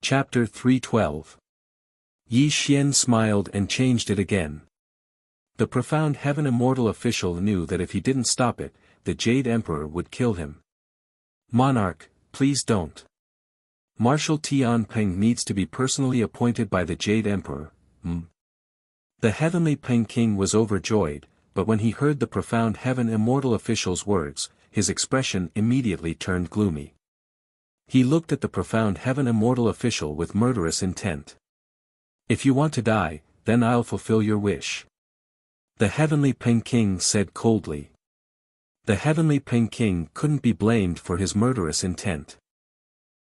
Chapter 312. Yi Xian smiled and changed it again. The profound heaven immortal official knew that if he didn't stop it, the Jade Emperor would kill him. Monarch, please don't. Marshal Tianping needs to be personally appointed by the Jade Emperor. The heavenly Peng King was overjoyed, but when he heard the profound heaven immortal official's words, his expression immediately turned gloomy. He looked at the profound heaven immortal official with murderous intent. If you want to die, then I'll fulfill your wish. The heavenly Peng King said coldly. The heavenly Peng King couldn't be blamed for his murderous intent.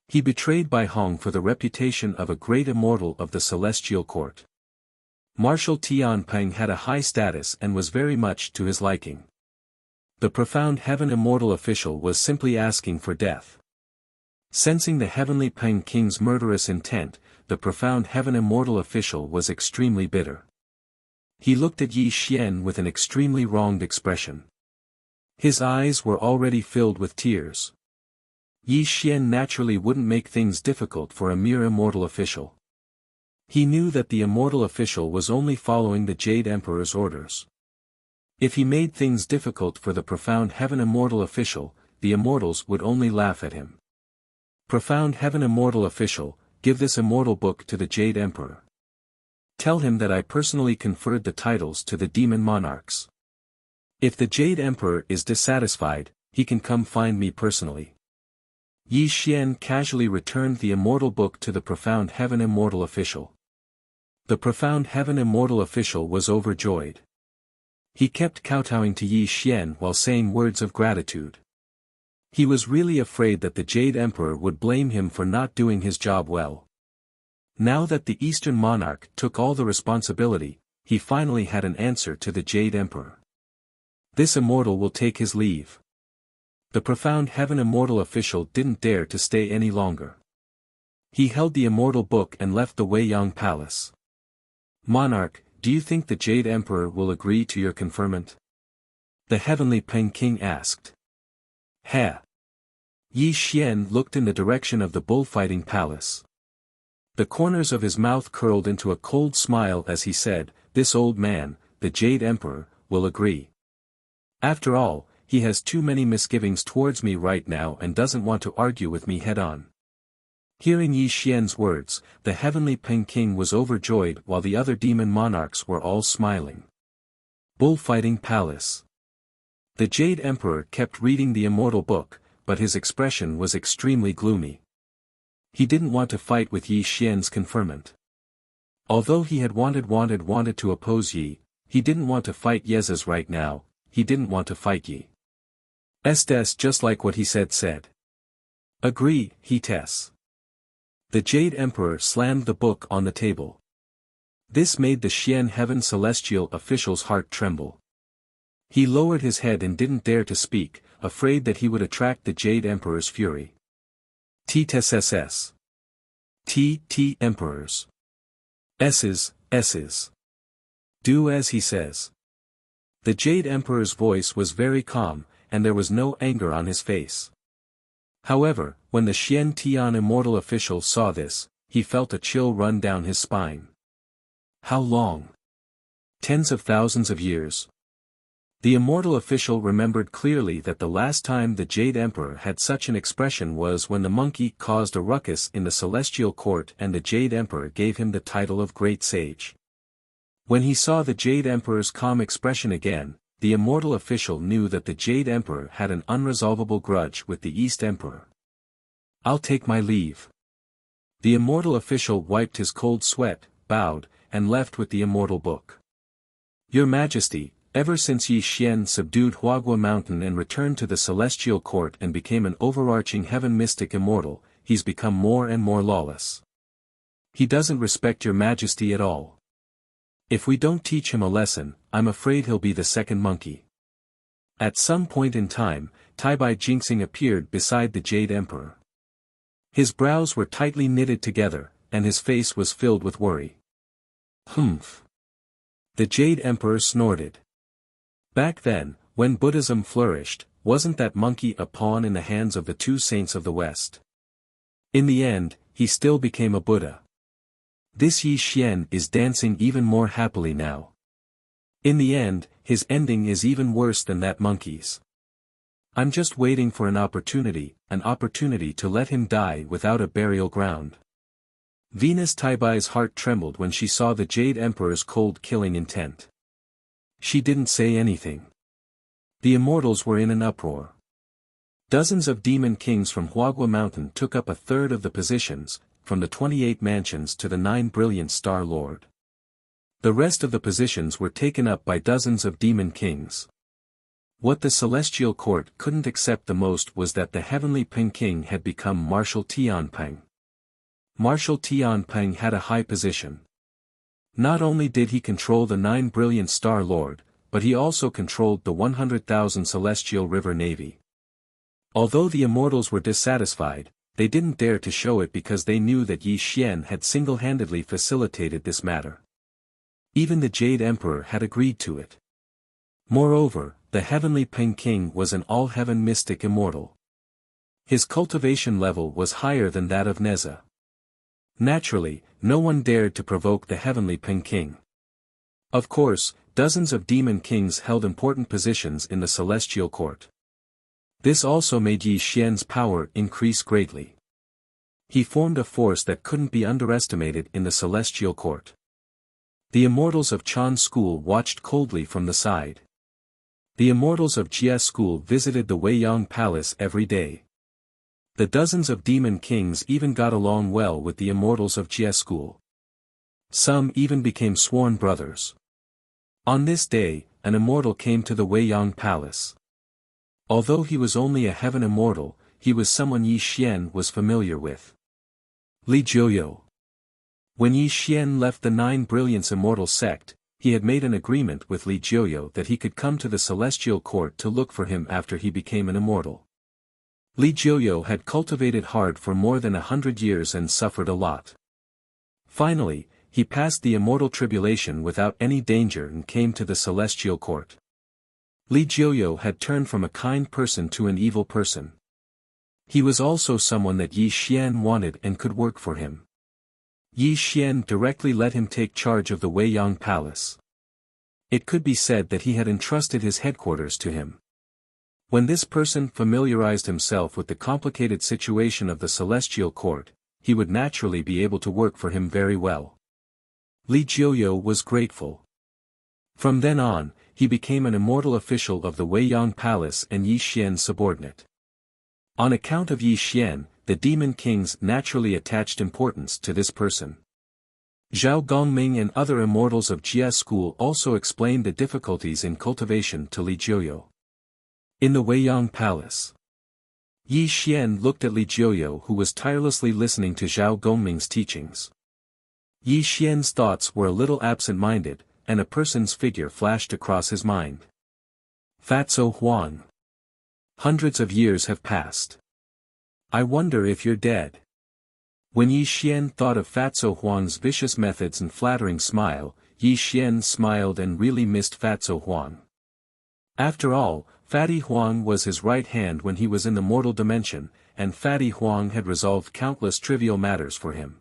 He betrayed Bai Hong for the reputation of a great immortal of the celestial court. Marshal Tianping had a high status and was very much to his liking. The profound heaven immortal official was simply asking for death. Sensing the heavenly Peng King's murderous intent, the profound heaven immortal official was extremely bitter. He looked at Yi Xian with an extremely wronged expression. His eyes were already filled with tears. Yi Xian naturally wouldn't make things difficult for a mere immortal official. He knew that the immortal official was only following the Jade Emperor's orders. If he made things difficult for the profound heaven immortal official, the immortals would only laugh at him. Profound heaven immortal official, give this immortal book to the Jade Emperor. Tell him that I personally conferred the titles to the demon monarchs. If the Jade Emperor is dissatisfied, he can come find me personally. Yi Xian casually returned the immortal book to the profound heaven immortal official. The profound heaven immortal official was overjoyed. He kept kowtowing to Yi Xian while saying words of gratitude. He was really afraid that the Jade Emperor would blame him for not doing his job well. Now that the Eastern monarch took all the responsibility, he finally had an answer to the Jade Emperor. This immortal will take his leave. The profound heaven immortal official didn't dare to stay any longer. He held the immortal book and left the Weiyang Palace. Monarch, do you think the Jade Emperor will agree to your conferment? The heavenly Peng King asked. Heh. Yi Xian looked in the direction of the bullfighting palace. The corners of his mouth curled into a cold smile as he said, this old man, the Jade Emperor, will agree. After all, he has too many misgivings towards me right now and doesn't want to argue with me head-on. Hearing Yi Xian's words, the heavenly Peng King was overjoyed while the other demon monarchs were all smiling. Bullfighting Palace. The Jade Emperor kept reading the immortal book, but his expression was extremely gloomy. He didn't want to fight with Yi Xian's conferment. Although he had wanted to oppose Yi, he didn't want to fight Yez's right now, he didn't want to fight Yi. Estes just like what he said. Agree, he Tess. The Jade Emperor slammed the book on the table. This made the Xian Heaven Celestial official's heart tremble. He lowered his head and didn't dare to speak, afraid that he would attract the Jade Emperor's fury. T-T-S-S. T Emperors. S's. Do as he says. The Jade Emperor's voice was very calm, and there was no anger on his face. However, when the Xian Tian immortal official saw this, he felt a chill run down his spine. How long? Tens of thousands of years. The immortal official remembered clearly that the last time the Jade Emperor had such an expression was when the monkey caused a ruckus in the celestial court and the Jade Emperor gave him the title of Great Sage. When he saw the Jade Emperor's calm expression again, the immortal official knew that the Jade Emperor had an unresolvable grudge with the East Emperor. I'll take my leave. The immortal official wiped his cold sweat, bowed, and left with the immortal book. Your Majesty, ever since Yi Xian subdued Huagua Mountain and returned to the celestial court and became an overarching heaven mystic immortal, he's become more and more lawless. He doesn't respect your Majesty at all. If we don't teach him a lesson, I'm afraid he'll be the second monkey. At some point in time, Taibai Jinxing appeared beside the Jade Emperor. His brows were tightly knitted together, and his face was filled with worry. Humph. The Jade Emperor snorted. Back then, when Buddhism flourished, wasn't that monkey a pawn in the hands of the two saints of the West? In the end, he still became a Buddha. This Yi Xian is dancing even more happily now. In the end, his ending is even worse than that monkey's. I'm just waiting for an opportunity to let him die without a burial ground. Venus Taibai's heart trembled when she saw the Jade Emperor's cold killing intent. She didn't say anything. The immortals were in an uproar. Dozens of demon kings from Huagua Mountain took up a third of the positions, from the 28 mansions to the 9 brilliant Star Lord. The rest of the positions were taken up by dozens of demon kings. What the celestial court couldn't accept the most was that the heavenly Ping King had become Marshal Tianping. Marshal Tianping had a high position. Not only did he control the 9 brilliant Star Lord, but he also controlled the 100,000 celestial river navy. Although the immortals were dissatisfied, they didn't dare to show it because they knew that Yi Xian had single-handedly facilitated this matter. Even the Jade Emperor had agreed to it. Moreover, the heavenly Ping King was an all-heaven mystic immortal. His cultivation level was higher than that of Neza. Naturally, no one dared to provoke the heavenly Ping King. Of course, dozens of demon kings held important positions in the celestial court. This also made Yi Xian's power increase greatly. He formed a force that couldn't be underestimated in the celestial court. The immortals of Chan School watched coldly from the side. The immortals of Jia School visited the Weiyang Palace every day. The dozens of demon kings even got along well with the immortals of Jia School. Some even became sworn brothers. On this day, an immortal came to the Weiyang Palace. Although he was only a heaven immortal, he was someone Yi Xian was familiar with. Li Jiuyo. When Yi Xian left the 9 Brilliance Immortal sect, he had made an agreement with Li Jiuyo that he could come to the celestial court to look for him after he became an immortal. Li Jiuyo had cultivated hard for more than 100 years and suffered a lot. Finally, he passed the immortal tribulation without any danger and came to the celestial court. Li Jiuyo had turned from a kind person to an evil person. He was also someone that Yi Xian wanted and could work for him. Yi Xian directly let him take charge of the Weiyang Palace. It could be said that he had entrusted his headquarters to him. When this person familiarized himself with the complicated situation of the celestial court, he would naturally be able to work for him very well. Li Jiuyo was grateful. From then on, he became an immortal official of the Weiyang Palace and Yi Xian's subordinate. On account of Yi Xian, the demon kings naturally attached importance to this person. Zhao Gongming and other immortals of Jia School also explained the difficulties in cultivation to Li Jiuyo. In the Weiyang Palace, Yi Xian looked at Li Jiuyo, who was tirelessly listening to Zhao Gongming's teachings. Yi Xian's thoughts were a little absent-minded, and a person's figure flashed across his mind. Fatso Huang. Hundreds of years have passed. I wonder if you're dead. When Yi Xian thought of Fatso Huang's vicious methods and flattering smile, Yi Xian smiled and really missed Fatso Huang. After all, Fatty Huang was his right hand when he was in the mortal dimension, and Fatty Huang had resolved countless trivial matters for him.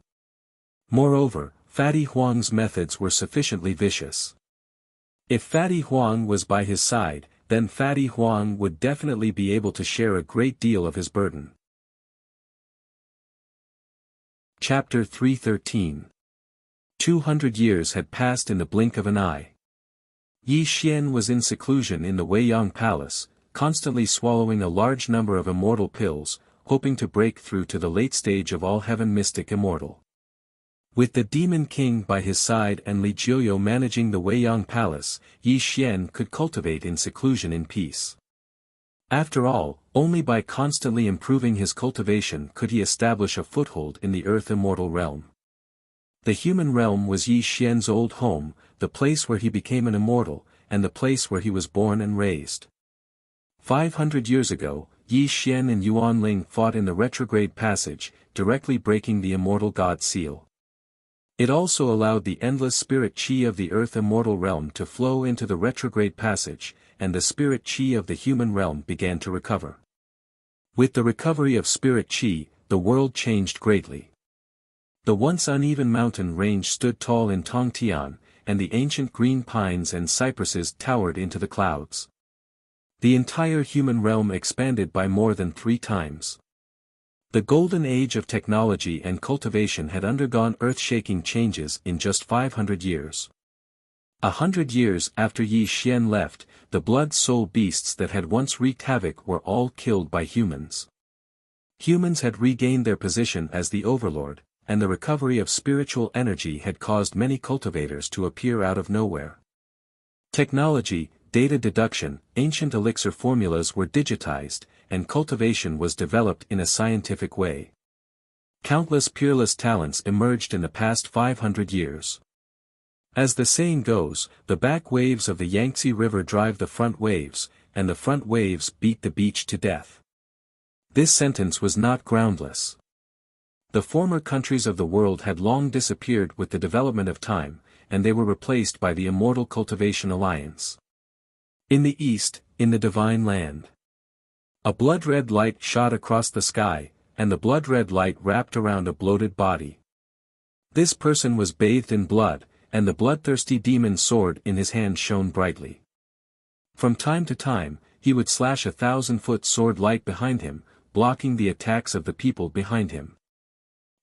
Moreover, Fatty Huang's methods were sufficiently vicious. If Fatty Huang was by his side, then Fatty Huang would definitely be able to share a great deal of his burden. Chapter 313. 200 years had passed in the blink of an eye. Yi Xian was in seclusion in the Weiyang Palace, constantly swallowing a large number of immortal pills, hoping to break through to the late stage of all-heaven mystic immortal. With the Demon King by his side and Li Jiuyo managing the Weiyang Palace, Yi Xian could cultivate in seclusion in peace. After all, only by constantly improving his cultivation could he establish a foothold in the Earth Immortal realm. The human realm was Yi Xian's old home, the place where he became an immortal, and the place where he was born and raised. 500 years ago, Yi Xian and Yuan Ling fought in the retrograde passage, directly breaking the immortal god seal. It also allowed the endless spirit qi of the Earth Immortal realm to flow into the retrograde passage, and the spirit qi of the human realm began to recover. With the recovery of spirit qi, the world changed greatly. The once uneven mountain range stood tall in Tongtian, and the ancient green pines and cypresses towered into the clouds. The entire human realm expanded by more than 3 times. The golden age of technology and cultivation had undergone earth-shaking changes in just 500 years. 100 years after Yi Xian left, the blood-soul beasts that had once wreaked havoc were all killed by humans. Humans had regained their position as the overlord, and the recovery of spiritual energy had caused many cultivators to appear out of nowhere. Technology, data deduction, ancient elixir formulas were digitized, and cultivation was developed in a scientific way. Countless peerless talents emerged in the past 500 years. As the saying goes, the back waves of the Yangtze River drive the front waves, and the front waves beat the beach to death. This sentence was not groundless. The former countries of the world had long disappeared with the development of time, and they were replaced by the Immortal Cultivation Alliance. In the east, in the Divine Land, a blood-red light shot across the sky, and the blood-red light wrapped around a bloated body. This person was bathed in blood, and the bloodthirsty demon sword in his hand shone brightly. From time to time, he would slash a 1,000-foot sword light behind him, blocking the attacks of the people behind him.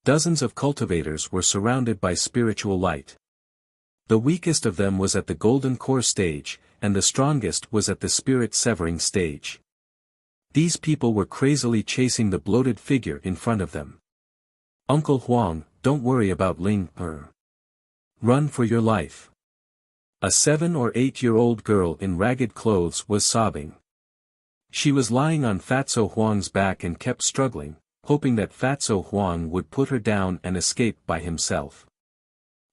Dozens of cultivators were surrounded by spiritual light. The weakest of them was at the golden core stage, and the strongest was at the spirit-severing stage. These people were crazily chasing the bloated figure in front of them. "Uncle Huang, don't worry about Ling Er. Run for your life." A 7 or 8-year-old girl in ragged clothes was sobbing. She was lying on Fatso Huang's back and kept struggling, hoping that Fatso Huang would put her down and escape by himself.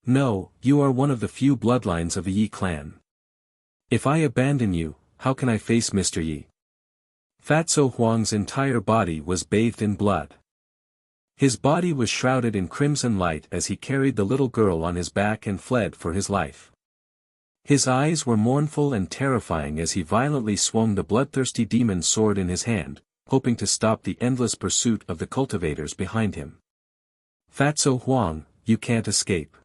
"No, you are one of the few bloodlines of the Yi clan. If I abandon you, how can I face Mr. Yi?" Fatso Huang's entire body was bathed in blood. His body was shrouded in crimson light as he carried the little girl on his back and fled for his life. His eyes were mournful and terrifying as he violently swung the bloodthirsty demon sword in his hand, hoping to stop the endless pursuit of the cultivators behind him. "Fatso Huang, you can't escape."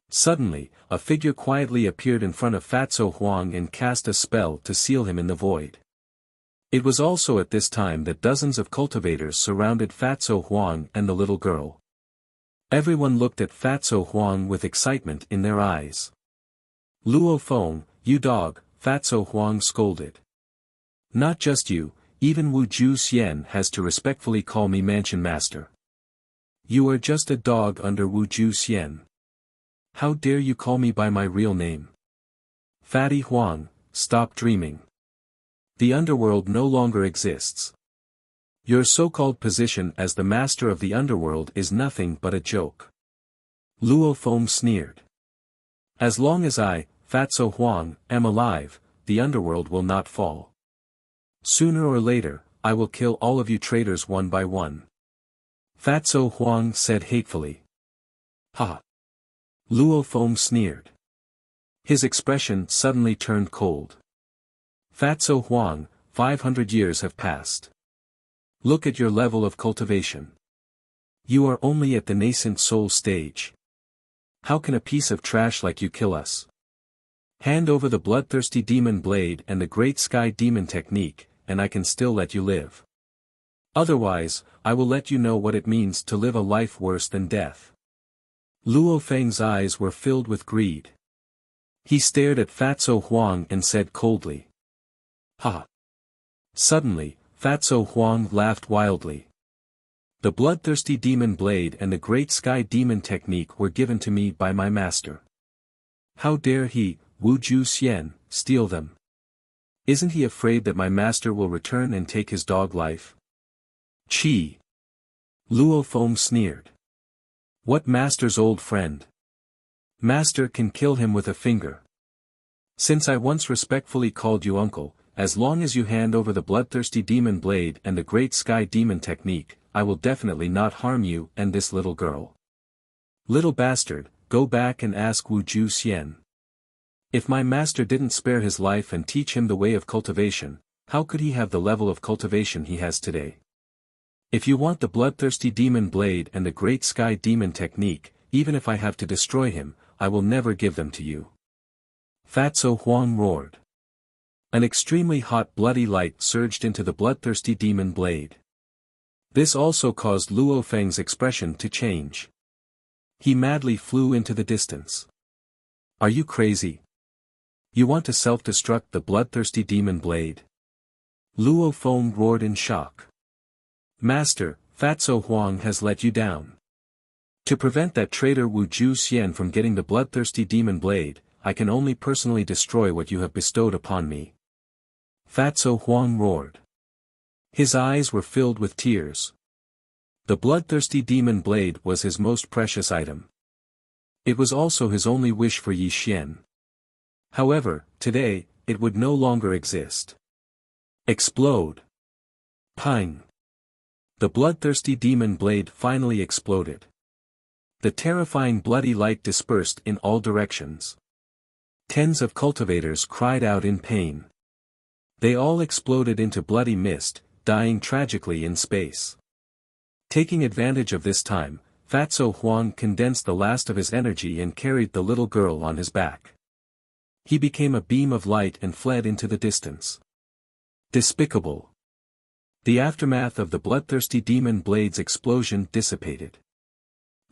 Suddenly, a figure quietly appeared in front of Fatso Huang and cast a spell to seal him in the void. It was also at this time that dozens of cultivators surrounded Fatso Huang and the little girl. Everyone looked at Fatso Huang with excitement in their eyes. "Luo Feng, you dog," Fatso Huang scolded. "Not just you, even Wu Xian has to respectfully call me Mansion Master. You are just a dog under Wu Xian. How dare you call me by my real name? Fatty Huang, stop dreaming. The underworld no longer exists. Your so-called position as the master of the underworld is nothing but a joke." Luo Feng sneered. "As long as I, Fatso Huang, am alive, the underworld will not fall. Sooner or later, I will kill all of you traitors one by one." Fatso Huang said hatefully. "Ha!" Luo Feng sneered. His expression suddenly turned cold. "Fatso Huang, 500 years have passed. Look at your level of cultivation. You are only at the nascent soul stage. How can a piece of trash like you kill us? Hand over the bloodthirsty demon blade and the great sky demon technique, and I can still let you live. Otherwise, I will let you know what it means to live a life worse than death." Luo Feng's eyes were filled with greed. He stared at Fatso Huang and said coldly, "Ha!" Suddenly, Fatso Huang laughed wildly. "The bloodthirsty demon blade and the great sky demon technique were given to me by my master. How dare he, Wu Xian, steal them? Isn't he afraid that my master will return and take his dog life?" "Chi!" Luo Feng sneered. "What master's old friend? Master can kill him with a finger. Since I once respectfully called you uncle, as long as you hand over the bloodthirsty demon blade and the great sky demon technique, I will definitely not harm you and this little girl. Little bastard, go back and ask Wu Xian. If my master didn't spare his life and teach him the way of cultivation, how could he have the level of cultivation he has today?" If you want the bloodthirsty demon blade and the great sky demon technique, even if I have to destroy him, I will never give them to you. Fatso Huang roared. An extremely hot bloody light surged into the bloodthirsty demon blade. This also caused Luo Feng's expression to change. He madly flew into the distance. Are you crazy? You want to self-destruct the bloodthirsty demon blade? Luo Feng roared in shock. Master, Fatso Huang has let you down. To prevent that traitor Wu Xian from getting the bloodthirsty demon blade, I can only personally destroy what you have bestowed upon me. Fatso Huang roared. His eyes were filled with tears. The bloodthirsty demon blade was his most precious item. It was also his only wish for Yi Xian. However, today, it would no longer exist. Explode. Pang. The bloodthirsty demon blade finally exploded. The terrifying bloody light dispersed in all directions. Tens of cultivators cried out in pain. They all exploded into bloody mist, dying tragically in space. Taking advantage of this time, Fatso Huang condensed the last of his energy and carried the little girl on his back. He became a beam of light and fled into the distance. Despicable. The aftermath of the bloodthirsty demon blade's explosion dissipated.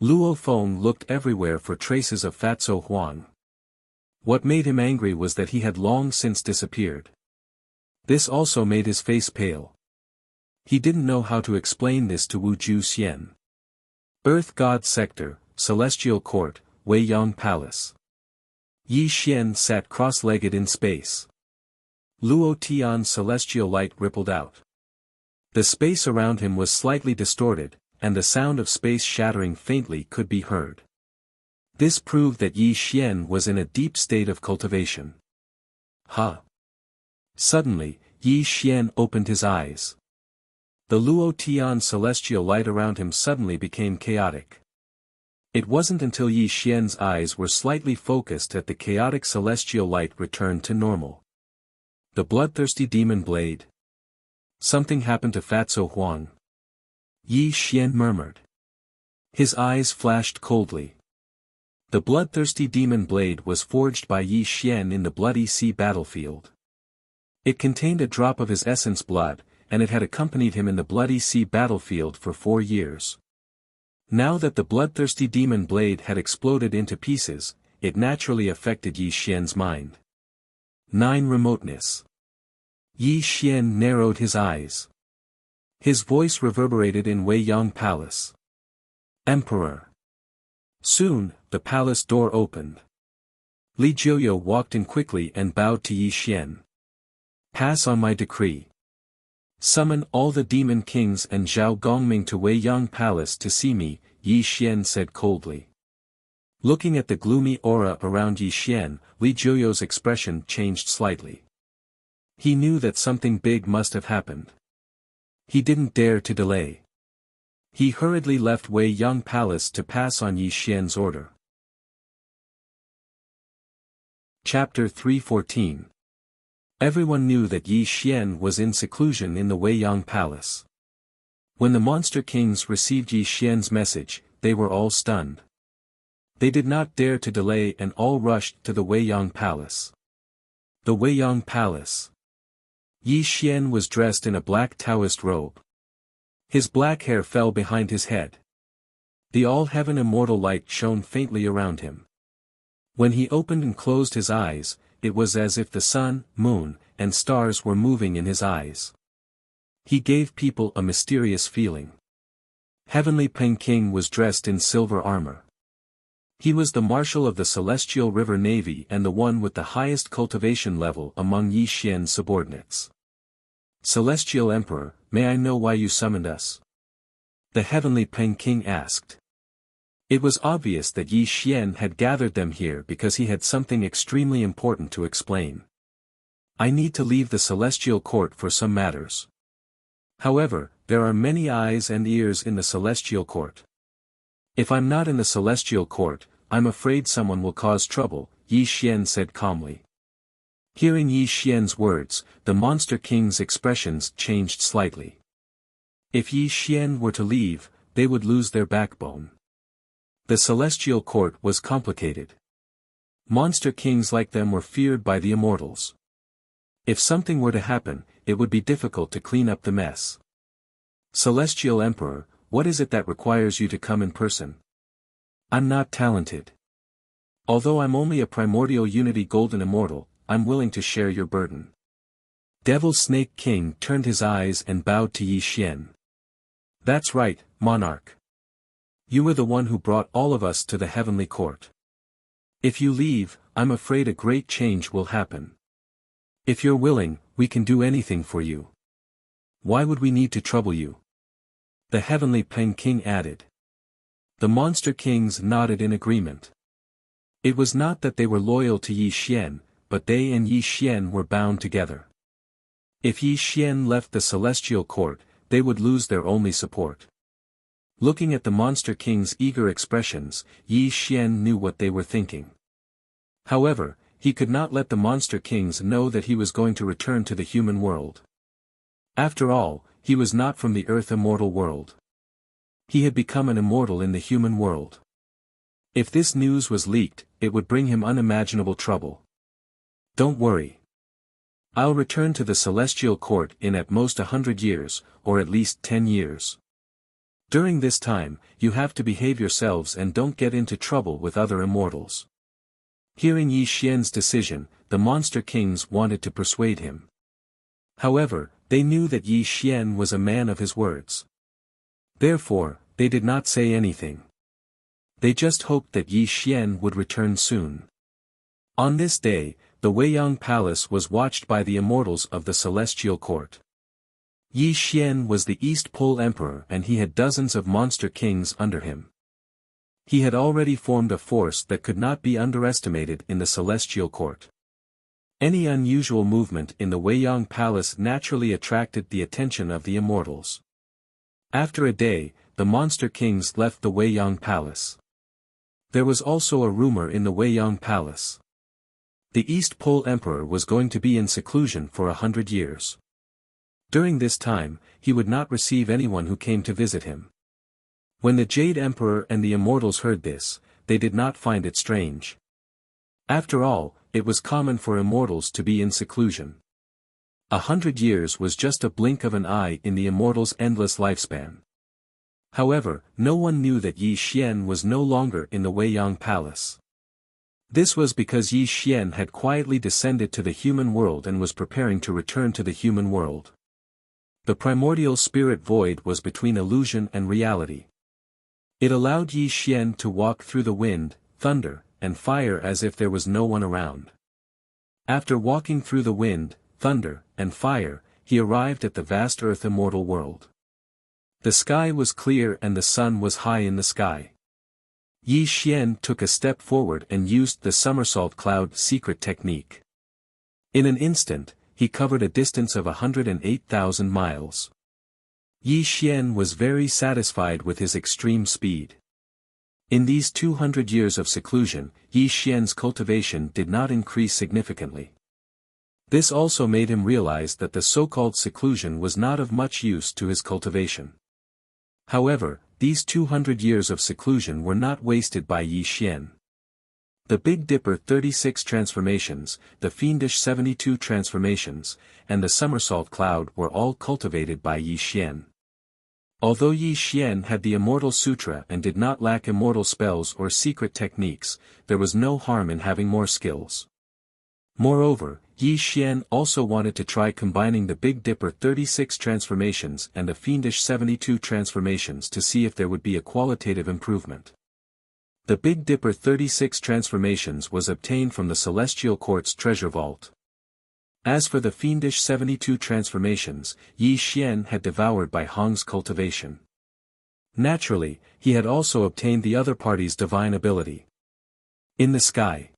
Luo Feng looked everywhere for traces of Fatso Huang. What made him angry was that he had long since disappeared. This also made his face pale. He didn't know how to explain this to Wu Xian. Earth God Sector, Celestial Court, Weiyang Palace. Yi Xian sat cross-legged in space. Luo Tian's celestial light rippled out. The space around him was slightly distorted, and the sound of space shattering faintly could be heard. This proved that Yi Xian was in a deep state of cultivation. Ha! Suddenly, Yi Xian opened his eyes. The Luo Tian celestial light around him suddenly became chaotic. It wasn't until Yi Xian's eyes were slightly focused that the chaotic celestial light returned to normal. The bloodthirsty demon blade. Something happened to Fatso Huang. Yi Xian murmured. His eyes flashed coldly. The bloodthirsty demon blade was forged by Yi Xian in the bloody sea battlefield. It contained a drop of his essence blood, and it had accompanied him in the bloody sea battlefield for 4 years. Now that the bloodthirsty demon blade had exploded into pieces, it naturally affected Yi Xian's mind. 9 Remoteness. Yi Xian narrowed his eyes. His voice reverberated in Weiyang Palace. Emperor. Soon, the palace door opened. Li Jiuyo walked in quickly and bowed to Yi Xian. Pass on my decree. Summon all the demon kings and Zhao Gongming to Weiyang Palace to see me, Yi Xian said coldly. Looking at the gloomy aura around Yi Xian, Li Jiuyo's expression changed slightly. He knew that something big must have happened. He didn't dare to delay. He hurriedly left Weiyang Palace to pass on Yi Xian's order. Chapter 314. Everyone knew that Yi Xian was in seclusion in the Weiyang Palace. When the monster kings received Yi Xian's message, they were all stunned. They did not dare to delay and all rushed to the Weiyang Palace. The Weiyang Palace. Yi Xian was dressed in a black Taoist robe. His black hair fell behind his head. The all-heaven immortal light shone faintly around him. When he opened and closed his eyes, it was as if the sun, moon, and stars were moving in his eyes. He gave people a mysterious feeling. Heavenly Peng King was dressed in silver armor. He was the marshal of the Celestial River Navy and the one with the highest cultivation level among Yi Xian's subordinates. Celestial Emperor, may I know why you summoned us? The Heavenly Peng King asked. It was obvious that Yi Xian had gathered them here because he had something extremely important to explain. I need to leave the Celestial Court for some matters. However, there are many eyes and ears in the Celestial Court. If I'm not in the Celestial Court, I'm afraid someone will cause trouble, Yi Xian said calmly. Hearing Yi Xian's words, the Monster King's expressions changed slightly. If Yi Xian were to leave, they would lose their backbone. The celestial court was complicated. Monster kings like them were feared by the immortals. If something were to happen, it would be difficult to clean up the mess. Celestial Emperor, what is it that requires you to come in person? I'm not talented. Although I'm only a primordial unity golden immortal, I'm willing to share your burden. Devil Snake King turned his eyes and bowed to Yi Xian. That's right, monarch. You were the one who brought all of us to the heavenly court. If you leave, I'm afraid a great change will happen. If you're willing, we can do anything for you. Why would we need to trouble you? The heavenly Pen King added. The monster kings nodded in agreement. It was not that they were loyal to Yi Xian, but they and Yi Xian were bound together. If Yi Xian left the celestial court, they would lose their only support. Looking at the monster king's eager expressions, Yi Xian knew what they were thinking. However, he could not let the monster kings know that he was going to return to the human world. After all, he was not from the earth immortal world. He had become an immortal in the human world. If this news was leaked, it would bring him unimaginable trouble. Don't worry. I'll return to the celestial court in at most 100 years, or at least 10 years. During this time, you have to behave yourselves and don't get into trouble with other immortals. Hearing Yi Xian's decision, the monster kings wanted to persuade him. However, they knew that Yi Xian was a man of his words. Therefore, they did not say anything. They just hoped that Yi Xian would return soon. On this day, the Weiyang Palace was watched by the immortals of the celestial court. Yi Xian was the East Pole Emperor and he had dozens of monster kings under him. He had already formed a force that could not be underestimated in the celestial court. Any unusual movement in the Weiyang Palace naturally attracted the attention of the immortals. After a day, the monster kings left the Weiyang Palace. There was also a rumor in the Weiyang Palace. The East Pole Emperor was going to be in seclusion for 100 years. During this time, he would not receive anyone who came to visit him. When the Jade Emperor and the immortals heard this, they did not find it strange. After all, it was common for immortals to be in seclusion. 100 years was just a blink of an eye in the immortals' endless lifespan. However, no one knew that Yi Xian was no longer in the Weiyang Palace. This was because Yi Xian had quietly descended to the human world and was preparing to return to the human world. The primordial spirit void was between illusion and reality. It allowed Yi Xian to walk through the wind, thunder, and fire as if there was no one around. After walking through the wind, thunder, and fire, he arrived at the vast earth immortal world. The sky was clear and the sun was high in the sky. Yi Xian took a step forward and used the somersault cloud secret technique. In an instant, he covered a distance of 108,000 miles. Yi Xian was very satisfied with his extreme speed. In these 200 years of seclusion, Yi Xian's cultivation did not increase significantly. This also made him realize that the so-called seclusion was not of much use to his cultivation. However, these 200 years of seclusion were not wasted by Yi Xian. The Big Dipper 36 transformations, the Fiendish 72 transformations, and the Somersault Cloud were all cultivated by Yi Xian. Although Yi Xian had the Immortal Sutra and did not lack immortal spells or secret techniques, there was no harm in having more skills. Moreover, Yi Xian also wanted to try combining the Big Dipper 36 transformations and the Fiendish 72 transformations to see if there would be a qualitative improvement. The Big Dipper 36 transformations was obtained from the Celestial Court's treasure vault. As for the Fiendish 72 transformations, Yi Xian had devoured by Hong's cultivation. Naturally, he had also obtained the other party's divine ability. In the sky.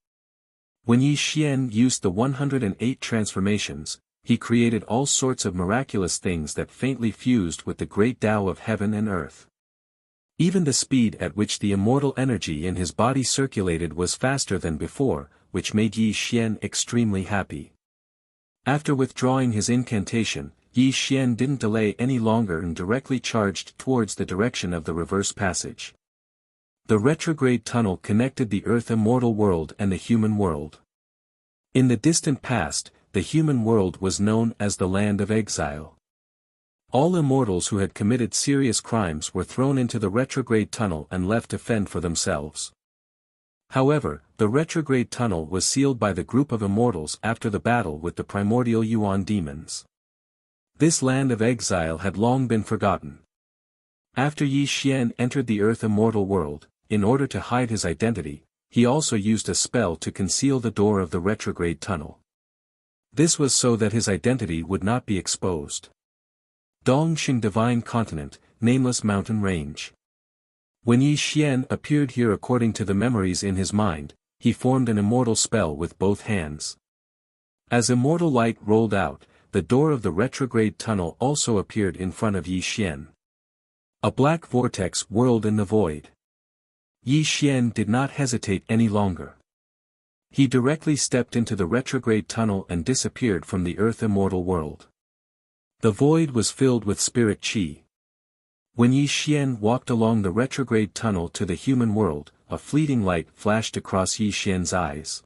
When Yi Xian used the 108 transformations, he created all sorts of miraculous things that faintly fused with the great Tao of heaven and earth. Even the speed at which the immortal energy in his body circulated was faster than before, which made Yi Xian extremely happy. After withdrawing his incantation, Yi Xian didn't delay any longer and directly charged towards the direction of the reverse passage. The retrograde tunnel connected the Earth immortal world and the human world. In the distant past, the human world was known as the land of exile. All immortals who had committed serious crimes were thrown into the retrograde tunnel and left to fend for themselves. However, the retrograde tunnel was sealed by the group of immortals after the battle with the primordial Yuan demons. This land of exile had long been forgotten. After Yi Xian entered the Earth immortal world, in order to hide his identity, he also used a spell to conceal the door of the retrograde tunnel. This was so that his identity would not be exposed. Dongxing Divine Continent, Nameless Mountain Range. When Yi Xian appeared here according to the memories in his mind, he formed an immortal spell with both hands. As immortal light rolled out, the door of the retrograde tunnel also appeared in front of Yi Xian. A black vortex whirled in the void. Yi Xian did not hesitate any longer. He directly stepped into the retrograde tunnel and disappeared from the Earth immortal world. The void was filled with spirit qi. When Yi Xian walked along the retrograde tunnel to the human world, a fleeting light flashed across Yi Xian's eyes.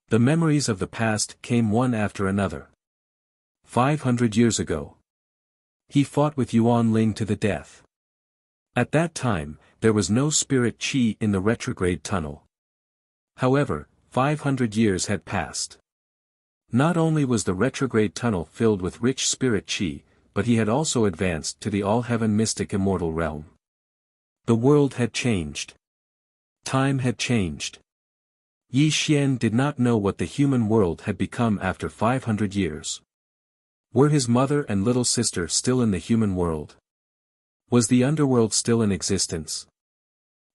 The memories of the past came one after another. 500 years ago, he fought with Yuan Ling to the death. At that time, there was no spirit qi in the retrograde tunnel. However, 500 years had passed. Not only was the retrograde tunnel filled with rich spirit qi, but he had also advanced to the all-heaven mystic immortal realm. The world had changed. Time had changed. Yi Xian did not know what the human world had become after 500 years. Were his mother and little sister still in the human world? Was the underworld still in existence?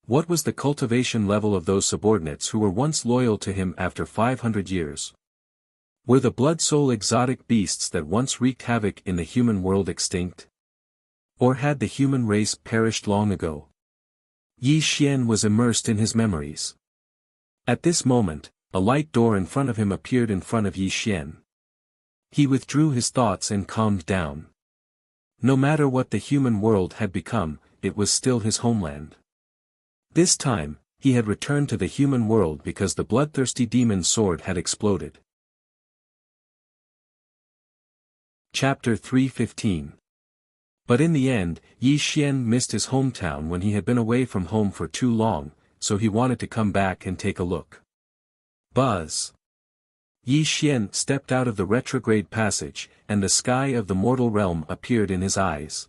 What was the cultivation level of those subordinates who were once loyal to him after 500 years? Were the blood-soul exotic beasts that once wreaked havoc in the human world extinct? Or had the human race perished long ago? Yi Xian was immersed in his memories. At this moment, a light door in front of him appeared in front of Yi Xian. He withdrew his thoughts and calmed down. No matter what the human world had become, it was still his homeland. This time, he had returned to the human world because the bloodthirsty demon sword had exploded. Chapter 3:15. But in the end, Yi Xian missed his hometown when he had been away from home for too long, so he wanted to come back and take a look. Buzz. Yi Xian stepped out of the retrograde passage, and the sky of the mortal realm appeared in his eyes.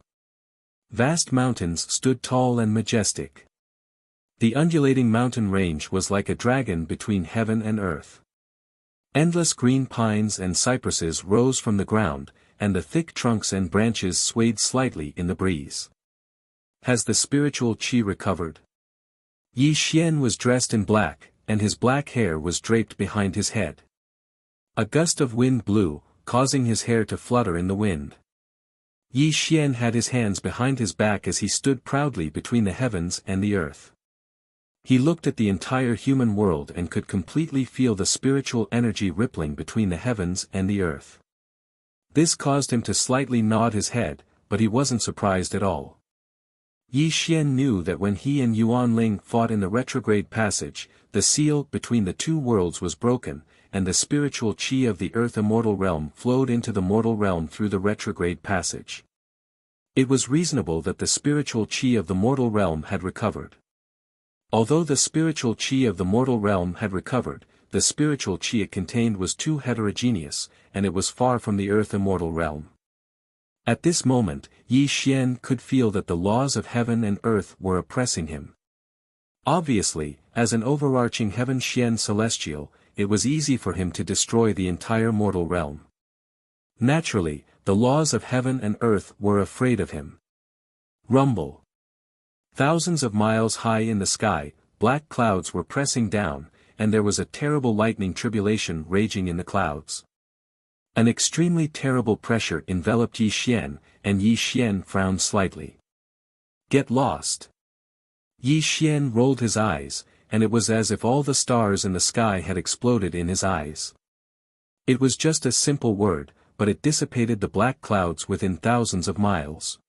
Vast mountains stood tall and majestic. The undulating mountain range was like a dragon between heaven and earth. Endless green pines and cypresses rose from the ground, and the thick trunks and branches swayed slightly in the breeze. Has the spiritual qi recovered? Yi Xian was dressed in black, and his black hair was draped behind his head. A gust of wind blew, causing his hair to flutter in the wind. Yi Xian had his hands behind his back as he stood proudly between the heavens and the earth. He looked at the entire human world and could completely feel the spiritual energy rippling between the heavens and the earth. This caused him to slightly nod his head, but he wasn't surprised at all. Yi Xian knew that when he and Yuan Ling fought in the retrograde passage, the seal between the two worlds was broken, and the spiritual qi of the earth immortal realm flowed into the mortal realm through the retrograde passage. It was reasonable that the spiritual qi of the mortal realm had recovered. Although the spiritual qi of the mortal realm had recovered, the spiritual qi it contained was too heterogeneous, and it was far from the earth immortal realm. At this moment, Yi Xian could feel that the laws of heaven and earth were oppressing him. Obviously, as an overarching heaven Xian celestial, it was easy for him to destroy the entire mortal realm. Naturally, the laws of heaven and earth were afraid of him. Rumble. Thousands of miles high in the sky, black clouds were pressing down, and there was a terrible lightning tribulation raging in the clouds. An extremely terrible pressure enveloped Yi Xian, and Yi Xian frowned slightly. Get lost. Yi Xian rolled his eyes, and it was as if all the stars in the sky had exploded in his eyes. It was just a simple word, but it dissipated the black clouds within thousands of miles.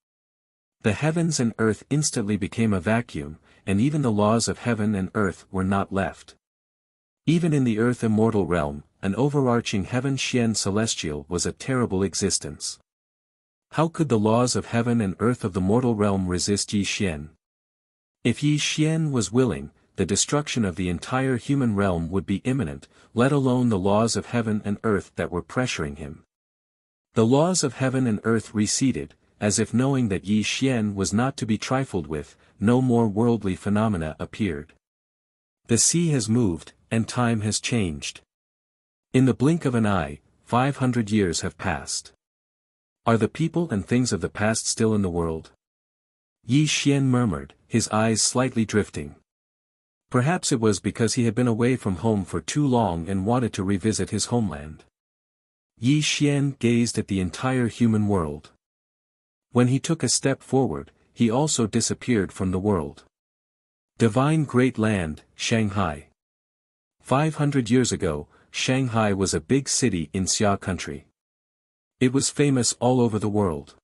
The heavens and earth instantly became a vacuum, and even the laws of heaven and earth were not left. Even in the earth immortal realm, an overarching heaven Xian celestial was a terrible existence. How could the laws of heaven and earth of the mortal realm resist Yi Xian? If Yi Xian was willing, the destruction of the entire human realm would be imminent, let alone the laws of heaven and earth that were pressuring him. The laws of heaven and earth receded, as if knowing that Yi Xian was not to be trifled with, no more worldly phenomena appeared. The sea has moved, and time has changed. In the blink of an eye, 500 years have passed. Are the people and things of the past still in the world? Yi Xian murmured, his eyes slightly drifting. Perhaps it was because he had been away from home for too long and wanted to revisit his homeland. Yi Xian gazed at the entire human world. When he took a step forward, he also disappeared from the world. Divine Great Land, Shanghai. 500 years ago, Shanghai was a big city in Xia country. It was famous all over the world.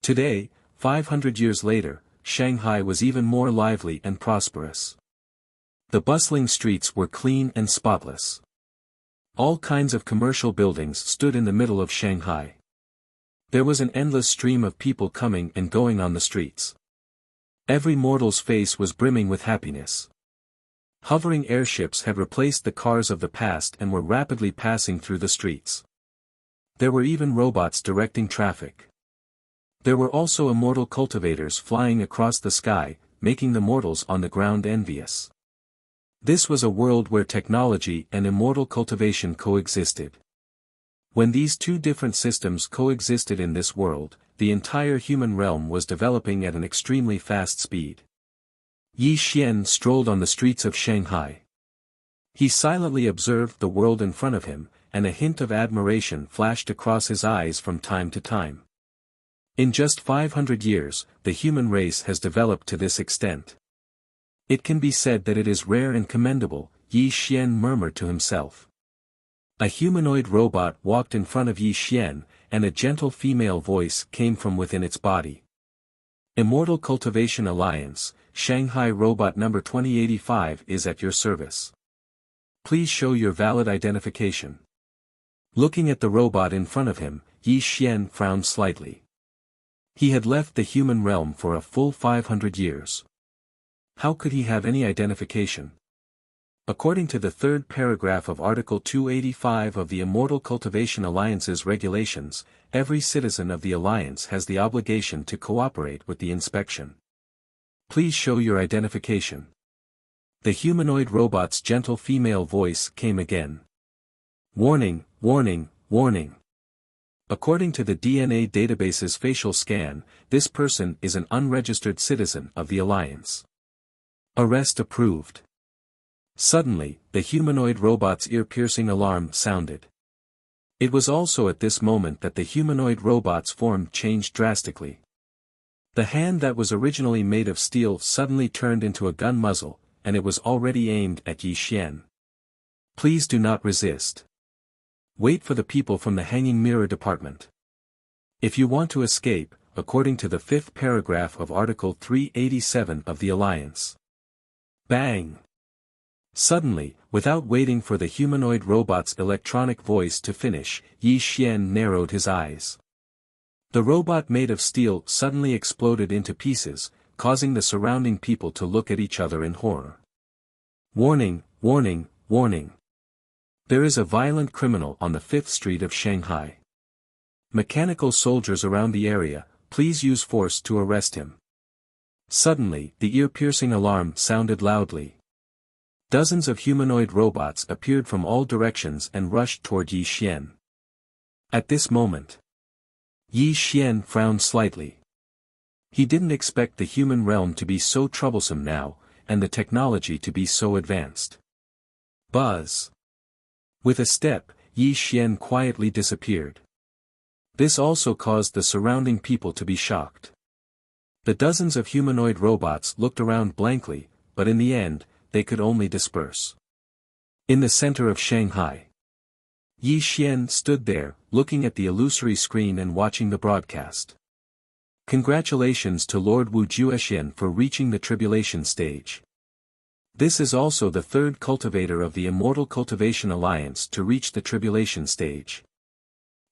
Today, 500 years later, Shanghai was even more lively and prosperous. The bustling streets were clean and spotless. All kinds of commercial buildings stood in the middle of Shanghai. There was an endless stream of people coming and going on the streets. Every mortal's face was brimming with happiness. Hovering airships had replaced the cars of the past and were rapidly passing through the streets. There were even robots directing traffic. There were also immortal cultivators flying across the sky, making the mortals on the ground envious. This was a world where technology and immortal cultivation coexisted. When these two different systems coexisted in this world, the entire human realm was developing at an extremely fast speed. Yi Xian strolled on the streets of Shanghai. He silently observed the world in front of him, and a hint of admiration flashed across his eyes from time to time. In just 500 years, the human race has developed to this extent. It can be said that it is rare and commendable, Yi Xian murmured to himself. A humanoid robot walked in front of Yi Xian, and a gentle female voice came from within its body. Immortal Cultivation Alliance, Shanghai Robot number 2085 is at your service. Please show your valid identification. Looking at the robot in front of him, Yi Xian frowned slightly. He had left the human realm for a full 500 years. How could he have any identification? According to the third paragraph of Article 285 of the Immortal Cultivation Alliance's regulations, every citizen of the Alliance has the obligation to cooperate with the inspection. Please show your identification. The humanoid robot's gentle female voice came again. Warning, warning, warning. According to the DNA database's facial scan, this person is an unregistered citizen of the Alliance. Arrest approved. Suddenly, the humanoid robot's ear-piercing alarm sounded. It was also at this moment that the humanoid robot's form changed drastically. The hand that was originally made of steel suddenly turned into a gun muzzle, and it was already aimed at Yi Xian. Please do not resist. Wait for the people from the Hanging Mirror Department. If you want to escape, according to the fifth paragraph of Article 387 of the Alliance. Bang! Suddenly, without waiting for the humanoid robot's electronic voice to finish, Yi Xian narrowed his eyes. The robot made of steel suddenly exploded into pieces, causing the surrounding people to look at each other in horror. Warning, warning, warning. There is a violent criminal on the 5th Street of Shanghai. Mechanical soldiers around the area, please use force to arrest him. Suddenly, the ear-piercing alarm sounded loudly. Dozens of humanoid robots appeared from all directions and rushed toward Yi Xian. At this moment, Yi Xian frowned slightly. He didn't expect the human realm to be so troublesome now, and the technology to be so advanced. Buzz! With a step, Yi Xian quietly disappeared. This also caused the surrounding people to be shocked. The dozens of humanoid robots looked around blankly, but in the end, they could only disperse. In the center of Shanghai, Yi Xian stood there, looking at the illusory screen and watching the broadcast. Congratulations to Lord Wu Juexian for reaching the tribulation stage. This is also the third cultivator of the Immortal Cultivation Alliance to reach the tribulation stage.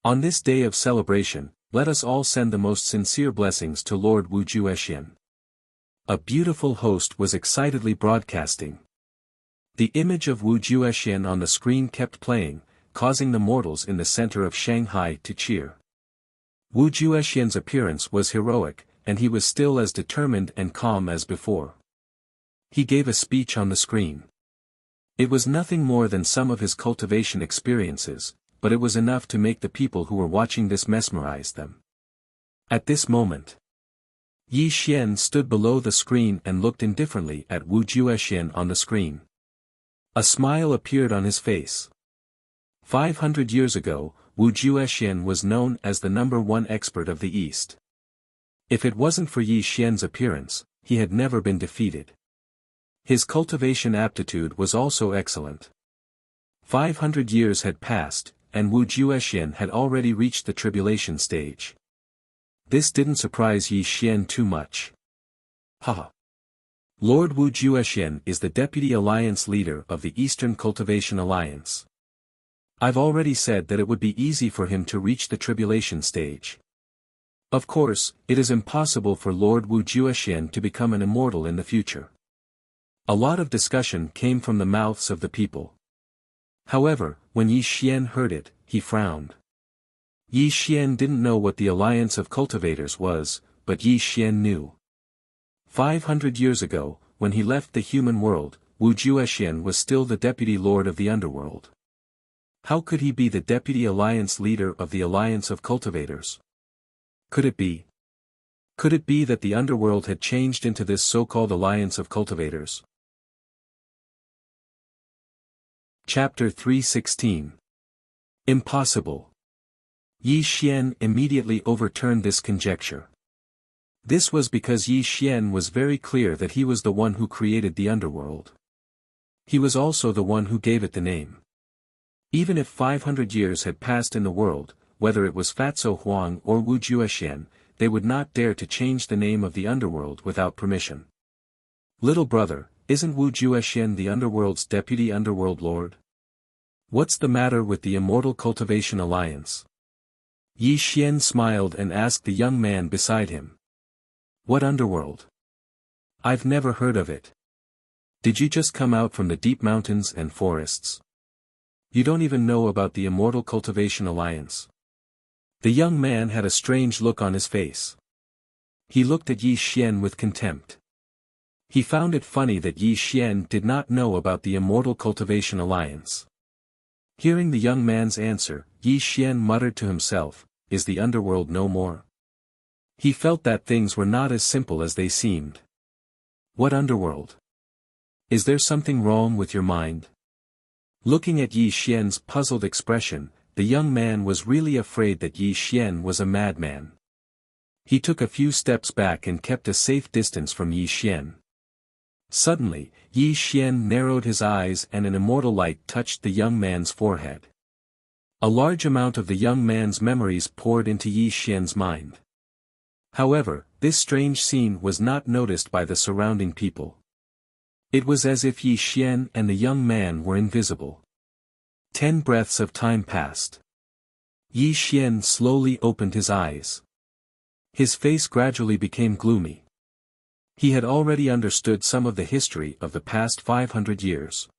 On this day of celebration, let us all send the most sincere blessings to Lord Wu Juexian. A beautiful host was excitedly broadcasting. The image of Wu Juexian on the screen kept playing, causing the mortals in the center of Shanghai to cheer. Wu Juexian's appearance was heroic, and he was still as determined and calm as before. He gave a speech on the screen. It was nothing more than some of his cultivation experiences, but it was enough to make the people who were watching this mesmerize them. At this moment, Yi Xian stood below the screen and looked indifferently at Wu Juexian on the screen. A smile appeared on his face. 500 years ago, Wu Juexian was known as the #1 expert of the East. If it wasn't for Yi Xian's appearance, he had never been defeated. His cultivation aptitude was also excellent. 500 years had passed, and Wu Juexian had already reached the tribulation stage. This didn't surprise Yi Xian too much. Haha. Lord Wu Juexian is the Deputy Alliance Leader of the Eastern Cultivation Alliance. I've already said that it would be easy for him to reach the tribulation stage. Of course, it is impossible for Lord Wu Juexian to become an immortal in the future. A lot of discussion came from the mouths of the people. However, when Yi Xian heard it, he frowned. Yi Xian didn't know what the Alliance of Cultivators was, but Yi Xian knew. 500 years ago, when he left the human world, Wu Juexian was still the Deputy Lord of the Underworld. How could he be the Deputy Alliance Leader of the Alliance of Cultivators? Could it be? Could it be that the Underworld had changed into this so-called Alliance of Cultivators? Chapter 316. Impossible. Yi Xian immediately overturned this conjecture. This was because Yi Xian was very clear that he was the one who created the Underworld. He was also the one who gave it the name. Even if 500 years had passed in the world, whether it was Fatso Huang or Wu Juexian, they would not dare to change the name of the Underworld without permission. Little brother, isn't Wu Juexian the Underworld's Deputy Underworld Lord? What's the matter with the Immortal Cultivation Alliance? Yi Xian smiled and asked the young man beside him. What Underworld? I've never heard of it. Did you just come out from the deep mountains and forests? You don't even know about the Immortal Cultivation Alliance. The young man had a strange look on his face. He looked at Yi Xian with contempt. He found it funny that Yi Xian did not know about the Immortal Cultivation Alliance. Hearing the young man's answer, Yi Xian muttered to himself, is the underworld no more? He felt that things were not as simple as they seemed. What underworld? Is there something wrong with your mind? Looking at Yi Xian's puzzled expression, the young man was really afraid that Yi Xian was a madman. He took a few steps back and kept a safe distance from Yi Xian. Suddenly, Yi Xian narrowed his eyes and an immortal light touched the young man's forehead. A large amount of the young man's memories poured into Yi Xian's mind. However, this strange scene was not noticed by the surrounding people. It was as if Yi Xian and the young man were invisible. 10 breaths of time passed. Yi Xian slowly opened his eyes. His face gradually became gloomy. He had already understood some of the history of the past 500 years.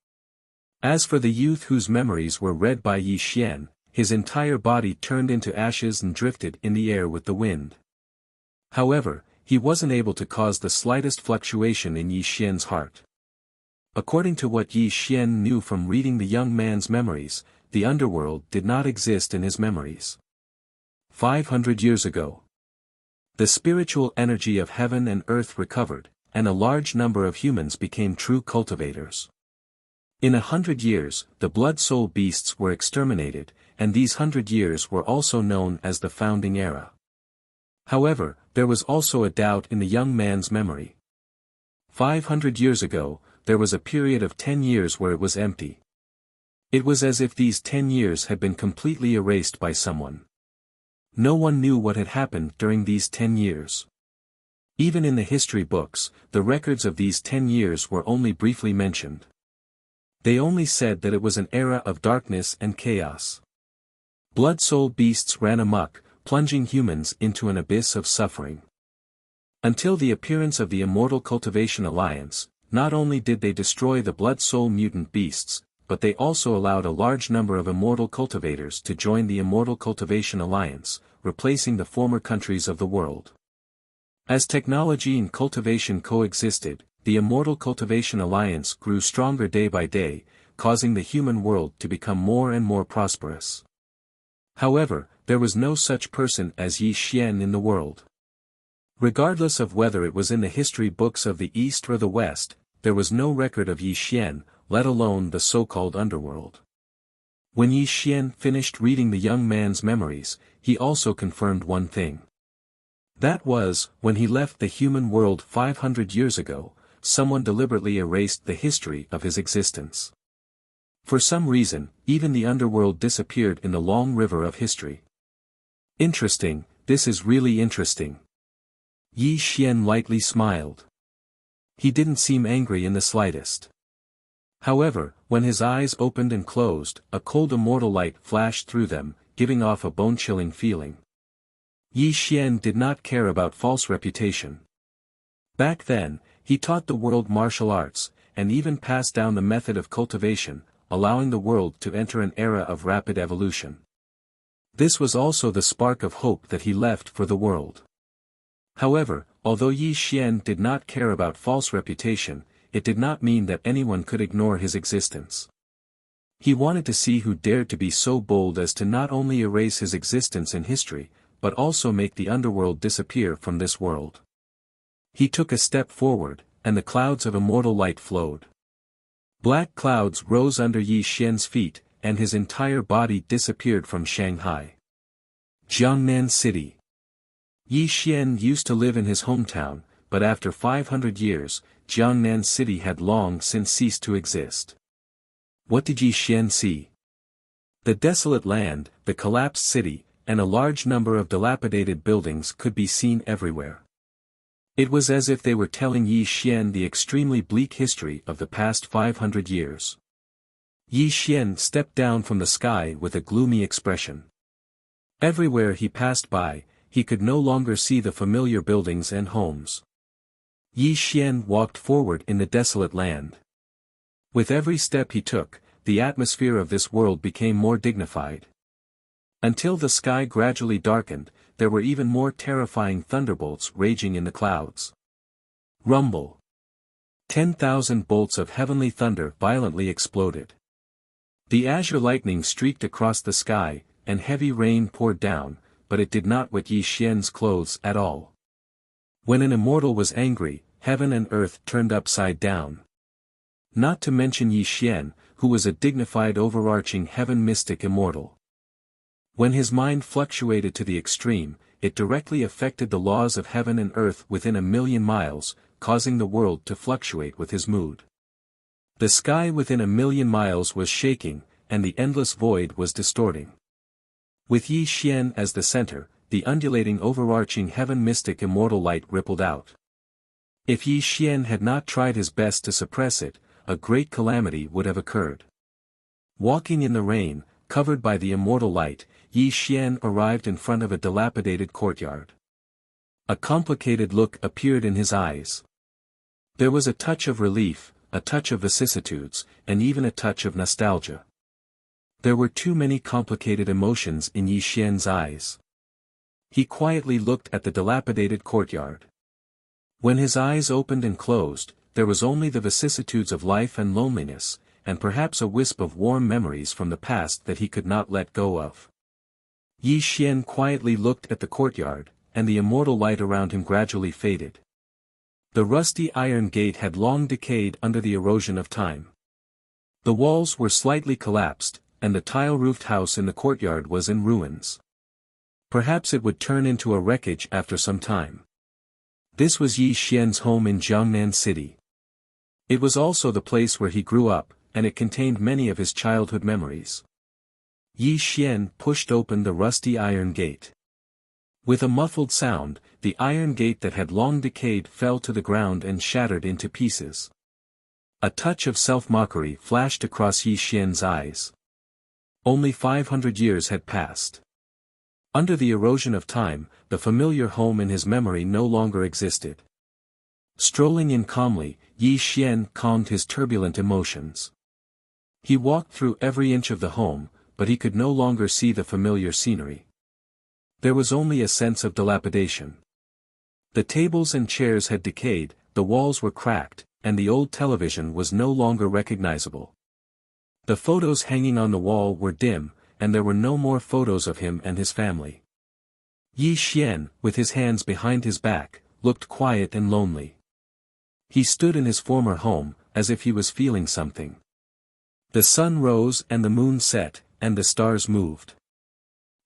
As for the youth whose memories were read by Yi Xian, his entire body turned into ashes and drifted in the air with the wind. However, he wasn't able to cause the slightest fluctuation in Yi Xian's heart. According to what Yi Xian knew from reading the young man's memories, the underworld did not exist in his memories. 500 years ago, the spiritual energy of heaven and earth recovered, and a large number of humans became true cultivators. In 100 years, the blood-soul beasts were exterminated, and these 100 years were also known as the founding era. However, there was also a doubt in the young man's memory. 500 years ago, there was a period of 10 years where it was empty. It was as if these 10 years had been completely erased by someone. No one knew what had happened during these 10 years. Even in the history books, the records of these 10 years were only briefly mentioned. They only said that it was an era of darkness and chaos. Blood-soul beasts ran amok, plunging humans into an abyss of suffering. Until the appearance of the Immortal Cultivation Alliance, not only did they destroy the blood-soul mutant beasts, but they also allowed a large number of immortal cultivators to join the Immortal Cultivation Alliance, replacing the former countries of the world. As technology and cultivation coexisted, the Immortal Cultivation Alliance grew stronger day by day, causing the human world to become more and more prosperous. However, there was no such person as Yi Xian in the world. Regardless of whether it was in the history books of the East or the West, there was no record of Yi Xian, let alone the so-called underworld. When Yi Xian finished reading the young man's memories, he also confirmed one thing. That was, when he left the human world 500 years ago, someone deliberately erased the history of his existence. For some reason, even the underworld disappeared in the long river of history. Interesting, this is really interesting. Yi Xian lightly smiled. He didn't seem angry in the slightest. However, when his eyes opened and closed, a cold immortal light flashed through them, giving off a bone-chilling feeling. Yi Xian did not care about false reputation. Back then, he taught the world martial arts, and even passed down the method of cultivation, allowing the world to enter an era of rapid evolution. This was also the spark of hope that he left for the world. However, although Yi Xian did not care about false reputation, it did not mean that anyone could ignore his existence. He wanted to see who dared to be so bold as to not only erase his existence in history, but also make the underworld disappear from this world. He took a step forward, and the clouds of immortal light flowed. Black clouds rose under Yi Xian's feet, and his entire body disappeared from Shanghai. Jiangnan City. Yi Xian used to live in his hometown, but after 500 years, Jiangnan City had long since ceased to exist. What did Yi Xian see? The desolate land, the collapsed city, and a large number of dilapidated buildings could be seen everywhere. It was as if they were telling Yi Xian the extremely bleak history of the past 500 years. Yi Xian stepped down from the sky with a gloomy expression. Everywhere he passed by, he could no longer see the familiar buildings and homes. Yi Xian walked forward in the desolate land. With every step he took, the atmosphere of this world became more dignified. Until the sky gradually darkened, there were even more terrifying thunderbolts raging in the clouds. Rumble. 10,000 bolts of heavenly thunder violently exploded. The azure lightning streaked across the sky, and heavy rain poured down, but it did not wet Yi Xian's clothes at all. When an immortal was angry, heaven and earth turned upside down. Not to mention Yi Xian, who was a dignified overarching heaven mystic immortal. When his mind fluctuated to the extreme, it directly affected the laws of heaven and earth within 1,000,000 miles, causing the world to fluctuate with his mood. The sky within 1,000,000 miles was shaking, and the endless void was distorting. With Yi Xian as the center, the undulating overarching heaven mystic immortal light rippled out. If Yi Xian had not tried his best to suppress it, a great calamity would have occurred. Walking in the rain, covered by the immortal light, Yi Xian arrived in front of a dilapidated courtyard. A complicated look appeared in his eyes. There was a touch of relief, a touch of vicissitudes, and even a touch of nostalgia. There were too many complicated emotions in Yi Xian's eyes. He quietly looked at the dilapidated courtyard. When his eyes opened and closed, there was only the vicissitudes of life and loneliness, and perhaps a wisp of warm memories from the past that he could not let go of. Yi Xian quietly looked at the courtyard, and the immortal light around him gradually faded. The rusty iron gate had long decayed under the erosion of time. The walls were slightly collapsed, and the tile-roofed house in the courtyard was in ruins. Perhaps it would turn into a wreckage after some time. This was Yi Xian's home in Jiangnan City. It was also the place where he grew up, and it contained many of his childhood memories. Yi Xian pushed open the rusty iron gate. With a muffled sound, the iron gate that had long decayed fell to the ground and shattered into pieces. A touch of self-mockery flashed across Yi Xian's eyes. Only 500 years had passed. Under the erosion of time, the familiar home in his memory no longer existed. Strolling in calmly, Yi Xian calmed his turbulent emotions. He walked through every inch of the home, but he could no longer see the familiar scenery. There was only a sense of dilapidation. The tables and chairs had decayed, the walls were cracked, and the old television was no longer recognizable. The photos hanging on the wall were dim, and there were no more photos of him and his family. Yi Xian, with his hands behind his back, looked quiet and lonely. He stood in his former home, as if he was feeling something. The sun rose and the moon set, and the stars moved.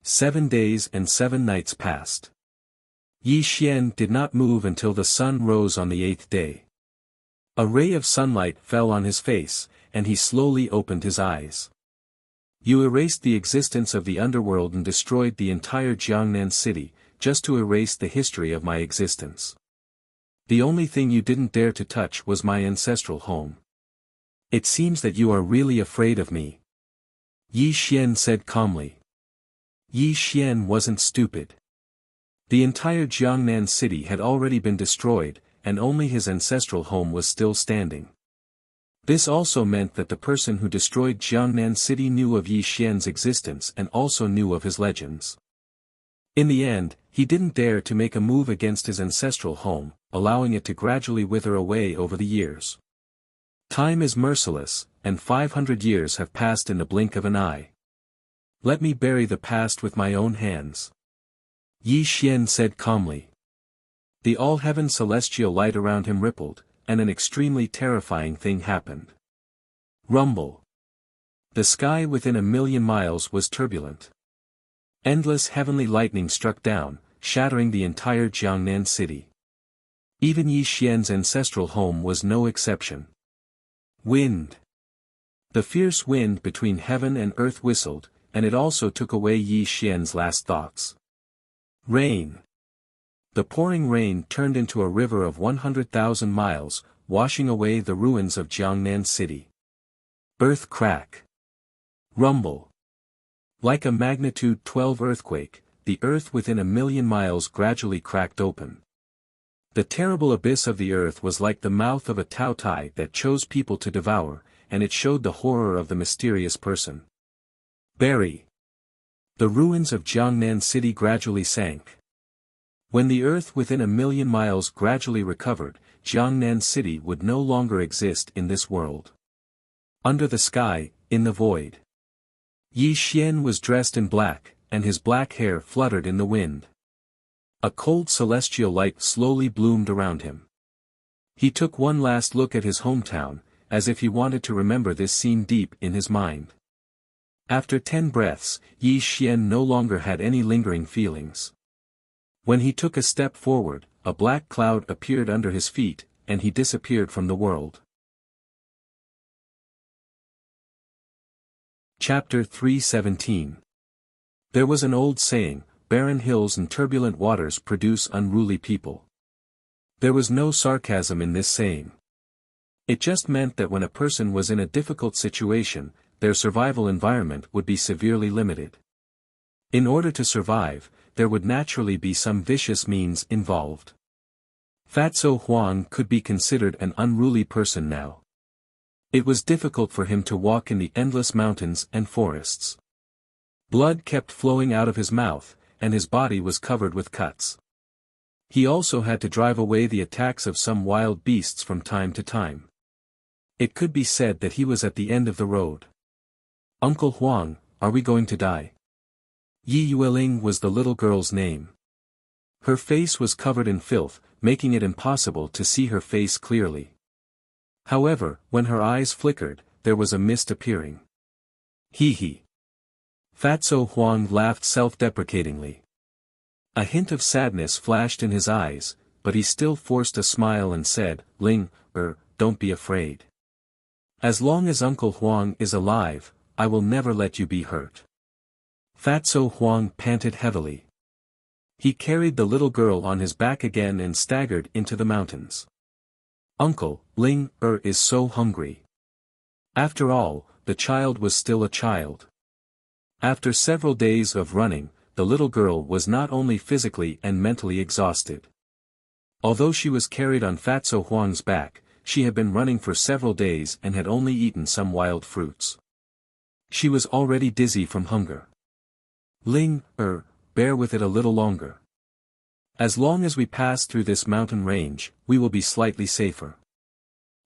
7 days and 7 nights passed. Yi Xian did not move until the sun rose on the 8th day. A ray of sunlight fell on his face, and he slowly opened his eyes. You erased the existence of the underworld and destroyed the entire Jiangnan city, just to erase the history of my existence. The only thing you didn't dare to touch was my ancestral home. It seems that you are really afraid of me. Yi Xian said calmly. Yi Xian wasn't stupid. The entire Jiangnan city had already been destroyed, and only his ancestral home was still standing. This also meant that the person who destroyed Jiangnan city knew of Yi Xian's existence and also knew of his legends. In the end, he didn't dare to make a move against his ancestral home, allowing it to gradually wither away over the years. Time is merciless, and 500 years have passed in the blink of an eye. Let me bury the past with my own hands. Yi Xian said calmly. The all-heaven celestial light around him rippled, and an extremely terrifying thing happened. Rumble. The sky within 1,000,000 miles was turbulent. Endless heavenly lightning struck down, shattering the entire Jiangnan city. Even Yi Xian's ancestral home was no exception. Wind. The fierce wind between heaven and earth whistled, and it also took away Yi Xian's last thoughts. Rain. The pouring rain turned into a river of 100,000 miles, washing away the ruins of Jiangnan city. Earth crack. Rumble. Like a magnitude 12 earthquake, the earth within 1,000,000 miles gradually cracked open. The terrible abyss of the earth was like the mouth of a taotai that chose people to devour, and it showed the horror of the mysterious person. Bury. The ruins of Jiangnan city gradually sank. When the earth within 1,000,000 miles gradually recovered, Jiangnan city would no longer exist in this world. Under the sky, in the void. Yi Xian was dressed in black, and his black hair fluttered in the wind. A cold celestial light slowly bloomed around him. He took one last look at his hometown, as if he wanted to remember this scene deep in his mind. After 10 breaths, Yi Xian no longer had any lingering feelings. When he took a step forward, a black cloud appeared under his feet, and he disappeared from the world. Chapter 317. There was an old saying, barren hills and turbulent waters produce unruly people. There was no sarcasm in this saying. It just meant that when a person was in a difficult situation, their survival environment would be severely limited. In order to survive, there would naturally be some vicious means involved. Fatso Huang could be considered an unruly person now. It was difficult for him to walk in the endless mountains and forests. Blood kept flowing out of his mouth, and his body was covered with cuts. He also had to drive away the attacks of some wild beasts from time to time. It could be said that he was at the end of the road. Uncle Huang, are we going to die? Yi Yueling was the little girl's name. Her face was covered in filth, making it impossible to see her face clearly. However, when her eyes flickered, there was a mist appearing. Hee hee. Fatso Huang laughed self-deprecatingly. A hint of sadness flashed in his eyes, but he still forced a smile and said, Ling, don't be afraid. As long as Uncle Huang is alive, I will never let you be hurt. Fatso Huang panted heavily. He carried the little girl on his back again and staggered into the mountains. Uncle, Ling is so hungry. After all, the child was still a child. After several days of running, the little girl was not only physically and mentally exhausted. Although she was carried on Fatso Huang's back, she had been running for several days and had only eaten some wild fruits. She was already dizzy from hunger. Ling, bear with it a little longer. As long as we pass through this mountain range, we will be slightly safer.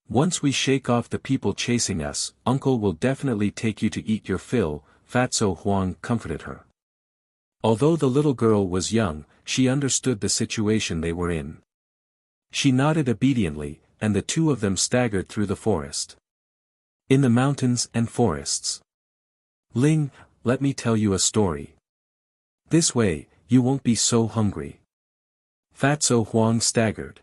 Once we shake off the people chasing us, Uncle will definitely take you to eat your fill, Fatso Huang comforted her. Although the little girl was young, she understood the situation they were in. She nodded obediently, and the two of them staggered through the forest. In the mountains and forests. Ling, let me tell you a story. This way, you won't be so hungry. Fatso Huang staggered.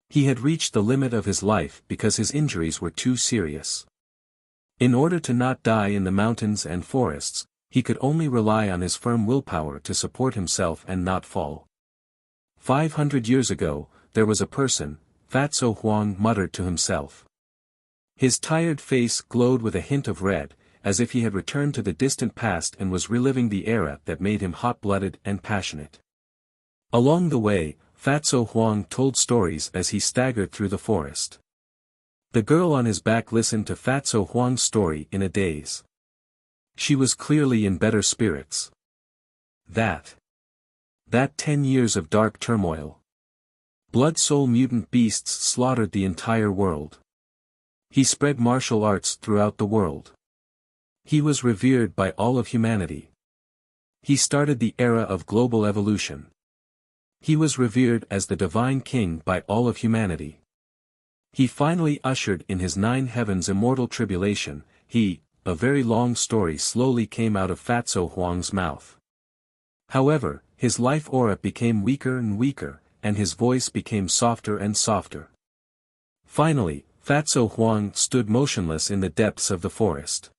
He had reached the limit of his life because his injuries were too serious. In order to not die in the mountains and forests, he could only rely on his firm willpower to support himself and not fall. 500 years ago, there was a person, Fatso Huang muttered to himself. His tired face glowed with a hint of red, as if he had returned to the distant past and was reliving the era that made him hot-blooded and passionate. Along the way, Fatso Huang told stories as he staggered through the forest. The girl on his back listened to Fatso Huang's story in a daze. She was clearly in better spirits. That 10 years of dark turmoil. Blood-soul mutant beasts slaughtered the entire world. He spread martial arts throughout the world. He was revered by all of humanity. He started the era of global evolution. He was revered as the divine king by all of humanity. He finally ushered in his 9 heavens immortal tribulation. A very long story slowly came out of Fatso Huang's mouth. However, his life aura became weaker and weaker, and his voice became softer and softer. Finally, Fatso Huang stood motionless in the depths of the forest.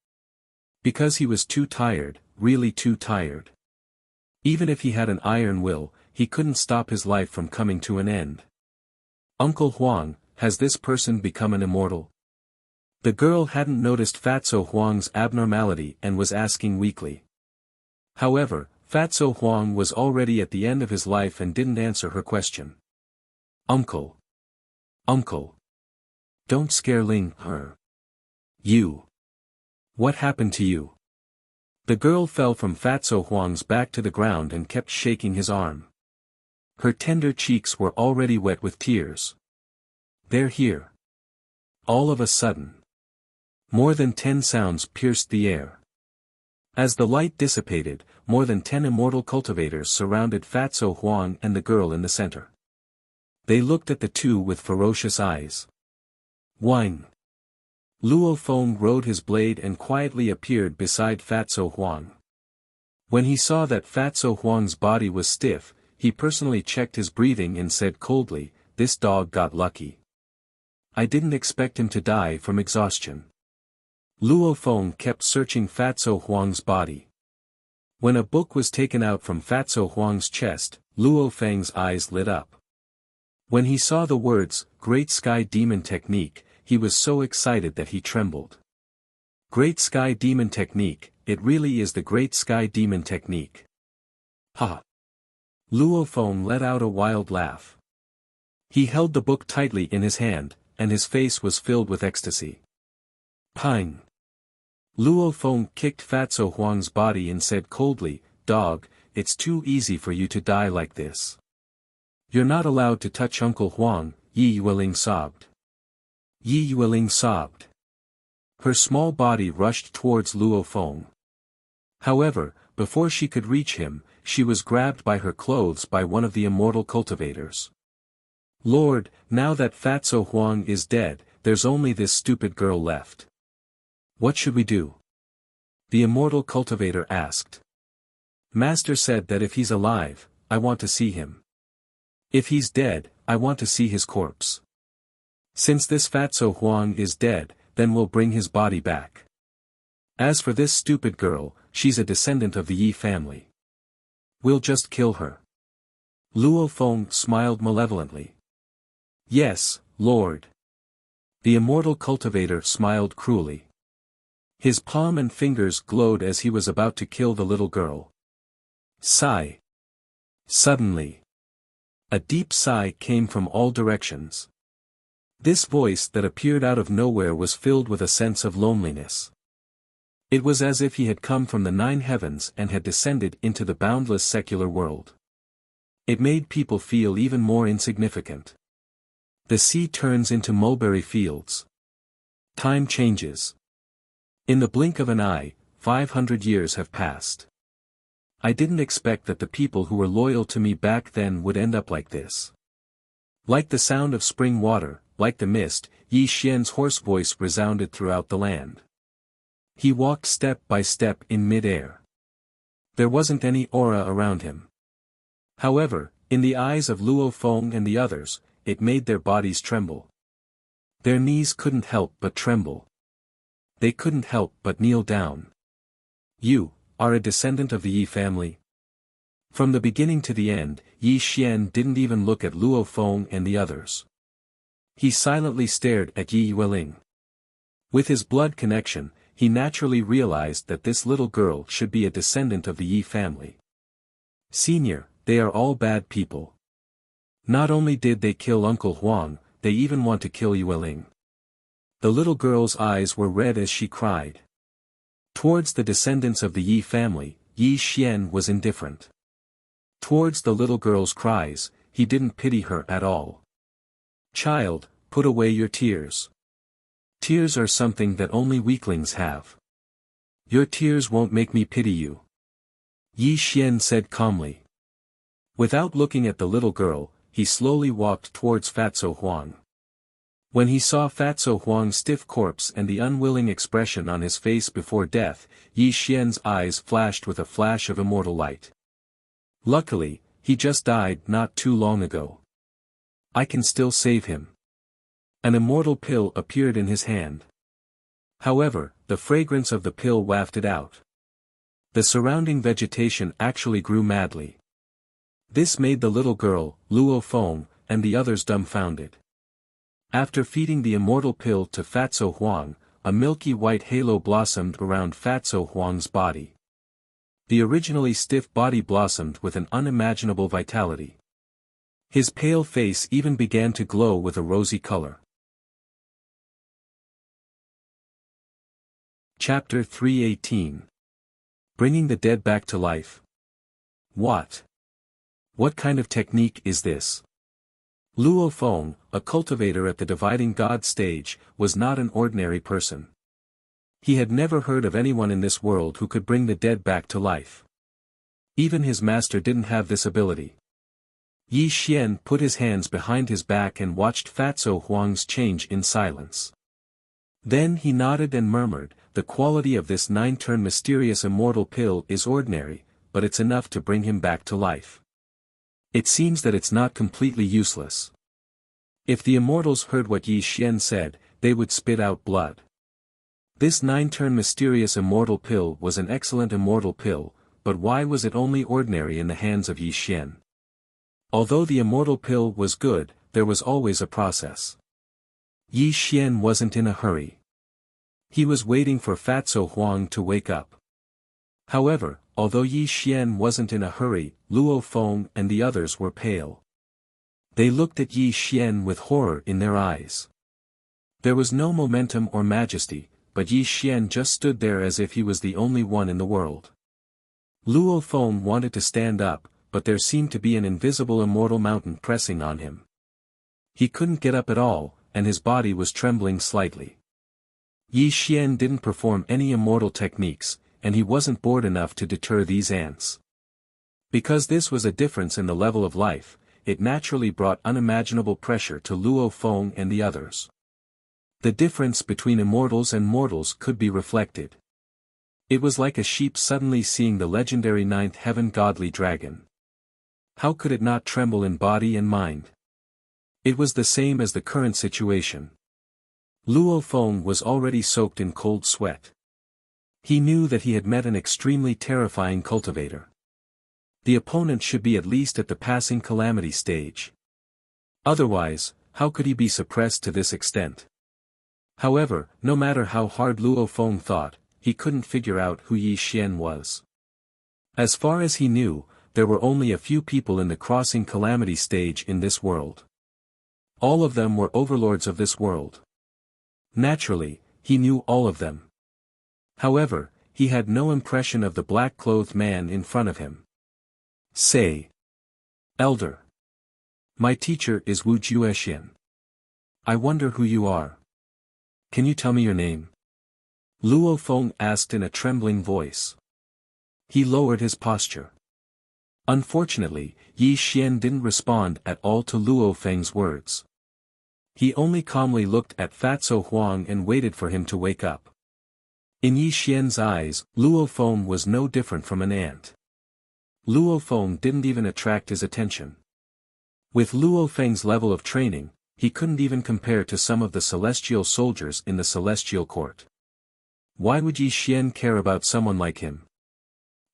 Because he was too tired, really too tired. Even if he had an iron will, he couldn't stop his life from coming to an end. Uncle Huang, has this person become an immortal? The girl hadn't noticed Fatso Huang's abnormality and was asking weakly. However, Fatso Huang was already at the end of his life and didn't answer her question. Uncle. Don't scare Ling. You. What happened to you? The girl fell from Fatso Huang's back to the ground and kept shaking his arm. Her tender cheeks were already wet with tears. They're here. All of a sudden. More than 10 sounds pierced the air. As the light dissipated, more than 10 immortal cultivators surrounded Fatso Huang and the girl in the center. They looked at the two with ferocious eyes. Whine. Luo Feng rode his blade and quietly appeared beside Fatso Huang. When he saw that Fatso Huang's body was stiff, he personally checked his breathing and said coldly, "This dog got lucky. I didn't expect him to die from exhaustion." Luo Feng kept searching Fatso Huang's body. When a book was taken out from Fatso Huang's chest, Luo Feng's eyes lit up. When he saw the words, "Great Sky Demon Technique," he was so excited that he trembled. Great Sky Demon Technique, it really is the Great Sky Demon Technique. Ha! Luo Feng let out a wild laugh. He held the book tightly in his hand, and his face was filled with ecstasy. Pine. Luo Feng kicked Fatso Huang's body and said coldly, "Dog, it's too easy for you to die like this. You're not allowed to touch Uncle Huang," Yi Yueling sobbed. Yi Yueling sobbed. Her small body rushed towards Luo Feng. However, before she could reach him, she was grabbed by her clothes by one of the immortal cultivators. "Lord, now that Fatso Huang is dead, there's only this stupid girl left. What should we do?" The immortal cultivator asked. "Master said that if he's alive, I want to see him. If he's dead, I want to see his corpse. Since this Fatso Huang is dead, then we'll bring his body back. As for this stupid girl, she's a descendant of the Yi family. We'll just kill her. Luo Feng smiled malevolently. Yes, Lord. The immortal cultivator smiled cruelly. His palm and fingers glowed as he was about to kill the little girl. Sigh. Suddenly, a deep sigh came from all directions. This voice that appeared out of nowhere was filled with a sense of loneliness. It was as if he had come from the 9 heavens and had descended into the boundless secular world. It made people feel even more insignificant. The sea turns into mulberry fields. Time changes. In the blink of an eye, 500 years have passed. I didn't expect that the people who were loyal to me back then would end up like this. Like the sound of spring water, like the mist, Yi Xian's hoarse voice resounded throughout the land. He walked step by step in mid-air. There wasn't any aura around him. However, in the eyes of Luo Feng and the others, it made their bodies tremble. Their knees couldn't help but tremble. They couldn't help but kneel down. You are a descendant of the Yi family? From the beginning to the end, Yi Xian didn't even look at Luo Feng and the others. He silently stared at Yi Yueling. With his blood connection, he naturally realized that this little girl should be a descendant of the Yi family. Senior, they are all bad people. Not only did they kill Uncle Huang, they even want to kill Yueling. The little girl's eyes were red as she cried. Towards the descendants of the Yi family, Yi Xian was indifferent. Towards the little girl's cries, he didn't pity her at all. Child, put away your tears. Tears are something that only weaklings have. Your tears won't make me pity you. Yi Xian said calmly. Without looking at the little girl, he slowly walked towards Fatso Huang. When he saw Fatso Huang's stiff corpse and the unwilling expression on his face before death, Yi Xian's eyes flashed with a flash of immortal light. Luckily, he just died not too long ago. I can still save him. An immortal pill appeared in his hand. However, the fragrance of the pill wafted out. The surrounding vegetation actually grew madly. This made the little girl, Luo Feng, and the others dumbfounded. After feeding the immortal pill to Fatso Huang, a milky white halo blossomed around Fatso Huang's body. The originally stiff body blossomed with an unimaginable vitality. His pale face even began to glow with a rosy color. Chapter 318. Bringing the dead back to life. What kind of technique is this? Luo Feng, a cultivator at the Dividing God stage, was not an ordinary person. He had never heard of anyone in this world who could bring the dead back to life. Even his master didn't have this ability. Yi Xian put his hands behind his back and watched Fatso Huang's change in silence. Then he nodded and murmured, the quality of this 9-turn mysterious immortal pill is ordinary, but it's enough to bring him back to life. It seems that it's not completely useless. If the immortals heard what Yi Xian said, they would spit out blood. This 9-turn mysterious immortal pill was an excellent immortal pill, but why was it only ordinary in the hands of Yi Xian? Although the immortal pill was good, there was always a process. Yi Xian wasn't in a hurry. He was waiting for Fatso Huang to wake up. However, although Yi Xian wasn't in a hurry, Luo Feng and the others were pale. They looked at Yi Xian with horror in their eyes. There was no momentum or majesty, but Yi Xian just stood there as if he was the only one in the world. Luo Feng wanted to stand up, but there seemed to be an invisible immortal mountain pressing on him. He couldn't get up at all, and his body was trembling slightly. Yi Xian didn't perform any immortal techniques, and he wasn't bored enough to deter these ants. Because this was a difference in the level of life, it naturally brought unimaginable pressure to Luo Feng and the others. The difference between immortals and mortals could be reflected. It was like a sheep suddenly seeing the legendary 9th heaven godly dragon. How could it not tremble in body and mind? It was the same as the current situation. Luo Feng was already soaked in cold sweat. He knew that he had met an extremely terrifying cultivator. The opponent should be at least at the passing calamity stage. Otherwise, how could he be suppressed to this extent? However, no matter how hard Luo Feng thought, he couldn't figure out who Yi Xian was. As far as he knew, there were only a few people in the crossing calamity stage in this world. All of them were overlords of this world. Naturally, he knew all of them. However, he had no impression of the black-clothed man in front of him. Say. Elder. My teacher is Wuxia. I wonder who you are. Can you tell me your name? Luo Feng asked in a trembling voice. He lowered his posture. Unfortunately, Yi Xian didn't respond at all to Luo Feng's words. He only calmly looked at Fatso Huang and waited for him to wake up. In Yi Xian's eyes, Luo Feng was no different from an ant. Luo Feng didn't even attract his attention. With Luo Feng's level of training, he couldn't even compare to some of the celestial soldiers in the celestial court. Why would Yi Xian care about someone like him?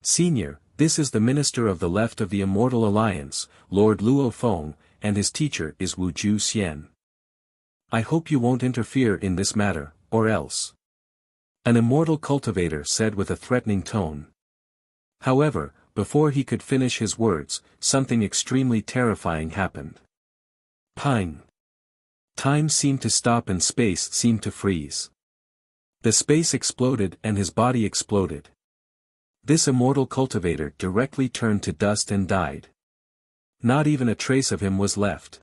Senior, this is the minister of the left of the Immortal Alliance, Lord Luo Feng, and his teacher is Wu Xian. I hope you won't interfere in this matter, or else. An immortal cultivator said with a threatening tone. However, before he could finish his words, something extremely terrifying happened. Ping! Time seemed to stop and space seemed to freeze. The space exploded and his body exploded. This immortal cultivator directly turned to dust and died. Not even a trace of him was left.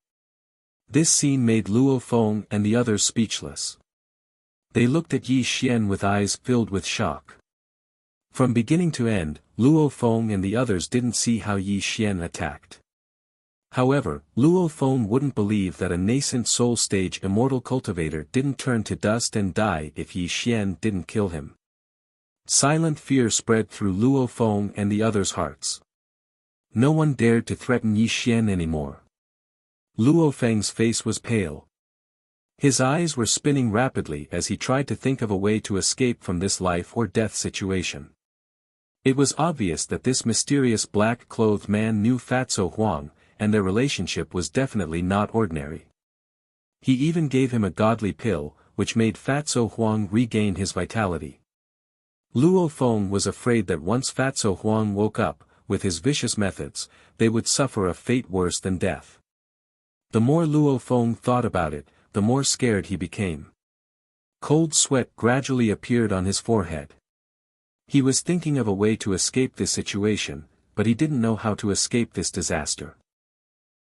This scene made Luo Feng and the others speechless. They looked at Yi Xian with eyes filled with shock. From beginning to end, Luo Feng and the others didn't see how Yi Xian attacked. However, Luo Feng wouldn't believe that a nascent soul stage immortal cultivator didn't turn to dust and die if Yi Xian didn't kill him. Silent fear spread through Luo Feng and the others' hearts. No one dared to threaten Yi Xian anymore. Luo Feng's face was pale. His eyes were spinning rapidly as he tried to think of a way to escape from this life or death situation. It was obvious that this mysterious black-clothed man knew Fatso Huang, and their relationship was definitely not ordinary. He even gave him a godly pill, which made Fatso Huang regain his vitality. Luo Feng was afraid that once Fatso Huang woke up, with his vicious methods, they would suffer a fate worse than death. The more Luo Feng thought about it, the more scared he became. Cold sweat gradually appeared on his forehead. He was thinking of a way to escape this situation, but he didn't know how to escape this disaster.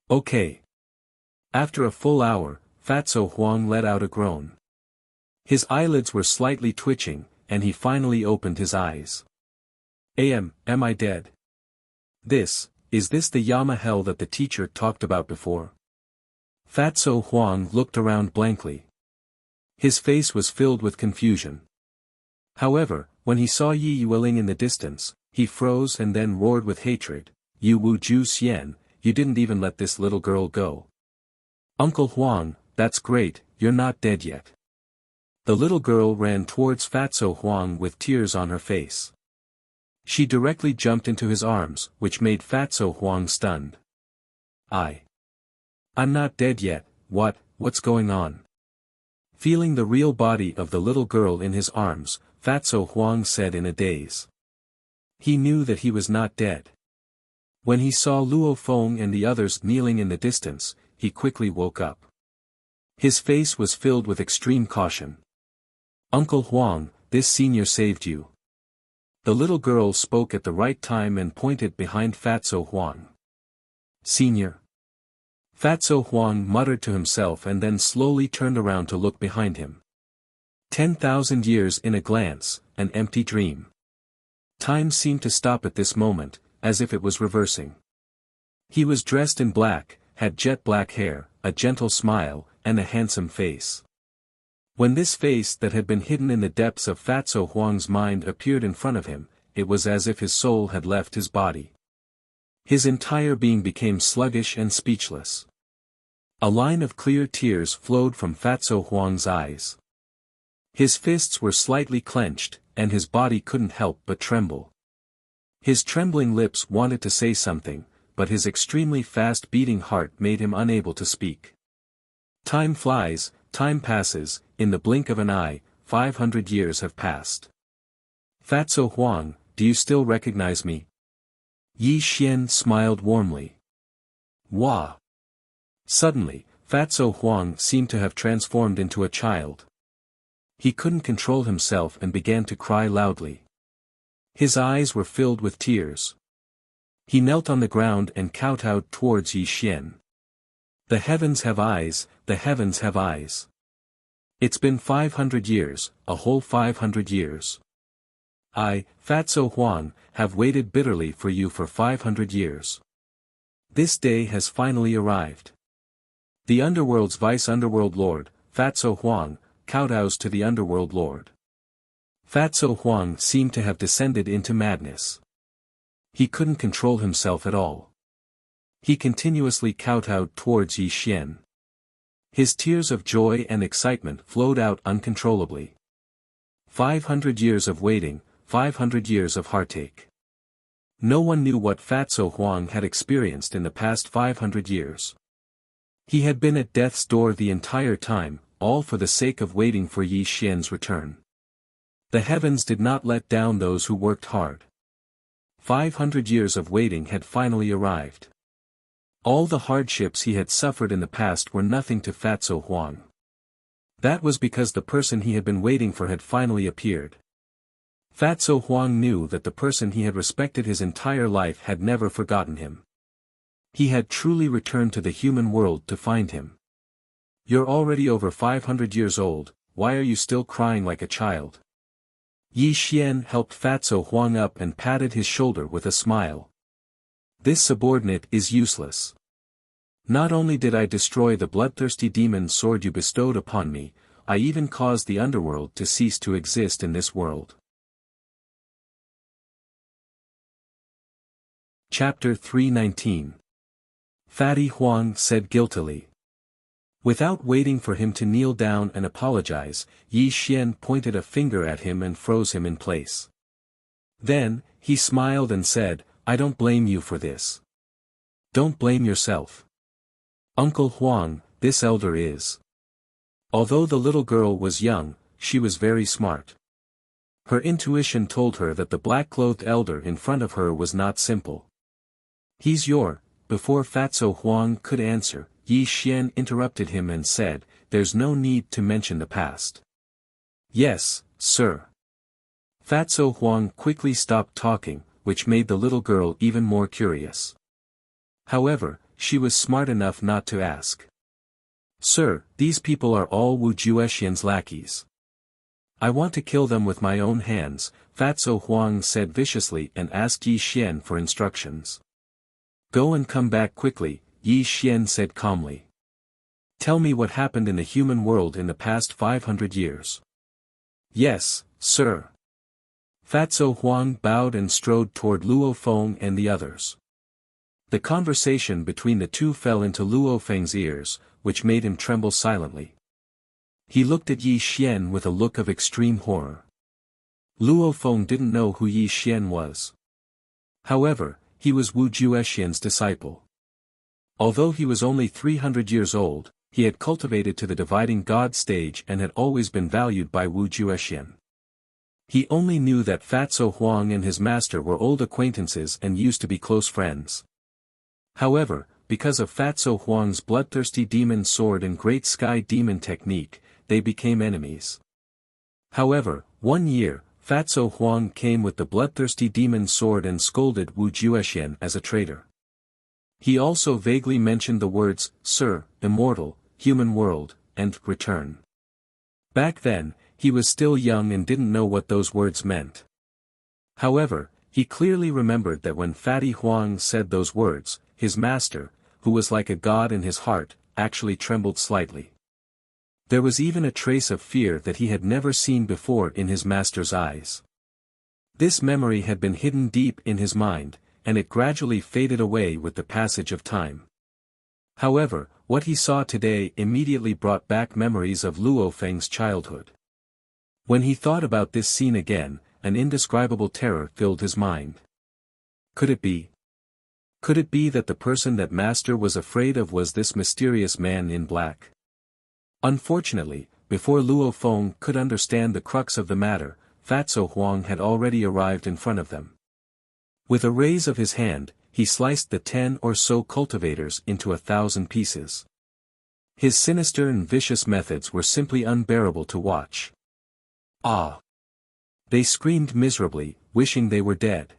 Okay. After a full hour, Fatso Huang let out a groan. His eyelids were slightly twitching, and he finally opened his eyes. Am I dead? Is this the Yama hell that the teacher talked about before? Fatso Huang looked around blankly. His face was filled with confusion. However, when he saw Yi Yueling in the distance, he froze and then roared with hatred. You Wu Xian, you didn't even let this little girl go. Uncle Huang, that's great, you're not dead yet. The little girl ran towards Fatso Huang with tears on her face. She directly jumped into his arms, which made Fatso Huang stunned. I'm not dead yet, what's going on? Feeling the real body of the little girl in his arms, Fatso Huang said in a daze. He knew that he was not dead. When he saw Luo Feng and the others kneeling in the distance, he quickly woke up. His face was filled with extreme caution. Uncle Huang, this senior saved you. The little girl spoke at the right time and pointed behind Fatso Huang. Senior. Fatso Huang muttered to himself and then slowly turned around to look behind him. 10,000 years in a glance, an empty dream. Time seemed to stop at this moment, as if it was reversing. He was dressed in black, had jet black hair, a gentle smile, and a handsome face. When this face that had been hidden in the depths of Fatso Huang's mind appeared in front of him, it was as if his soul had left his body. His entire being became sluggish and speechless. A line of clear tears flowed from Fatso Huang's eyes. His fists were slightly clenched, and his body couldn't help but tremble. His trembling lips wanted to say something, but his extremely fast-beating heart made him unable to speak. Time flies, time passes, in the blink of an eye, 500 years have passed. Fatso Huang, do you still recognize me? Yi Xian smiled warmly. Wah! Suddenly, Fatso Huang seemed to have transformed into a child. He couldn't control himself and began to cry loudly. His eyes were filled with tears. He knelt on the ground and kowtowed towards Yi Xian. The heavens have eyes, the heavens have eyes. It's been 500 years, a whole 500 years. I, Fatso Huang, have waited bitterly for you for 500 years. This day has finally arrived. The underworld's vice-underworld lord, Fatso Huang, kowtows to the underworld lord. Fatso Huang seemed to have descended into madness. He couldn't control himself at all. He continuously kowtowed towards Yi Xian. His tears of joy and excitement flowed out uncontrollably. 500 years of waiting, 500 years of heartache. No one knew what Fatso Huang had experienced in the past 500 years. He had been at death's door the entire time, all for the sake of waiting for Yi Xian's return. The heavens did not let down those who worked hard. 500 years of waiting had finally arrived. All the hardships he had suffered in the past were nothing to Fatso Huang. That was because the person he had been waiting for had finally appeared. Fatso Huang knew that the person he had respected his entire life had never forgotten him. He had truly returned to the human world to find him. You're already over 500 years old, why are you still crying like a child? Yi Xian helped Fatso Huang up and patted his shoulder with a smile. This subordinate is useless. Not only did I destroy the bloodthirsty demon sword you bestowed upon me, I even caused the underworld to cease to exist in this world. Chapter 319. Fatty Huang said guiltily. Without waiting for him to kneel down and apologize, Yi Xian pointed a finger at him and froze him in place. Then, he smiled and said, I don't blame you for this. Don't blame yourself. Uncle Huang, this elder is. Although the little girl was young, she was very smart. Her intuition told her that the black-clothed elder in front of her was not simple. He's your. Before Fatso Huang could answer, Yi Xian interrupted him and said, there's no need to mention the past. Yes, sir. Fatso Huang quickly stopped talking, which made the little girl even more curious. However, she was smart enough not to ask. Sir, these people are all Wu Juexian's lackeys. I want to kill them with my own hands, Fatso Huang said viciously and asked Yi Xian for instructions. Go and come back quickly, Yi Xian said calmly. Tell me what happened in the human world in the past 500 years. Yes, sir. Fatso Huang bowed and strode toward Luo Feng and the others. The conversation between the two fell into Luo Feng's ears, which made him tremble silently. He looked at Yi Xian with a look of extreme horror. Luo Feng didn't know who Yi Xian was. However, he was Wu Juexian's disciple. Although he was only 300 years old, he had cultivated to the dividing god stage and had always been valued by Wu Juexian. He only knew that Fatso Huang and his master were old acquaintances and used to be close friends. However, because of Fatso Huang's bloodthirsty demon sword and great sky demon technique, they became enemies. However, one year, Fatso Huang came with the bloodthirsty demon sword and scolded Wu Juexian as a traitor. He also vaguely mentioned the words, Sir, Immortal, Human World, and Return. Back then, he was still young and didn't know what those words meant. However, he clearly remembered that when Fatty Huang said those words, his master, who was like a god in his heart, actually trembled slightly. There was even a trace of fear that he had never seen before in his master's eyes. This memory had been hidden deep in his mind, and it gradually faded away with the passage of time. However, what he saw today immediately brought back memories of Luo Feng's childhood. When he thought about this scene again, an indescribable terror filled his mind. Could it be? Could it be that the person that Master was afraid of was this mysterious man in black? Unfortunately, before Luo Feng could understand the crux of the matter, Fatso Huang had already arrived in front of them. With a raise of his hand, he sliced the 10 or so cultivators into 1,000 pieces. His sinister and vicious methods were simply unbearable to watch. Ah! They screamed miserably, wishing they were dead.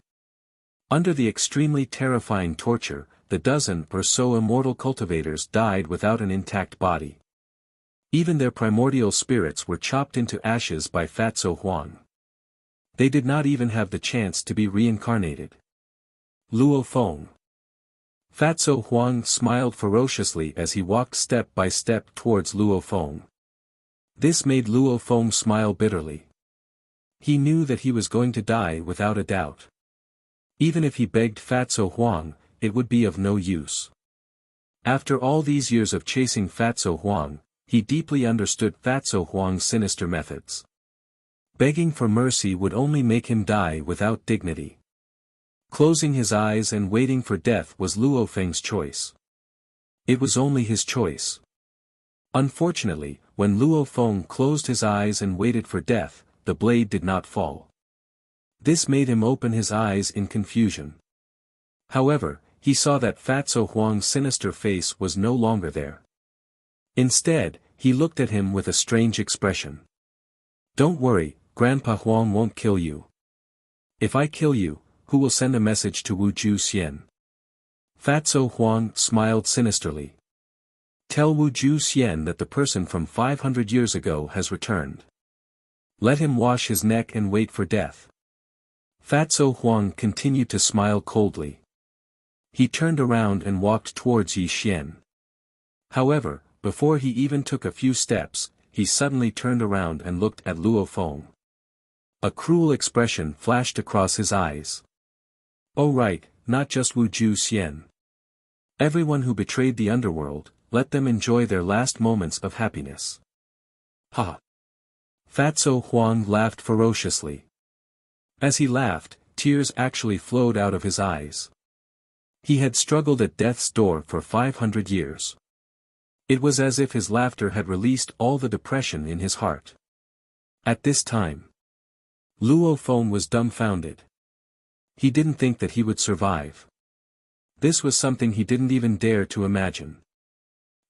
Under the extremely terrifying torture, the dozen or so immortal cultivators died without an intact body. Even their primordial spirits were chopped into ashes by Fatso Huang. They did not even have the chance to be reincarnated. Luo Feng. Fatso Huang smiled ferociously as he walked step by step towards Luo Feng. This made Luo Feng smile bitterly. He knew that he was going to die without a doubt. Even if he begged Fatso Huang, it would be of no use. After all these years of chasing Fatso Huang, he deeply understood Fatso Huang's sinister methods. Begging for mercy would only make him die without dignity. Closing his eyes and waiting for death was Luo Feng's choice. It was only his choice. Unfortunately, when Luo Feng closed his eyes and waited for death, the blade did not fall. This made him open his eyes in confusion. However, he saw that Fatso Huang's sinister face was no longer there. Instead, he looked at him with a strange expression. "Don't worry, Grandpa Huang won't kill you. If I kill you, who will send a message to Wu Xian?" Fatso Huang smiled sinisterly. "Tell Wu Xian that the person from 500 years ago has returned. Let him wash his neck and wait for death." Fatso Huang continued to smile coldly. He turned around and walked towards Yi Xian. However, before he even took a few steps, he suddenly turned around and looked at Luo Feng. A cruel expression flashed across his eyes. "Oh right, not just Wu Xian. Everyone who betrayed the underworld, let them enjoy their last moments of happiness." Ha! Fatso Huang laughed ferociously. As he laughed, tears actually flowed out of his eyes. He had struggled at death's door for 500 years. It was as if his laughter had released all the depression in his heart. At this time, Luo Feng was dumbfounded. He didn't think that he would survive. This was something he didn't even dare to imagine.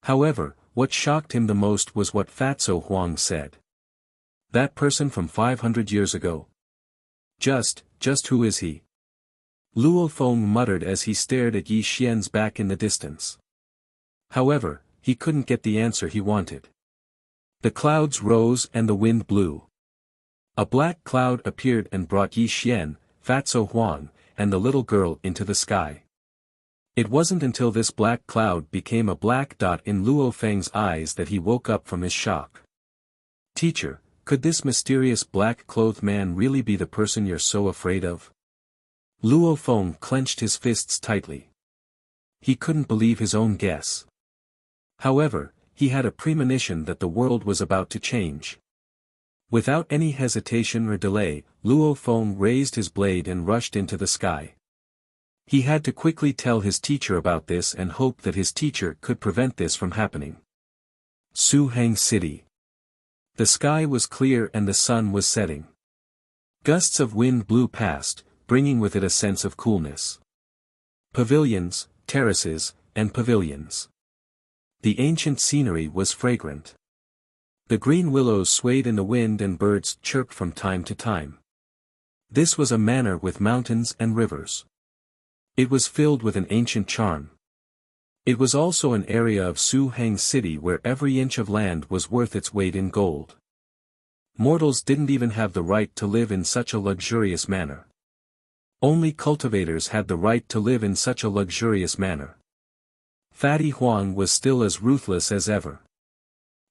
However, what shocked him the most was what Fatso Huang said. That person from 500 years ago. Just who is he? Luo Feng muttered as he stared at Yi Xian's back in the distance. However, he couldn't get the answer he wanted. The clouds rose and the wind blew. A black cloud appeared and brought Yi Xian, Fatso Huang, and the little girl into the sky. It wasn't until this black cloud became a black dot in Luo Feng's eyes that he woke up from his shock. "Teacher, could this mysterious black-clothed man really be the person you're so afraid of?" Luo Feng clenched his fists tightly. He couldn't believe his own guess. However, he had a premonition that the world was about to change. Without any hesitation or delay, Luo Feng raised his blade and rushed into the sky. He had to quickly tell his teacher about this and hope that his teacher could prevent this from happening. Suhang City. The sky was clear and the sun was setting. Gusts of wind blew past, bringing with it a sense of coolness. Pavilions, terraces, and pavilions. The ancient scenery was fragrant. The green willows swayed in the wind and birds chirped from time to time. This was a manor with mountains and rivers. It was filled with an ancient charm. It was also an area of Suhang City where every inch of land was worth its weight in gold. Mortals didn't even have the right to live in such a luxurious manner. Only cultivators had the right to live in such a luxurious manner. Fatty Huang was still as ruthless as ever.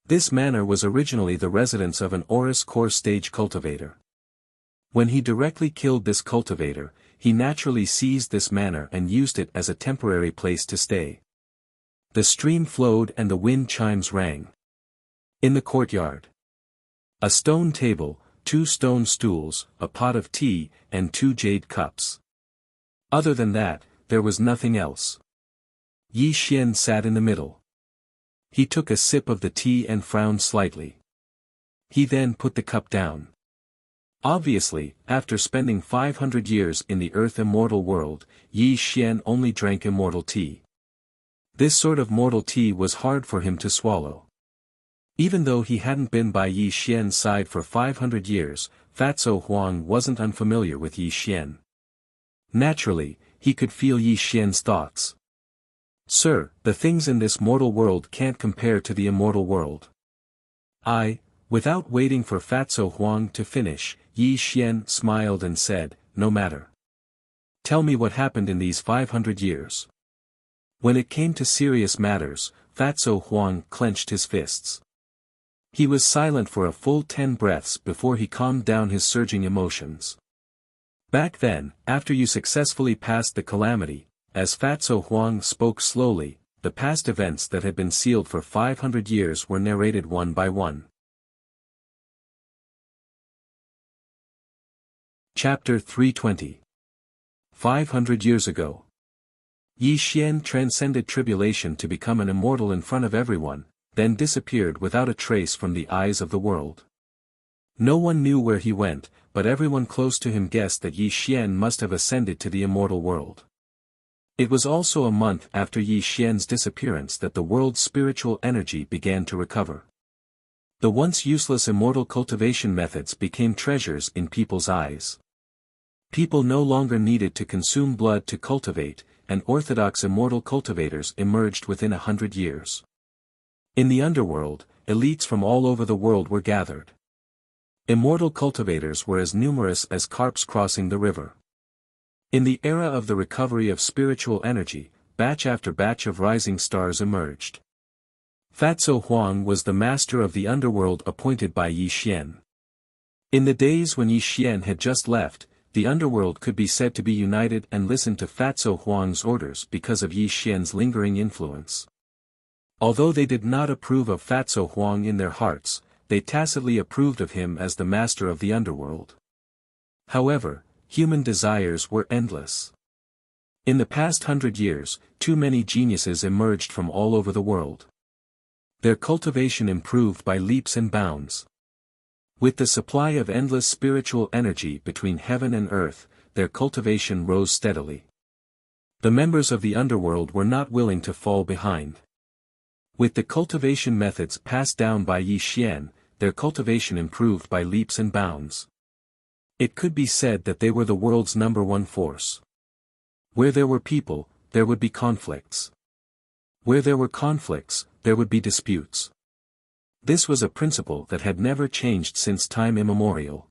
This manor was originally the residence of an Oris core stage cultivator. When he directly killed this cultivator, he naturally seized this manor and used it as a temporary place to stay. The stream flowed and the wind chimes rang. In the courtyard, a stone table, 2 stone stools, a pot of tea, and 2 jade cups. Other than that, there was nothing else. Yi Xian sat in the middle. He took a sip of the tea and frowned slightly. He then put the cup down. Obviously, after spending 500 years in the Earth immortal world, Yi Xian only drank immortal tea. This sort of mortal tea was hard for him to swallow. Even though he hadn't been by Yi Xian's side for 500 years, Fatso Huang wasn't unfamiliar with Yi Xian. Naturally, he could feel Yi Xian's thoughts. "Sir, the things in this mortal world can't compare to the immortal world." Without waiting for Fatso Huang to finish, Yi Xian smiled and said, "No matter. Tell me what happened in these 500 years." When it came to serious matters, Fatso Huang clenched his fists. He was silent for a full 10 breaths before he calmed down his surging emotions. "Back then, after you successfully passed the calamity," as Fatso Huang spoke slowly, the past events that had been sealed for 500 years were narrated one by one. Chapter 320. 500 years ago. Yi Xian transcended tribulation to become an immortal in front of everyone, then disappeared without a trace from the eyes of the world. No one knew where he went, but everyone close to him guessed that Yi Xian must have ascended to the immortal world. It was also a month after Yi Xian's disappearance that the world's spiritual energy began to recover. The once useless immortal cultivation methods became treasures in people's eyes. People no longer needed to consume blood to cultivate, and orthodox immortal cultivators emerged within 100 years. In the underworld, elites from all over the world were gathered. Immortal cultivators were as numerous as carps crossing the river. In the era of the recovery of spiritual energy, batch after batch of rising stars emerged. Fatso Huang was the master of the underworld appointed by Yi Xian. In the days when Yi Xian had just left, the underworld could be said to be united and listened to Fatso Huang's orders because of Yi Xian's lingering influence. Although they did not approve of Fatso Huang in their hearts, they tacitly approved of him as the master of the underworld. However, human desires were endless. In the past 100 years, too many geniuses emerged from all over the world. Their cultivation improved by leaps and bounds. With the supply of endless spiritual energy between heaven and earth, their cultivation rose steadily. The members of the underworld were not willing to fall behind. With the cultivation methods passed down by Yi Xian, their cultivation improved by leaps and bounds. It could be said that they were the world's #1 force. Where there were people, there would be conflicts. Where there were conflicts, there would be disputes. This was a principle that had never changed since time immemorial.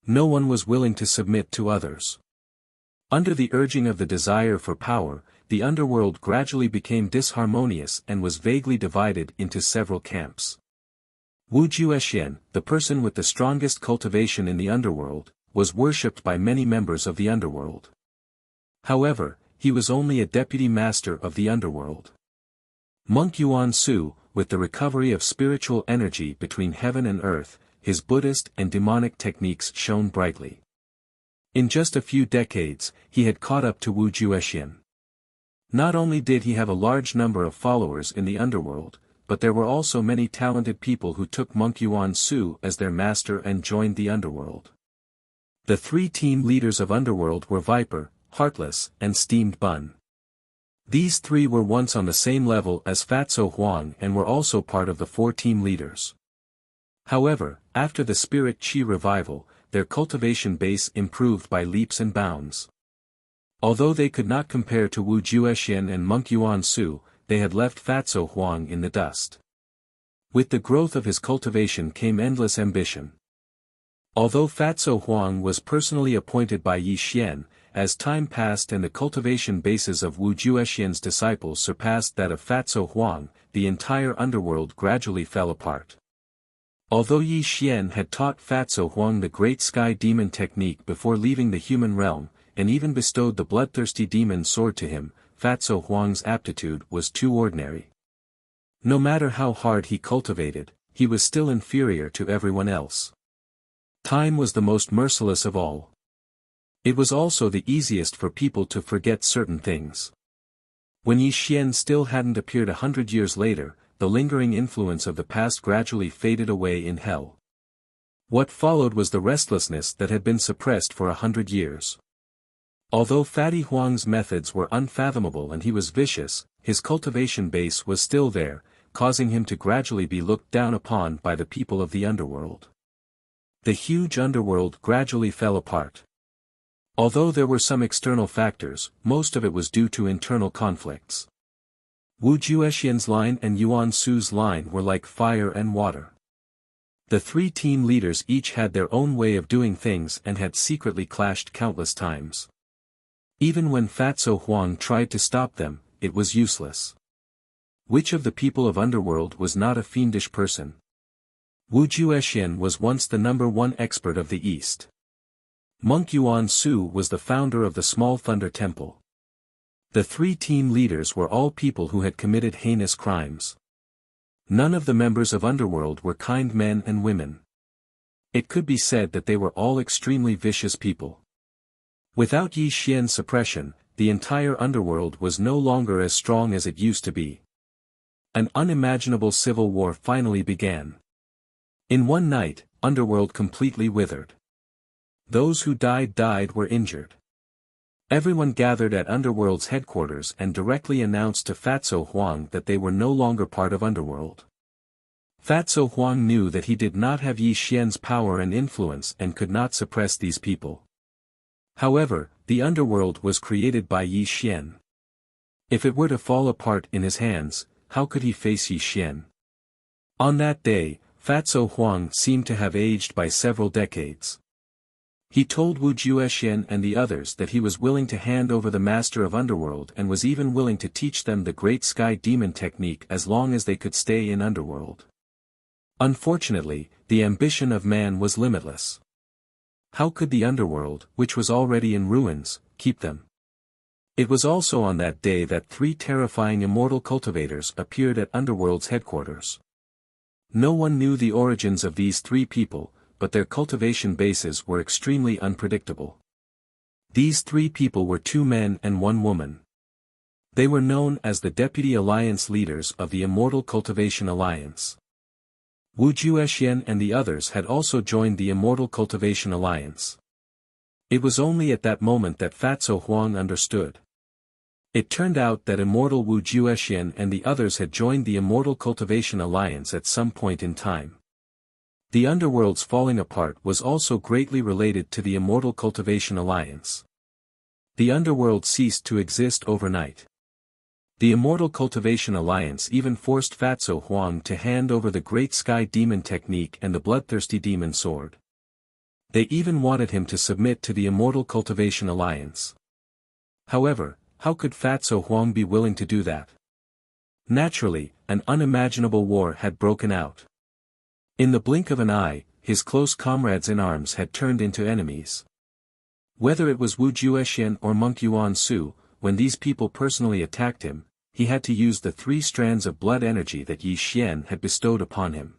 No one was willing to submit to others. Under the urging of the desire for power, the underworld gradually became disharmonious and was vaguely divided into several camps. Wuxia, the person with the strongest cultivation in the underworld, was worshipped by many members of the underworld. However, he was only a deputy master of the underworld. Monk Yuan Su, with the recovery of spiritual energy between heaven and earth, his Buddhist and demonic techniques shone brightly. In just a few decades, he had caught up to Wu Juexian. Not only did he have a large number of followers in the underworld, but there were also many talented people who took Monk Yuan Su as their master and joined the underworld. The 3 team leaders of underworld were Viper, Heartless, and Steamed Bun. These 3 were once on the same level as Fatso Huang and were also part of the 4 team leaders. However, after the Spirit Qi revival, their cultivation base improved by leaps and bounds. Although they could not compare to Wu Juexian and Monk Yuan Su, they had left Fatso Huang in the dust. With the growth of his cultivation came endless ambition. Although Fatso Huang was personally appointed by Yi Xian, as time passed and the cultivation bases of Wu Juexian's disciples surpassed that of Fatso Huang, the entire underworld gradually fell apart. Although Yi Xian had taught Fatso Huang the great sky demon technique before leaving the human realm, and even bestowed the bloodthirsty demon sword to him, Fatso Huang's aptitude was too ordinary. No matter how hard he cultivated, he was still inferior to everyone else. Time was the most merciless of all. It was also the easiest for people to forget certain things. When Yi Xian still hadn't appeared 100 years later, the lingering influence of the past gradually faded away in hell. What followed was the restlessness that had been suppressed for 100 years. Although Fatty Huang's methods were unfathomable and he was vicious, his cultivation base was still there, causing him to gradually be looked down upon by the people of the underworld. The huge underworld gradually fell apart. Although there were some external factors, most of it was due to internal conflicts. Wu Juexian's line and Yuan Su's line were like fire and water. The three team leaders each had their own way of doing things and had secretly clashed countless times. Even when Fatso Huang tried to stop them, it was useless. Which of the people of Underworld was not a fiendish person? Wu Juexian was once the #1 expert of the East. Monk Yuan Su was the founder of the Small Thunder Temple. The three team leaders were all people who had committed heinous crimes. None of the members of Underworld were kind men and women. It could be said that they were all extremely vicious people. Without Yi Xian's suppression, the entire Underworld was no longer as strong as it used to be. An unimaginable civil war finally began. In one night, Underworld completely withered. Those who died were injured. Everyone gathered at Underworld's headquarters and directly announced to Fatso Huang that they were no longer part of Underworld. Fatso Huang knew that he did not have Yi Xian's power and influence and could not suppress these people. However, the Underworld was created by Yi Xian. If it were to fall apart in his hands, how could he face Yi Xian? On that day, Fatso Huang seemed to have aged by several decades. He told Wu Juexian and the others that he was willing to hand over the master of Underworld and was even willing to teach them the Great Sky Demon technique as long as they could stay in Underworld. Unfortunately, the ambition of man was limitless. How could the Underworld, which was already in ruins, keep them? It was also on that day that three terrifying immortal cultivators appeared at Underworld's headquarters. No one knew the origins of these three people, but their cultivation bases were extremely unpredictable. These three people were 2 men and 1 woman. They were known as the Deputy Alliance leaders of the Immortal Cultivation Alliance. Wu Juexian and the others had also joined the Immortal Cultivation Alliance. It was only at that moment that Fatso Huang understood. It turned out that Immortal Wu Juexian and the others had joined the Immortal Cultivation Alliance at some point in time. The Underworld's falling apart was also greatly related to the Immortal Cultivation Alliance. The Underworld ceased to exist overnight. The Immortal Cultivation Alliance even forced Fatso Huang to hand over the Great Sky Demon technique and the Bloodthirsty Demon Sword. They even wanted him to submit to the Immortal Cultivation Alliance. However, how could Fatso Huang be willing to do that? Naturally, an unimaginable war had broken out. In the blink of an eye, his close comrades in arms had turned into enemies. Whether it was Wu Juexian or Monk Yuan Su, when these people personally attacked him, he had to use the 3 strands of blood energy that Yi Xian had bestowed upon him.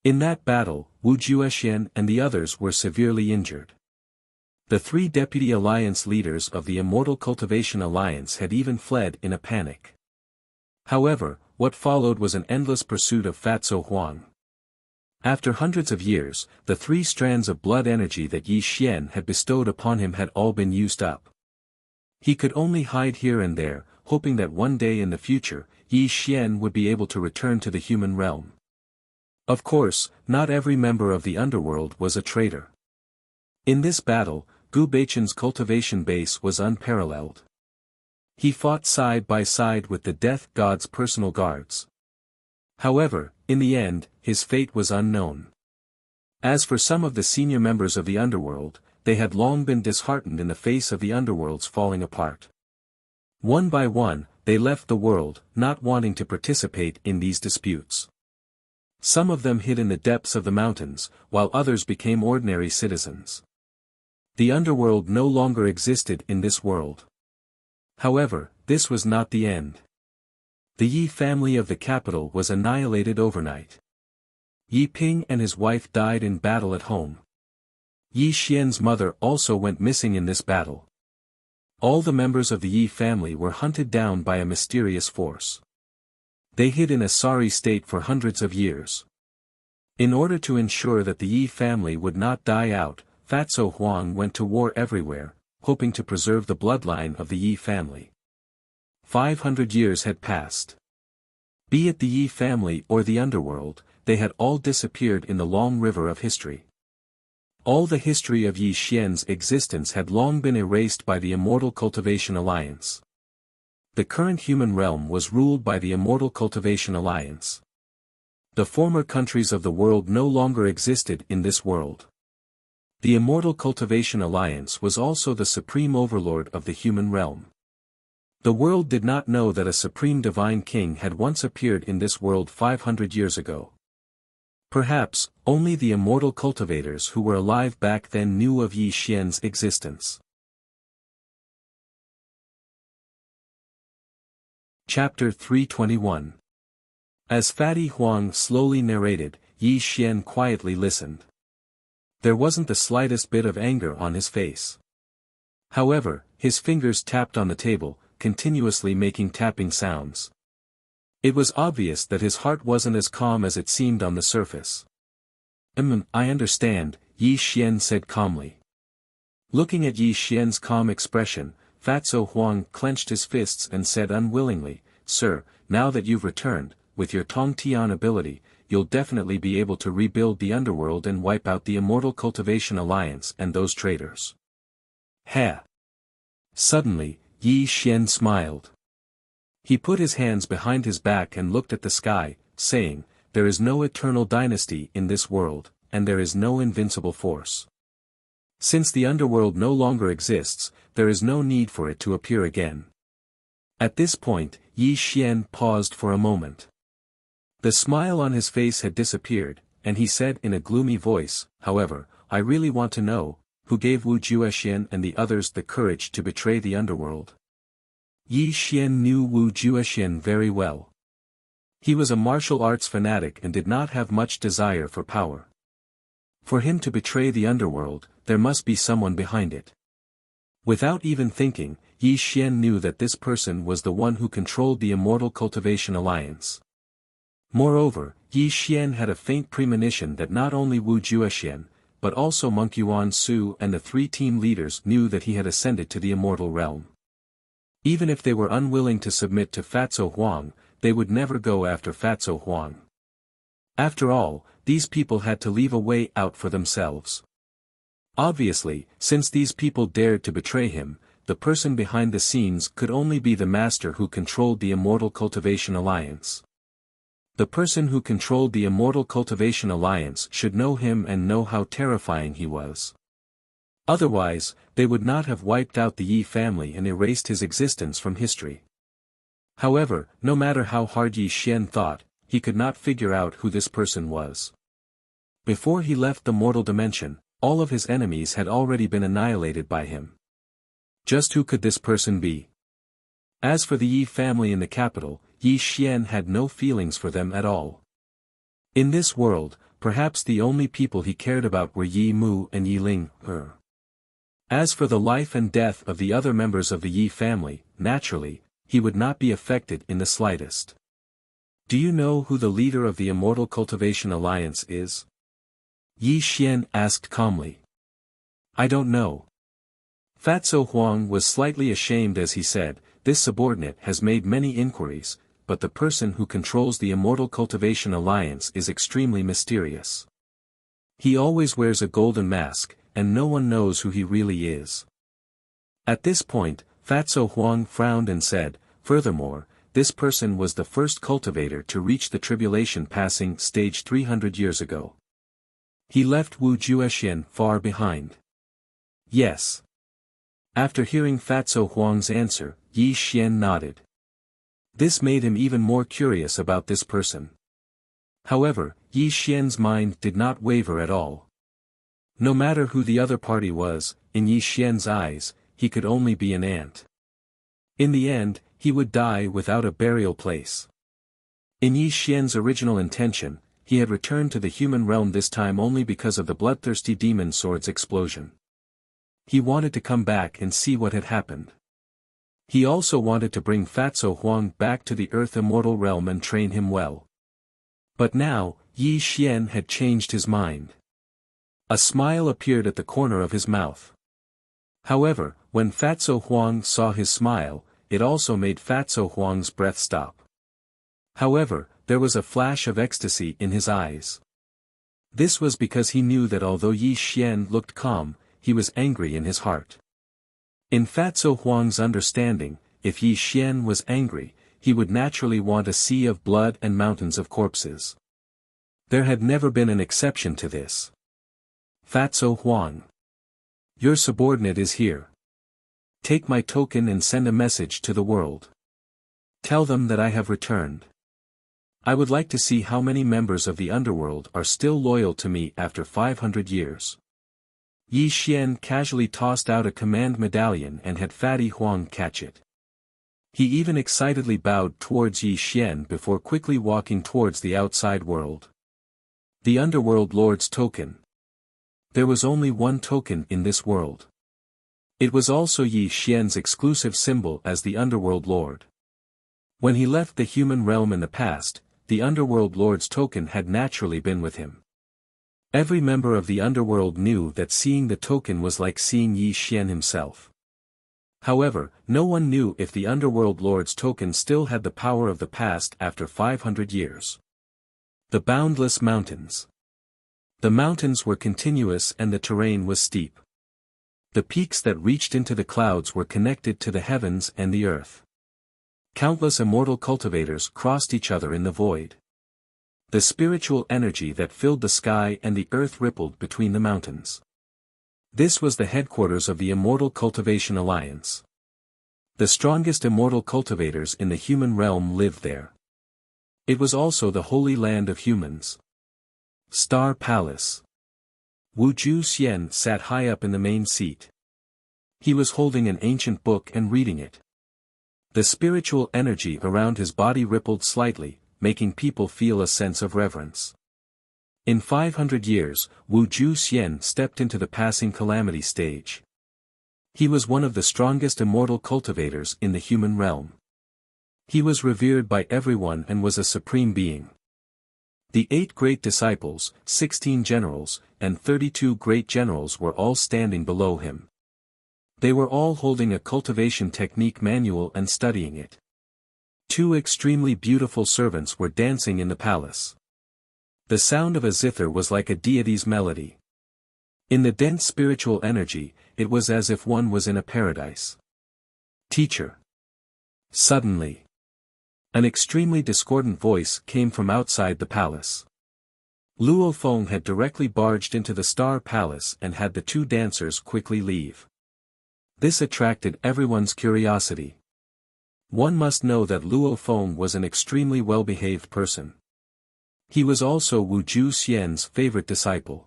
In that battle, Wu Juexian and the others were severely injured. The 3 Deputy Alliance leaders of the Immortal Cultivation Alliance had even fled in a panic. However, what followed was an endless pursuit of Fatso Huang. After hundreds of years, the 3 strands of blood energy that Yi Xian had bestowed upon him had all been used up. He could only hide here and there, hoping that one day in the future, Yi Xian would be able to return to the human realm. Of course, not every member of the Underworld was a traitor. In this battle, Gu Beichen's cultivation base was unparalleled. He fought side by side with the Death God's personal guards. However, in the end, his fate was unknown. As for some of the senior members of the Underworld, they had long been disheartened in the face of the Underworld's falling apart. One by one, they left the world, not wanting to participate in these disputes. Some of them hid in the depths of the mountains, while others became ordinary citizens. The Underworld no longer existed in this world. However, this was not the end. The Yi family of the capital was annihilated overnight. Yi Ping and his wife died in battle at home. Yi Xian's mother also went missing in this battle. All the members of the Yi family were hunted down by a mysterious force. They hid in a sorry state for hundreds of years. In order to ensure that the Yi family would not die out, Fatso Huang went to war everywhere, hoping to preserve the bloodline of the Yi family. 500 years had passed. Be it the Yi family or the underworld, they had all disappeared in the long river of history. All the history of Yi Xian's existence had long been erased by the Immortal Cultivation Alliance. The current human realm was ruled by the Immortal Cultivation Alliance. The former countries of the world no longer existed in this world. The Immortal Cultivation Alliance was also the supreme overlord of the human realm. The world did not know that a supreme divine king had once appeared in this world 500 years ago. Perhaps, only the immortal cultivators who were alive back then knew of Yi Xian's existence. Chapter 321. As Fatty Huang slowly narrated, Yi Xian quietly listened. There wasn't the slightest bit of anger on his face. However, his fingers tapped on the table, continuously making tapping sounds. It was obvious that his heart wasn't as calm as it seemed on the surface. I understand, Yi Xian said calmly. Looking at Yi Xian's calm expression, Fatso Huang clenched his fists and said unwillingly, "Sir, now that you've returned, with your Tong Tian ability, you'll definitely be able to rebuild the underworld and wipe out the Immortal Cultivation Alliance and those traitors." Ha! Suddenly, Yi Xian smiled. He put his hands behind his back and looked at the sky, saying, "There is no eternal dynasty in this world, and there is no invincible force. Since the underworld no longer exists, there is no need for it to appear again." At this point, Yi Xian paused for a moment. The smile on his face had disappeared, and he said in a gloomy voice, "However, I really want to know, who gave Wu Juexian and the others the courage to betray the underworld?" Yi Xian knew Wu Juexian very well. He was a martial arts fanatic and did not have much desire for power. For him to betray the underworld, there must be someone behind it. Without even thinking, Yi Xian knew that this person was the one who controlled the Immortal Cultivation Alliance. Moreover, Yi Xian had a faint premonition that not only Wu Juexian, but also Monk Yuan Su and the three team leaders knew that he had ascended to the immortal realm. Even if they were unwilling to submit to Fatso Huang, they would never go after Fatso Huang. After all, these people had to leave a way out for themselves. Obviously, since these people dared to betray him, the person behind the scenes could only be the master who controlled the Immortal Cultivation Alliance. The person who controlled the Immortal Cultivation Alliance should know him and know how terrifying he was. Otherwise, they would not have wiped out the Yi family and erased his existence from history. However, no matter how hard Yi Xian thought, he could not figure out who this person was. Before he left the mortal dimension, all of his enemies had already been annihilated by him. Just who could this person be? As for the Yi family in the capital, Yi Xian had no feelings for them at all. In this world, perhaps the only people he cared about were Yi Mu and Yi Ling. As for the life and death of the other members of the Yi family, naturally, he would not be affected in the slightest. "Do you know who the leader of the Immortal Cultivation Alliance is?" Yi Xian asked calmly. "I don't know." Fatso Huang was slightly ashamed as he said, "This subordinate has made many inquiries, but the person who controls the Immortal Cultivation Alliance is extremely mysterious. He always wears a golden mask, and no one knows who he really is." At this point, Fatso Huang frowned and said, "Furthermore, this person was the first cultivator to reach the tribulation passing stage 300 years ago. He left Wu Juexian far behind." "Yes." After hearing Fatso Huang's answer, Yi Xian nodded. This made him even more curious about this person. However, Yi Xian's mind did not waver at all. No matter who the other party was, in Yi Xian's eyes, he could only be an ant. In the end, he would die without a burial place. In Yi Xian's original intention, he had returned to the human realm this time only because of the bloodthirsty demon sword's explosion. He wanted to come back and see what had happened. He also wanted to bring Fatso Huang back to the Earth Immortal realm and train him well. But now, Yi Xian had changed his mind. A smile appeared at the corner of his mouth. However, when Fatso Huang saw his smile, it also made Fatso Huang's breath stop. However, there was a flash of ecstasy in his eyes. This was because he knew that although Yi Xian looked calm, he was angry in his heart. In Fatso Huang's understanding, if Yi Xian was angry, he would naturally want a sea of blood and mountains of corpses. There had never been an exception to this. Fatso Huang. Your subordinate is here. Take my token and send a message to the world. Tell them that I have returned. I would like to see how many members of the underworld are still loyal to me after 500 years. Yi Xian casually tossed out a command medallion and had Fatty Huang catch it. He even excitedly bowed towards Yi Xian before quickly walking towards the outside world. The Underworld Lord's token. There was only one token in this world. It was also Yi Xian's exclusive symbol as the Underworld Lord. When he left the human realm in the past, the Underworld Lord's token had naturally been with him. Every member of the Underworld knew that seeing the token was like seeing Yi Xian himself. However, no one knew if the Underworld Lord's token still had the power of the past after 500 years. The Boundless Mountains. The mountains were continuous and the terrain was steep. The peaks that reached into the clouds were connected to the heavens and the earth. Countless immortal cultivators crossed each other in the void. The spiritual energy that filled the sky and the earth rippled between the mountains. This was the headquarters of the Immortal Cultivation Alliance. The strongest immortal cultivators in the human realm lived there. It was also the holy land of humans. Star Palace. Wu Xian sat high up in the main seat. He was holding an ancient book and reading it. The spiritual energy around his body rippled slightly, making people feel a sense of reverence. In 500 years, Wu Xian stepped into the passing calamity stage. He was one of the strongest immortal cultivators in the human realm. He was revered by everyone and was a supreme being. The 8 great disciples, 16 generals, and 32 great generals were all standing below him. They were all holding a cultivation technique manual and studying it. 2 extremely beautiful servants were dancing in the palace. The sound of a zither was like a deity's melody. In the dense spiritual energy, it was as if one was in a paradise. Teacher. Suddenly, an extremely discordant voice came from outside the palace. Luo Feng had directly barged into the Star Palace and had the 2 dancers quickly leave. This attracted everyone's curiosity. One must know that Luo Feng was an extremely well-behaved person. He was also Wu Xian's favorite disciple.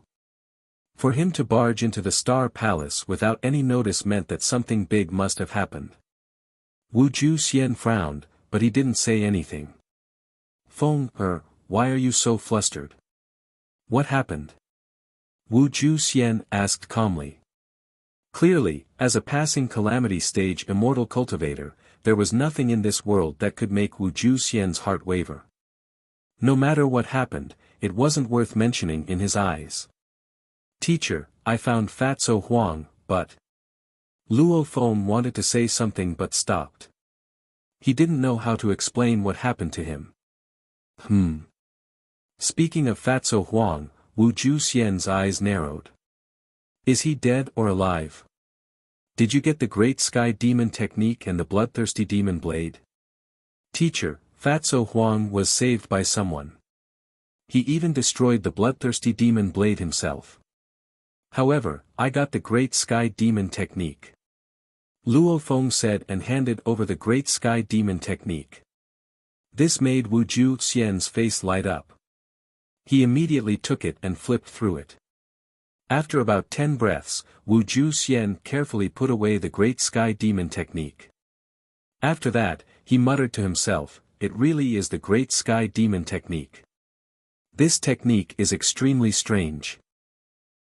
For him to barge into the Star Palace without any notice meant that something big must have happened. Wu Xian frowned, but he didn't say anything. Feng, why are you so flustered? What happened? Wu Xian asked calmly. Clearly, as a passing calamity stage immortal cultivator, there was nothing in this world that could make Wu Xian's heart waver. No matter what happened, it wasn't worth mentioning in his eyes. Teacher, I found Fatso Huang, but... Luo Feng wanted to say something but stopped. He didn't know how to explain what happened to him. Speaking of Fatso Huang, Wu Xian's eyes narrowed. Is he dead or alive? Did you get the Great Sky Demon Technique and the Bloodthirsty Demon Blade? Teacher, Fatso Huang was saved by someone. He even destroyed the Bloodthirsty Demon Blade himself. However, I got the Great Sky Demon Technique. Luo Feng said and handed over the Great Sky Demon Technique. This made Wu Xian's face light up. He immediately took it and flipped through it. After about 10 breaths, Wu Xian carefully put away the Great Sky Demon Technique. After that, he muttered to himself, it really is the Great Sky Demon Technique. This technique is extremely strange.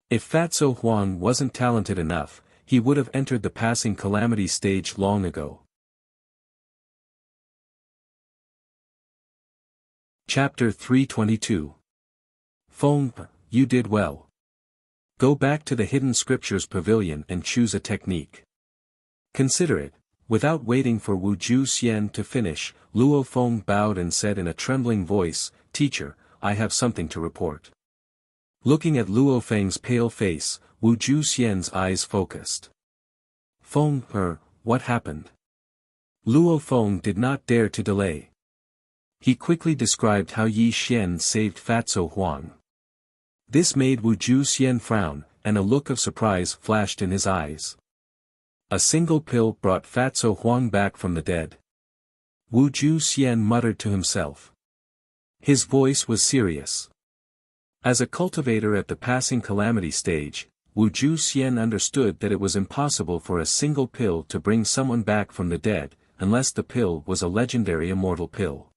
If Fatso Huang wasn't talented enough, he would have entered the passing calamity stage long ago. Chapter 322. Feng, you did well. Go back to the Hidden Scriptures Pavilion and choose a technique. Consider it. Without waiting for Wu Xian to finish, Luo Feng bowed and said in a trembling voice, "Teacher, I have something to report." Looking at Luo Feng's pale face, Wu Xian's eyes focused. "Feng, what happened?" Luo Feng did not dare to delay. He quickly described how Yi Xian saved Fatso Huang. This made Wu Xian frown, and a look of surprise flashed in his eyes. A single pill brought Fatso Huang back from the dead. Wu Xian muttered to himself. His voice was serious. As a cultivator at the passing calamity stage, Wu Xian understood that it was impossible for a single pill to bring someone back from the dead, unless the pill was a legendary immortal pill.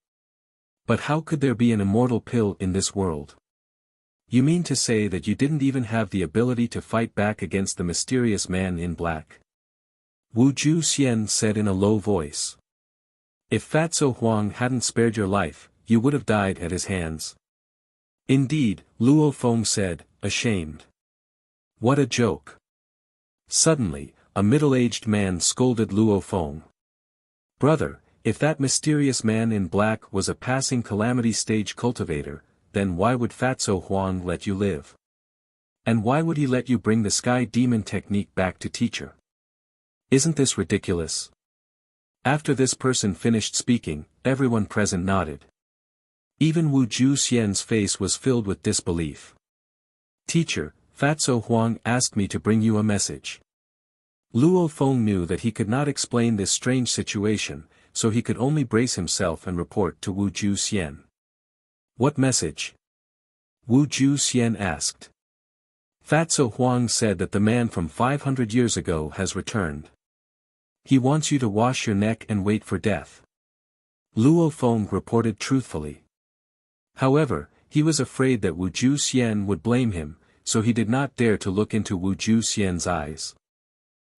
But how could there be an immortal pill in this world? You mean to say that you didn't even have the ability to fight back against the mysterious man in black? Wu Xian said in a low voice. If Fatso Huang hadn't spared your life, you would have died at his hands. Indeed, Luo Feng said, ashamed. What a joke. Suddenly, a middle-aged man scolded Luo Feng. Brother, if that mysterious man in black was a passing calamity stage cultivator, then why would Fatso Huang let you live? And why would he let you bring the sky demon technique back to teacher? Isn't this ridiculous? After this person finished speaking, everyone present nodded. Even Wu Xian's face was filled with disbelief. Teacher, Fatso Huang asked me to bring you a message. Luo Feng knew that he could not explain this strange situation, so he could only brace himself and report to Wu Xian. What message? Wu Xian asked. Fatso Huang said that the man from 500 years ago has returned. He wants you to wash your neck and wait for death. Luo Feng reported truthfully. However, he was afraid that Wu Xian would blame him, so he did not dare to look into Wu Xian's eyes.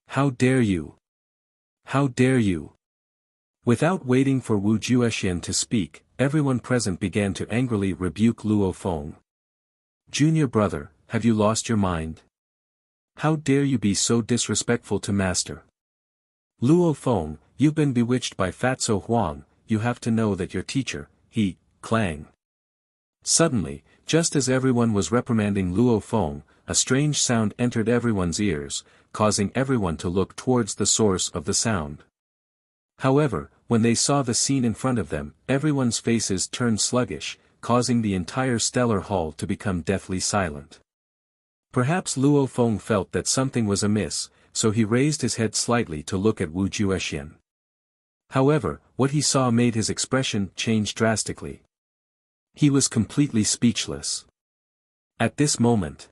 How dare you? How dare you? Without waiting for Wu Xian to speak, everyone present began to angrily rebuke Luo Feng. Junior brother, have you lost your mind? How dare you be so disrespectful to master? Luo Feng, you've been bewitched by Fatso Huang, you have to know that your teacher, he, clang. Suddenly, just as everyone was reprimanding Luo Feng, a strange sound entered everyone's ears, causing everyone to look towards the source of the sound. However, when they saw the scene in front of them, everyone's faces turned sluggish, causing the entire stellar hall to become deathly silent. Perhaps Luo Feng felt that something was amiss, so he raised his head slightly to look at Wu Xian. However, what he saw made his expression change drastically. He was completely speechless. At this moment,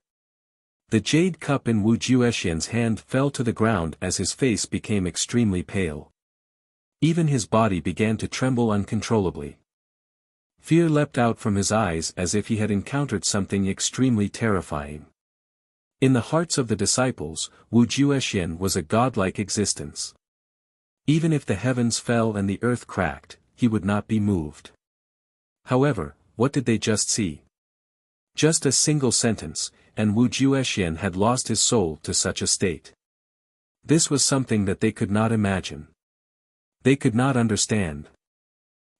the jade cup in Wu Xian's hand fell to the ground as his face became extremely pale. Even his body began to tremble uncontrollably. Fear leapt out from his eyes as if he had encountered something extremely terrifying. In the hearts of the disciples, Wu Xian was a godlike existence. Even if the heavens fell and the earth cracked, he would not be moved. However, what did they just see? Just a single sentence, and Wu Xian had lost his soul to such a state. This was something that they could not imagine. They could not understand.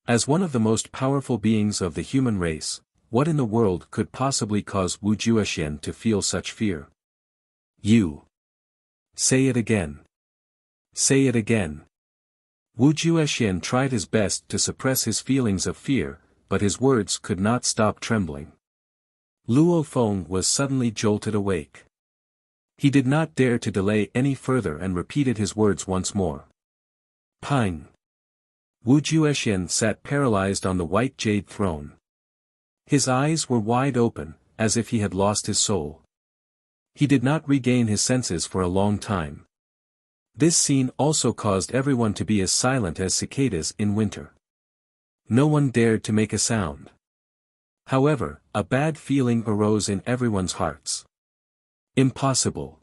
As one of the most powerful beings of the human race, what in the world could possibly cause Wu Xian to feel such fear? You. Say it again. Say it again. Wu Xian tried his best to suppress his feelings of fear, but his words could not stop trembling. Luo Feng was suddenly jolted awake. He did not dare to delay any further and repeated his words once more. Pine. Wu Xian sat paralyzed on the white jade throne. His eyes were wide open, as if he had lost his soul. He did not regain his senses for a long time. This scene also caused everyone to be as silent as cicadas in winter. No one dared to make a sound. However, a bad feeling arose in everyone's hearts. Impossible.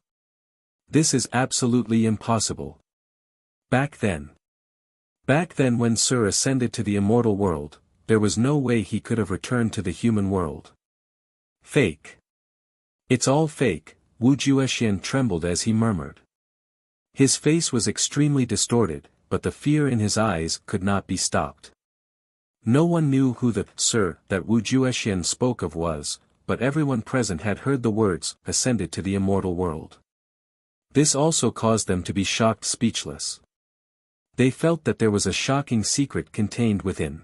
This is absolutely impossible. Back then when Sir ascended to the immortal world, there was no way he could have returned to the human world. Fake. It's all fake, Wu Juexian trembled as he murmured. His face was extremely distorted, but the fear in his eyes could not be stopped. No one knew who the Sir that Wu Juexian spoke of was, but everyone present had heard the words, ascended to the immortal world. This also caused them to be shocked speechless. They felt that there was a shocking secret contained within.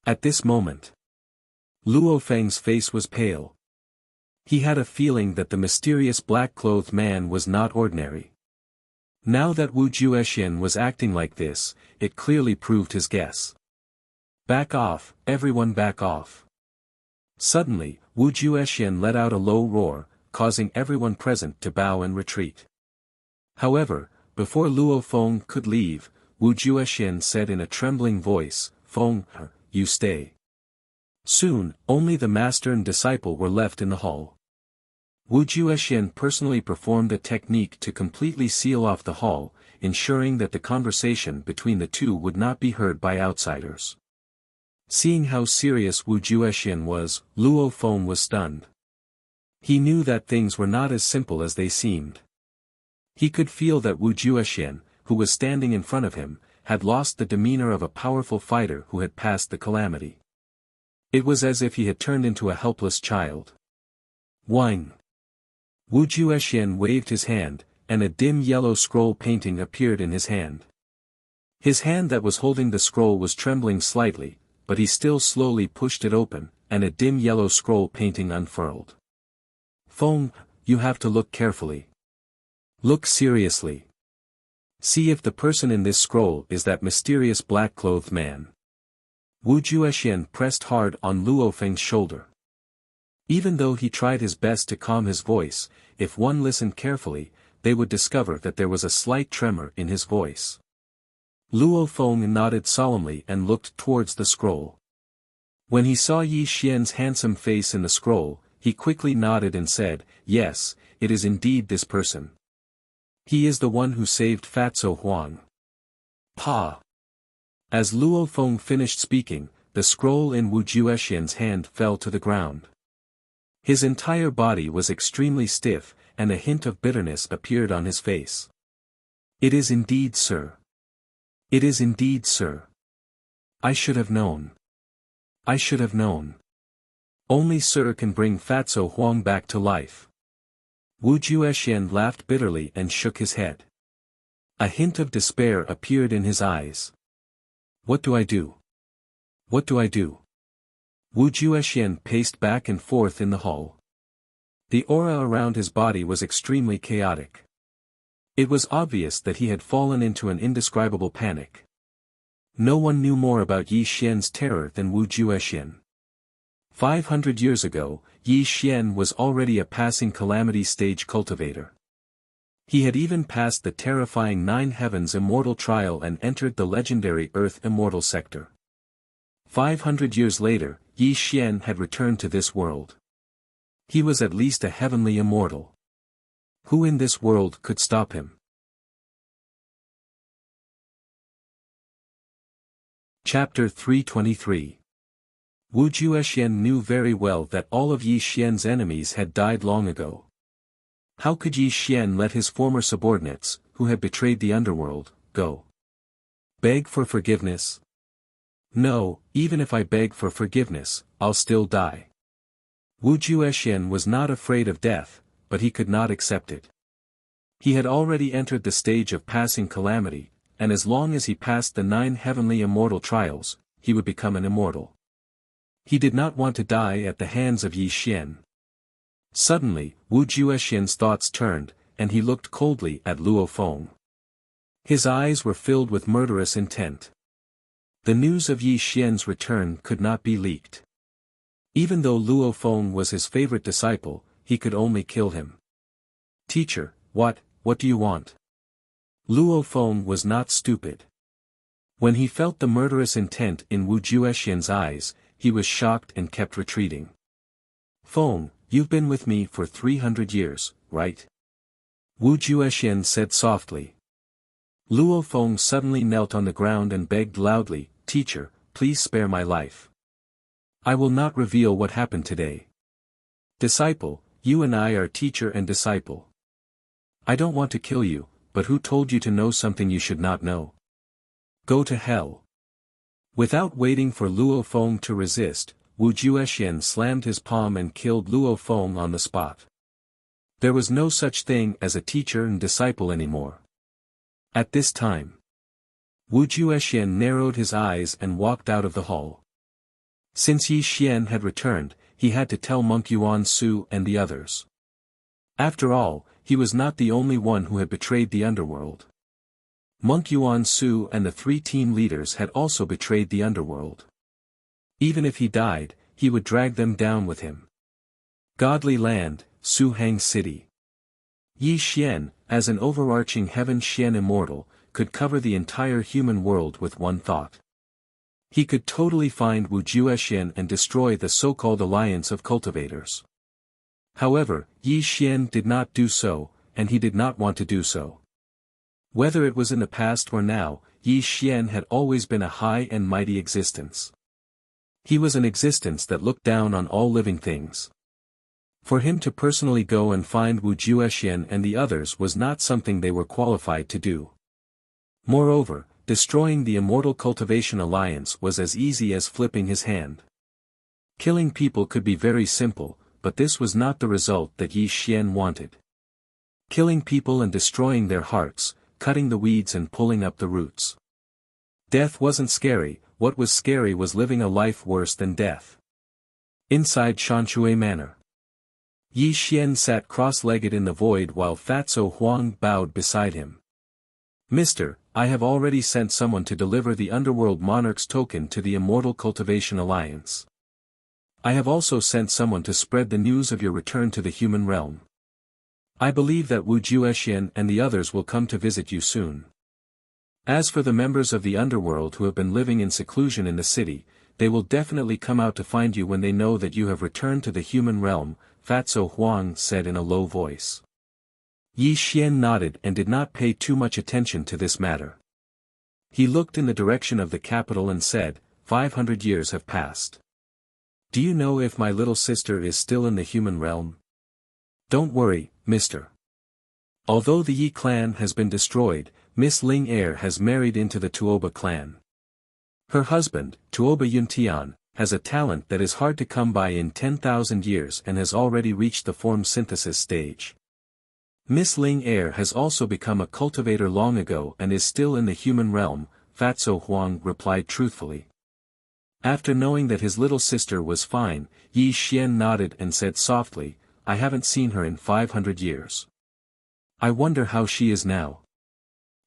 At this moment, Luo Feng's face was pale. He had a feeling that the mysterious black-clothed man was not ordinary. Now that Wu Juexian was acting like this, it clearly proved his guess. Back off, everyone back off. Suddenly, Wu Juexian let out a low roar, causing everyone present to bow and retreat. However, before Luo Feng could leave, Wu Juexian said in a trembling voice, "Feng, you stay." Soon, only the master and disciple were left in the hall. Wu Juexian personally performed a technique to completely seal off the hall, ensuring that the conversation between the two would not be heard by outsiders. Seeing how serious Wu Juexian was, Luo Feng was stunned. He knew that things were not as simple as they seemed. He could feel that Wu Juexian, who was standing in front of him, had lost the demeanor of a powerful fighter who had passed the calamity. It was as if he had turned into a helpless child. Whine. Wu Juexian waved his hand, and a dim yellow scroll painting appeared in his hand. His hand that was holding the scroll was trembling slightly, but he still slowly pushed it open, and a dim yellow scroll painting unfurled. Feng, you have to look carefully. Look seriously. See if the person in this scroll is that mysterious black-clothed man. Wu Juexian pressed hard on Luo Feng's shoulder. Even though he tried his best to calm his voice, if one listened carefully, they would discover that there was a slight tremor in his voice. Luo Feng nodded solemnly and looked towards the scroll. When he saw Yi Xian's handsome face in the scroll, he quickly nodded and said, "Yes, it is indeed this person. He is the one who saved Fatso Huang." Pa! As Luo Feng finished speaking, the scroll in Wu Juexian's hand fell to the ground. His entire body was extremely stiff, and a hint of bitterness appeared on his face. "It is indeed Sir. It is indeed Sir. I should have known. I should have known. Only Sir can bring Fatso Huang back to life." Wu Juexian laughed bitterly and shook his head. A hint of despair appeared in his eyes. "What do I do? What do I do?" Wu Juexian paced back and forth in the hall. The aura around his body was extremely chaotic. It was obvious that he had fallen into an indescribable panic. No one knew more about Yi Xian's terror than Wu Juexian. 500 years ago, Yi Xian was already a passing calamity stage cultivator. He had even passed the terrifying 9 Heavens Immortal trial and entered the legendary Earth Immortal sector. 500 years later, Yi Xian had returned to this world. He was at least a heavenly immortal. Who in this world could stop him? Chapter 323. Wu Juexian knew very well that all of Yi Xian's enemies had died long ago. How could Yi Xian let his former subordinates, who had betrayed the underworld, go? Beg for forgiveness? No, even if I beg for forgiveness, I'll still die. Wu Juexian was not afraid of death, but he could not accept it. He had already entered the stage of passing calamity, and as long as he passed the 9 heavenly immortal trials, he would become an immortal. He did not want to die at the hands of Yi Xian. Suddenly, Wu Juexian's thoughts turned, and he looked coldly at Luo Feng. His eyes were filled with murderous intent. The news of Yi Xian's return could not be leaked. Even though Luo Feng was his favorite disciple, he could only kill him. "Teacher, what do you want?" Luo Feng was not stupid. When he felt the murderous intent in Wu Juexian's eyes, he was shocked and kept retreating. Feng, you've been with me for 300 years, right? Wu Juexian said softly. Luo Feng suddenly knelt on the ground and begged loudly, "Teacher, please spare my life. I will not reveal what happened today. Disciple, you and I are teacher and disciple. I don't want to kill you, but who told you to know something you should not know? Go to hell." Without waiting for Luo Feng to resist, Wu Juexian slammed his palm and killed Luo Feng on the spot. There was no such thing as a teacher and disciple anymore. At this time, Wu Juexian narrowed his eyes and walked out of the hall. Since Yi Xian had returned, he had to tell Monk Yuan Su and the others. After all, he was not the only one who had betrayed the underworld. Monk Yuan Su and the 3 team leaders had also betrayed the underworld. Even if he died, he would drag them down with him. Godly land, Su Hang City. Yi Xian, as an overarching heaven Xian immortal, could cover the entire human world with one thought. He could totally find Wu Juexian and destroy the so-called alliance of cultivators. However, Yi Xian did not do so, and he did not want to do so. Whether it was in the past or now, Yi Xian had always been a high and mighty existence. He was an existence that looked down on all living things. For him to personally go and find Wu Juexian and the others was not something they were qualified to do. Moreover, destroying the Immortal Cultivation Alliance was as easy as flipping his hand. Killing people could be very simple, but this was not the result that Yi Xian wanted. Killing people and destroying their hearts, cutting the weeds and pulling up the roots. Death wasn't scary, what was scary was living a life worse than death. Inside Shanshui Manor, Yi Xian sat cross-legged in the void while Fatso Huang bowed beside him. "Mister, I have already sent someone to deliver the Underworld Monarch's token to the Immortal Cultivation Alliance. I have also sent someone to spread the news of your return to the human realm. I believe that Wu Juexian and the others will come to visit you soon. As for the members of the Underworld who have been living in seclusion in the city, they will definitely come out to find you when they know that you have returned to the human realm," Fatso Huang said in a low voice. Yi Xian nodded and did not pay too much attention to this matter. He looked in the direction of the capital and said, 500 years have passed. Do you know if my little sister is still in the human realm? Don't worry, mister. Although the Yi clan has been destroyed, Miss Ling Heir has married into the Tuoba clan. Her husband, Tuoba Yuntian, has a talent that is hard to come by in 10,000 years and has already reached the form synthesis stage. Miss Ling Heir has also become a cultivator long ago and is still in the human realm, Fatso Huang replied truthfully. After knowing that his little sister was fine, Yi Xian nodded and said softly, I haven't seen her in 500 years. I wonder how she is now.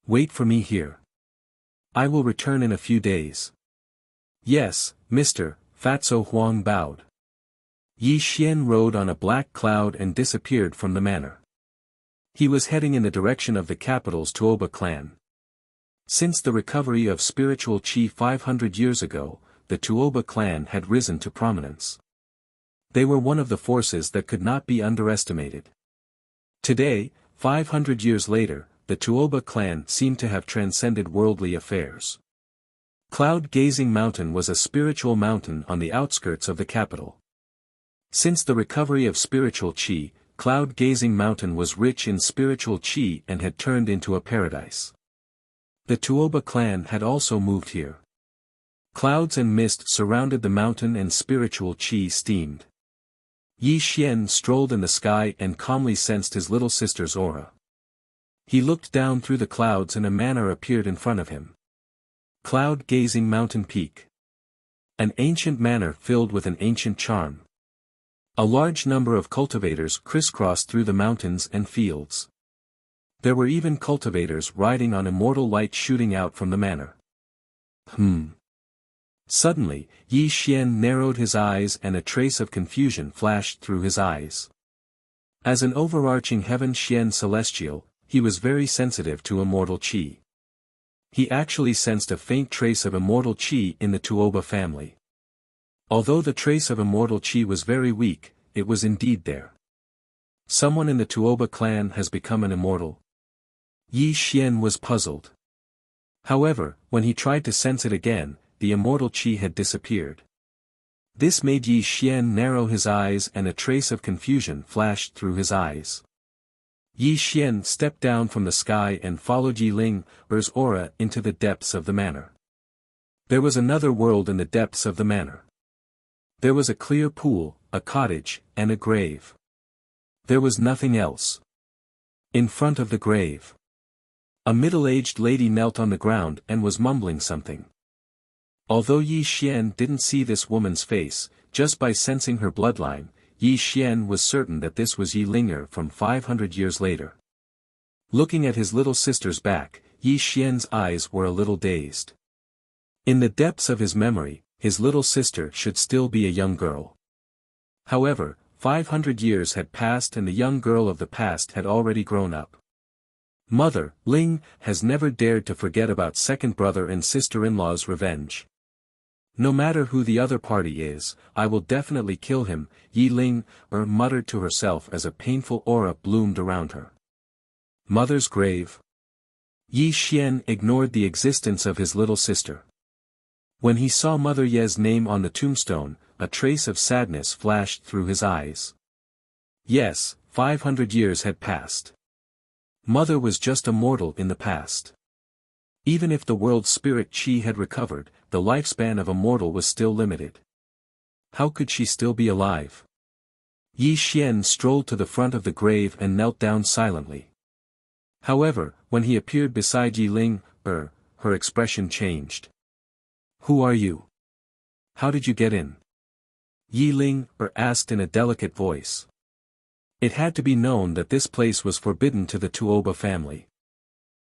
Wait for me here. I will return in a few days. Yes, mister, Fatso Huang bowed. Yi Xian rode on a black cloud and disappeared from the manor. He was heading in the direction of the capital's Tuoba clan. Since the recovery of spiritual qi 500 years ago, the Tuoba clan had risen to prominence. They were one of the forces that could not be underestimated. Today, 500 years later, the Tuoba clan seemed to have transcended worldly affairs. Cloud-Gazing Mountain was a spiritual mountain on the outskirts of the capital. Since the recovery of spiritual qi, Cloud-Gazing Mountain was rich in spiritual qi and had turned into a paradise. The Tuoba clan had also moved here. Clouds and mist surrounded the mountain and spiritual qi steamed. Yi Xian strolled in the sky and calmly sensed his little sister's aura. He looked down through the clouds and a manor appeared in front of him. Cloud-Gazing Mountain Peak. An ancient manor filled with an ancient charm. A large number of cultivators crisscrossed through the mountains and fields. There were even cultivators riding on immortal light shooting out from the manor. Suddenly, Yi Xian narrowed his eyes and a trace of confusion flashed through his eyes. As an overarching heaven Xian celestial, he was very sensitive to immortal qi. He actually sensed a faint trace of immortal qi in the Tuoba family. Although the trace of immortal chi was very weak, it was indeed there. Someone in the Tuoba clan has become an immortal. Yi Xian was puzzled. However, when he tried to sense it again, the immortal chi had disappeared. This made Yi Xian narrow his eyes and a trace of confusion flashed through his eyes. Yi Xian stepped down from the sky and followed Yi Ling's aura into the depths of the manor. There was another world in the depths of the manor. There was a clear pool, a cottage, and a grave. There was nothing else. In front of the grave, a middle-aged lady knelt on the ground and was mumbling something. Although Yi Xian didn't see this woman's face, just by sensing her bloodline, Yi Xian was certain that this was Yi Linger from 500 years later. Looking at his little sister's back, Yi Xian's eyes were a little dazed. In the depths of his memory, his little sister should still be a young girl. However, 500 years had passed and the young girl of the past had already grown up. Mother, Ling, has never dared to forget about second brother and sister-in-law's revenge. No matter who the other party is, I will definitely kill him, Yi Ling muttered to herself as a painful aura bloomed around her. Mother's grave. Yi Xian ignored the existence of his little sister. When he saw Mother Ye's name on the tombstone, a trace of sadness flashed through his eyes. Yes, 500 years had passed. Mother was just a mortal in the past. Even if the world's spirit chi had recovered, the lifespan of a mortal was still limited. How could she still be alive? Yi Xian strolled to the front of the grave and knelt down silently. However, when he appeared beside Yi Ling, her expression changed. Who are you? How did you get in? Yi Ling asked in a delicate voice. It had to be known that this place was forbidden to the Tuoba family.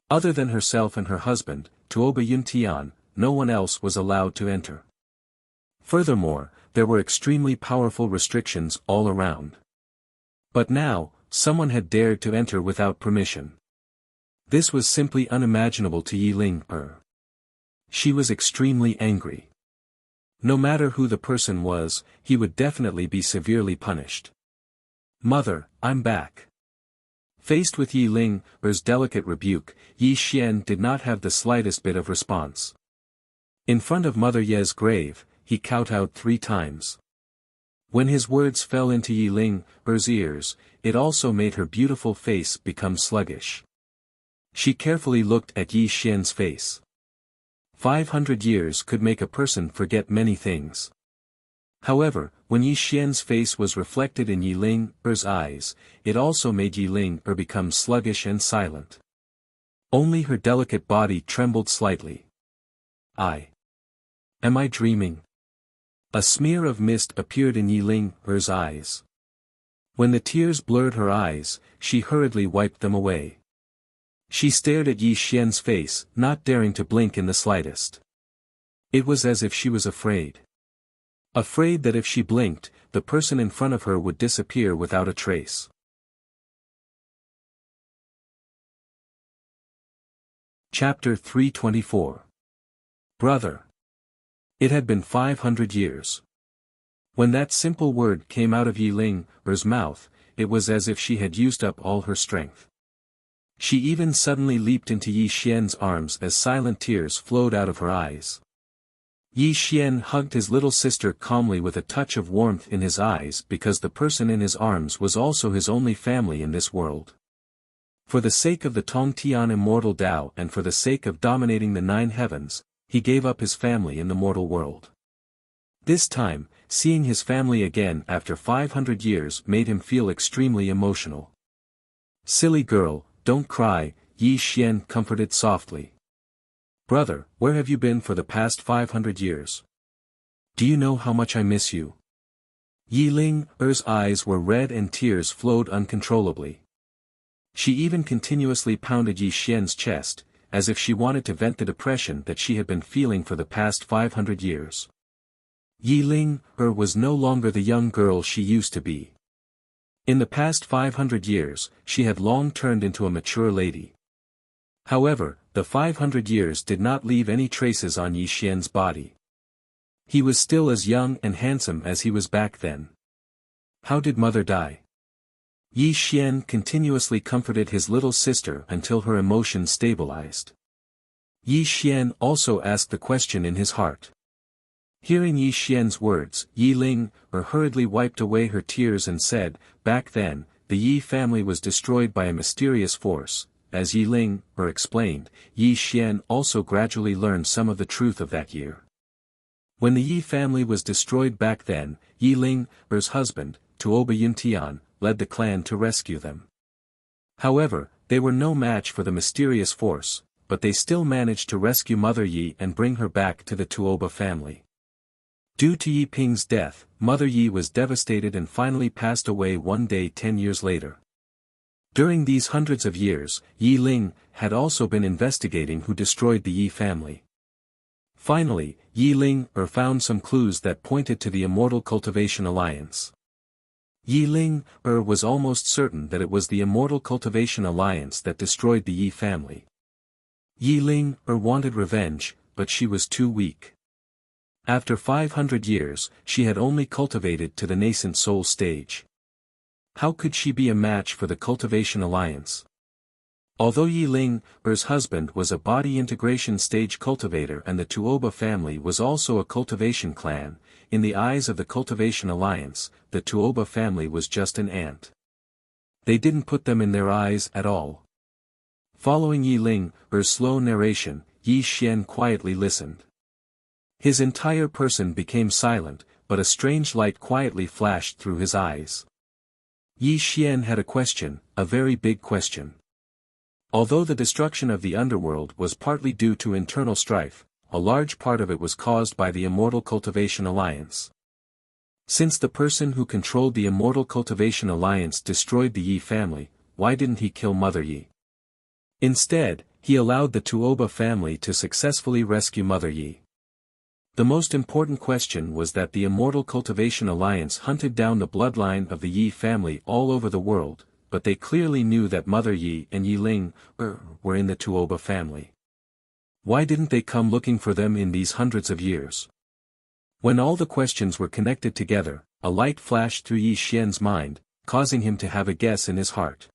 Other than herself and her husband, Tuoba Yuntian, no one else was allowed to enter. Furthermore, there were extremely powerful restrictions all around. But now, someone had dared to enter without permission. This was simply unimaginable to Yi Ling. She was extremely angry. No matter who the person was, he would definitely be severely punished. Mother, I'm back. Faced with Yi Ling's delicate rebuke, Yi Xian did not have the slightest bit of response. In front of Mother Ye's grave, he kowtowed 3 times. When his words fell into Yi Ling's ears, it also made her beautiful face become sluggish. She carefully looked at Yi Xian's face. 500 years could make a person forget many things. However, when Yi Xian's face was reflected in Yi Ling's eyes, it also made Yi Ling become sluggish and silent. Only her delicate body trembled slightly. Am I dreaming? A smear of mist appeared in Yi Ling's eyes. When the tears blurred her eyes, she hurriedly wiped them away. She stared at Yi Xian's face, not daring to blink in the slightest. It was as if she was afraid. Afraid that if she blinked, the person in front of her would disappear without a trace. Chapter 324. Brother. It had been 500 years. When that simple word came out of Yi Ling's mouth, it was as if she had used up all her strength. She even suddenly leaped into Yi Xian's arms as silent tears flowed out of her eyes. Yi Xian hugged his little sister calmly with a touch of warmth in his eyes because the person in his arms was also his only family in this world. For the sake of the Tongtian immortal Tao and for the sake of dominating the 9 heavens, he gave up his family in the mortal world. This time, seeing his family again after 500 years made him feel extremely emotional. Silly girl, don't cry, Yi Xian comforted softly. Brother, where have you been for the past 500 years? Do you know how much I miss you? Yi Ling's eyes were red and tears flowed uncontrollably. She even continuously pounded Yi Xian's chest, as if she wanted to vent the depression that she had been feeling for the past 500 years. Yi Ling was no longer the young girl she used to be. In the past 500 years, she had long turned into a mature lady. However, the 500 years did not leave any traces on Yi Xian's body. He was still as young and handsome as he was back then. How did mother die? Yi Xian continuously comforted his little sister until her emotions stabilized. Yi Xian also asked the question in his heart. Hearing Yi Xian's words, Yi Ling hurriedly wiped away her tears and said, "Back then, the Yi family was destroyed by a mysterious force." As Yi Ling explained, Yi Xian also gradually learned some of the truth of that year. When the Yi family was destroyed back then, Yi Ling's husband, Tuoba Yuntian, led the clan to rescue them. However, they were no match for the mysterious force, but they still managed to rescue Mother Yi and bring her back to the Tuoba family. Due to Yi Ping's death, Mother Yi was devastated and finally passed away one day 10 years later. During these hundreds of years, Yi Ling had also been investigating who destroyed the Yi family. Finally, Yi Ling found some clues that pointed to the Immortal Cultivation Alliance. Yi Ling was almost certain that it was the Immortal Cultivation Alliance that destroyed the Yi family. Yi Ling wanted revenge, but she was too weak. After 500 years, she had only cultivated to the nascent soul stage. How could she be a match for the Cultivation Alliance? Although Yi Ling's husband was a body integration stage cultivator and the Tuoba family was also a cultivation clan, in the eyes of the Cultivation Alliance, the Tuoba family was just an ant. They didn't put them in their eyes at all. Following Yi Ling's slow narration, Yi Xian quietly listened. His entire person became silent, but a strange light quietly flashed through his eyes. Yi Xian had a question, a very big question. Although the destruction of the underworld was partly due to internal strife, a large part of it was caused by the Immortal Cultivation Alliance. Since the person who controlled the Immortal Cultivation Alliance destroyed the Yi family, why didn't he kill Mother Yi? Instead, he allowed the Tuoba family to successfully rescue Mother Yi. The most important question was that the Immortal Cultivation Alliance hunted down the bloodline of the Yi family all over the world, but they clearly knew that Mother Yi and Yi Ling were in the Tuoba family. Why didn't they come looking for them in these hundreds of years? When all the questions were connected together, a light flashed through Yi Xian's mind, causing him to have a guess in his heart.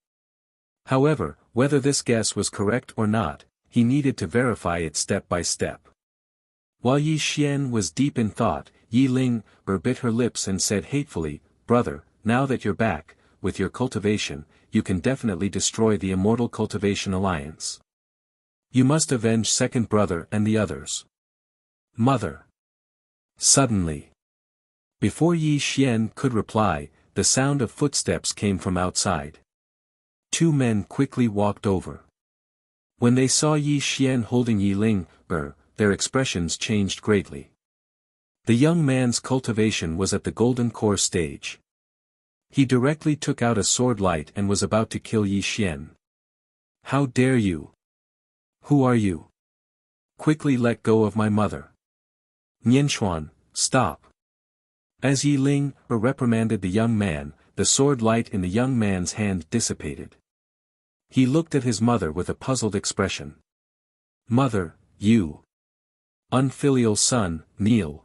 However, whether this guess was correct or not, he needed to verify it step by step. While Yi Xian was deep in thought, Yi Ling bit her lips and said hatefully, "Brother, now that you're back, with your cultivation, you can definitely destroy the Immortal Cultivation Alliance. You must avenge second brother and the others." Mother. Suddenly. Before Yi Xian could reply, the sound of footsteps came from outside. Two men quickly walked over. When they saw Yi Xian holding Yi Ling, their expressions changed greatly. The young man's cultivation was at the golden core stage. He directly took out a sword light and was about to kill Yi Xian. "How dare you? Who are you? Quickly let go of my mother. Nianshuan, stop." As Yi Ling reprimanded the young man, the sword light in the young man's hand dissipated. He looked at his mother with a puzzled expression. "Mother, you unfilial son, kneel."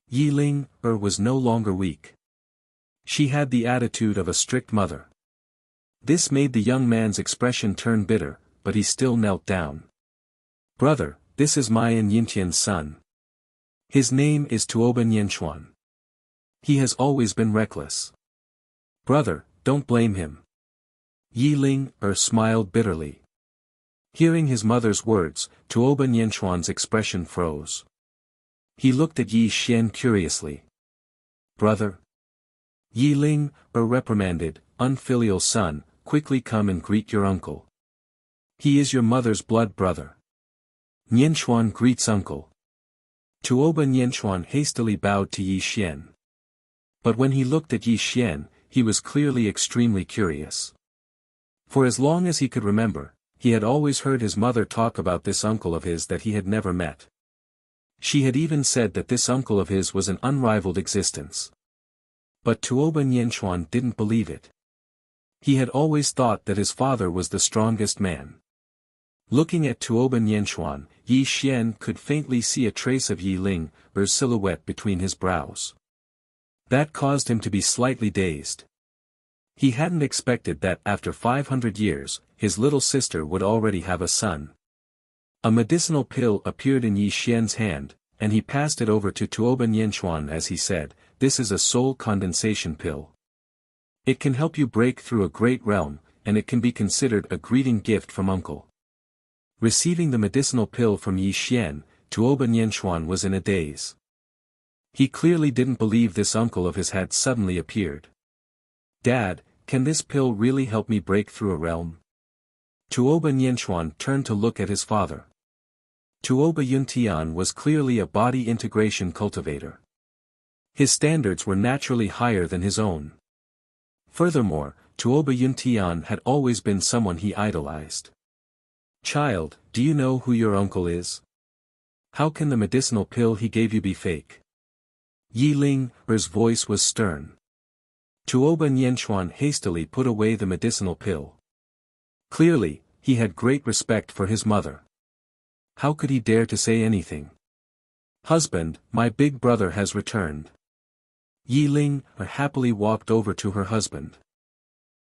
Yi Ling was no longer weak. She had the attitude of a strict mother. This made the young man's expression turn bitter, but he still knelt down. "Brother, this is Mayan Yintian's son. His name is Tuoba Nianshuan. He has always been reckless. Brother, don't blame him." Yi Ling smiled bitterly. Hearing his mother's words, Tuoba Nianshuan's expression froze. He looked at Yi Xian curiously. "Brother?" Yi Ling reprimanded, "Unfilial son, quickly come and greet your uncle. He is your mother's blood brother." Nianshuan greets uncle. Tuoba Nianshuan hastily bowed to Yi Xian. But when he looked at Yi Xian, he was clearly extremely curious. For as long as he could remember, he had always heard his mother talk about this uncle of his that he had never met. She had even said that this uncle of his was an unrivaled existence. But Tuoba Nianshuan didn't believe it. He had always thought that his father was the strongest man. Looking at Tuoba Nianxuan, Yi Xian could faintly see a trace of Yi Ling's silhouette between his brows. That caused him to be slightly dazed. He hadn't expected that after 500 years, his little sister would already have a son. A medicinal pill appeared in Yi Xian's hand, and he passed it over to Tuoba Nianxuan as he said, "This is a soul condensation pill. It can help you break through a great realm, and it can be considered a greeting gift from uncle." Receiving the medicinal pill from Yi Xian, Tuoba Nianxuan was in a daze. He clearly didn't believe this uncle of his had suddenly appeared. "Dad, can this pill really help me break through a realm?" Tuoba Nianxuan turned to look at his father. Tuoba Yuntian was clearly a body integration cultivator. His standards were naturally higher than his own. Furthermore, Tuoba Yuntian had always been someone he idolized. "Child, do you know who your uncle is? How can the medicinal pill he gave you be fake?" Yi Ling's voice was stern. Tuoba Nianxuan hastily put away the medicinal pill. Clearly, he had great respect for his mother. How could he dare to say anything? "Husband, my big brother has returned." Yi Ling happily walked over to her husband.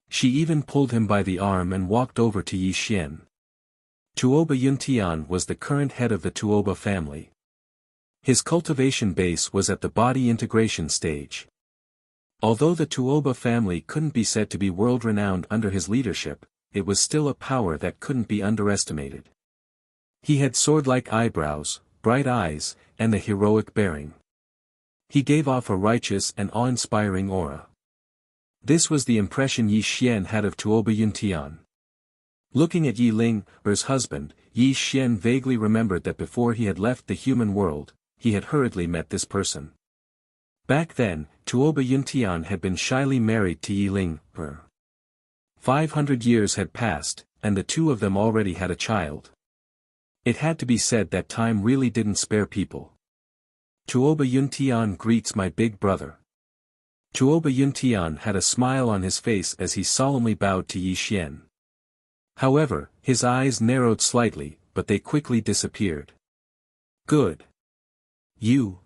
She even pulled him by the arm and walked over to Yi Xian. Tuoba Yuntian was the current head of the Tuoba family. His cultivation base was at the body integration stage. Although the Tuoba family couldn't be said to be world-renowned under his leadership, it was still a power that couldn't be underestimated. He had sword-like eyebrows, bright eyes, and a heroic bearing. He gave off a righteous and awe-inspiring aura. This was the impression Yi Xian had of Tuoba Yuntian. Looking at Yi Ling's husband, Yi Xian vaguely remembered that before he had left the human world, he had hurriedly met this person. Back then, Tuoba Yuntian had been shyly married to Yi Ling. 500 years had passed, and the two of them already had a child. It had to be said that time really didn't spare people. "Tuoba Yuntian greets my big brother." Tuoba Yuntian had a smile on his face as he solemnly bowed to Yi Xian. However, his eyes narrowed slightly, but they quickly disappeared. "Good. You,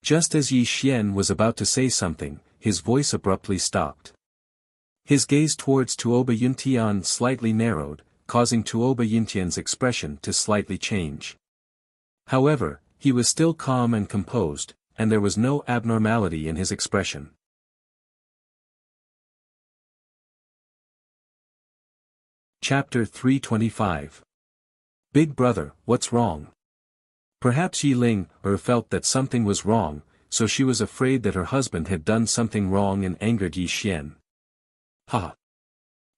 Just as Yi Xian was about to say something, his voice abruptly stopped. His gaze towards Tuoba Yuntian slightly narrowed, causing Tuoba Yuntian's expression to slightly change. However, he was still calm and composed, and there was no abnormality in his expression. Chapter 325. Big Brother, what's wrong? Perhaps Yi Ling felt that something was wrong, so she was afraid that her husband had done something wrong and angered Yi Xian. "Ha!"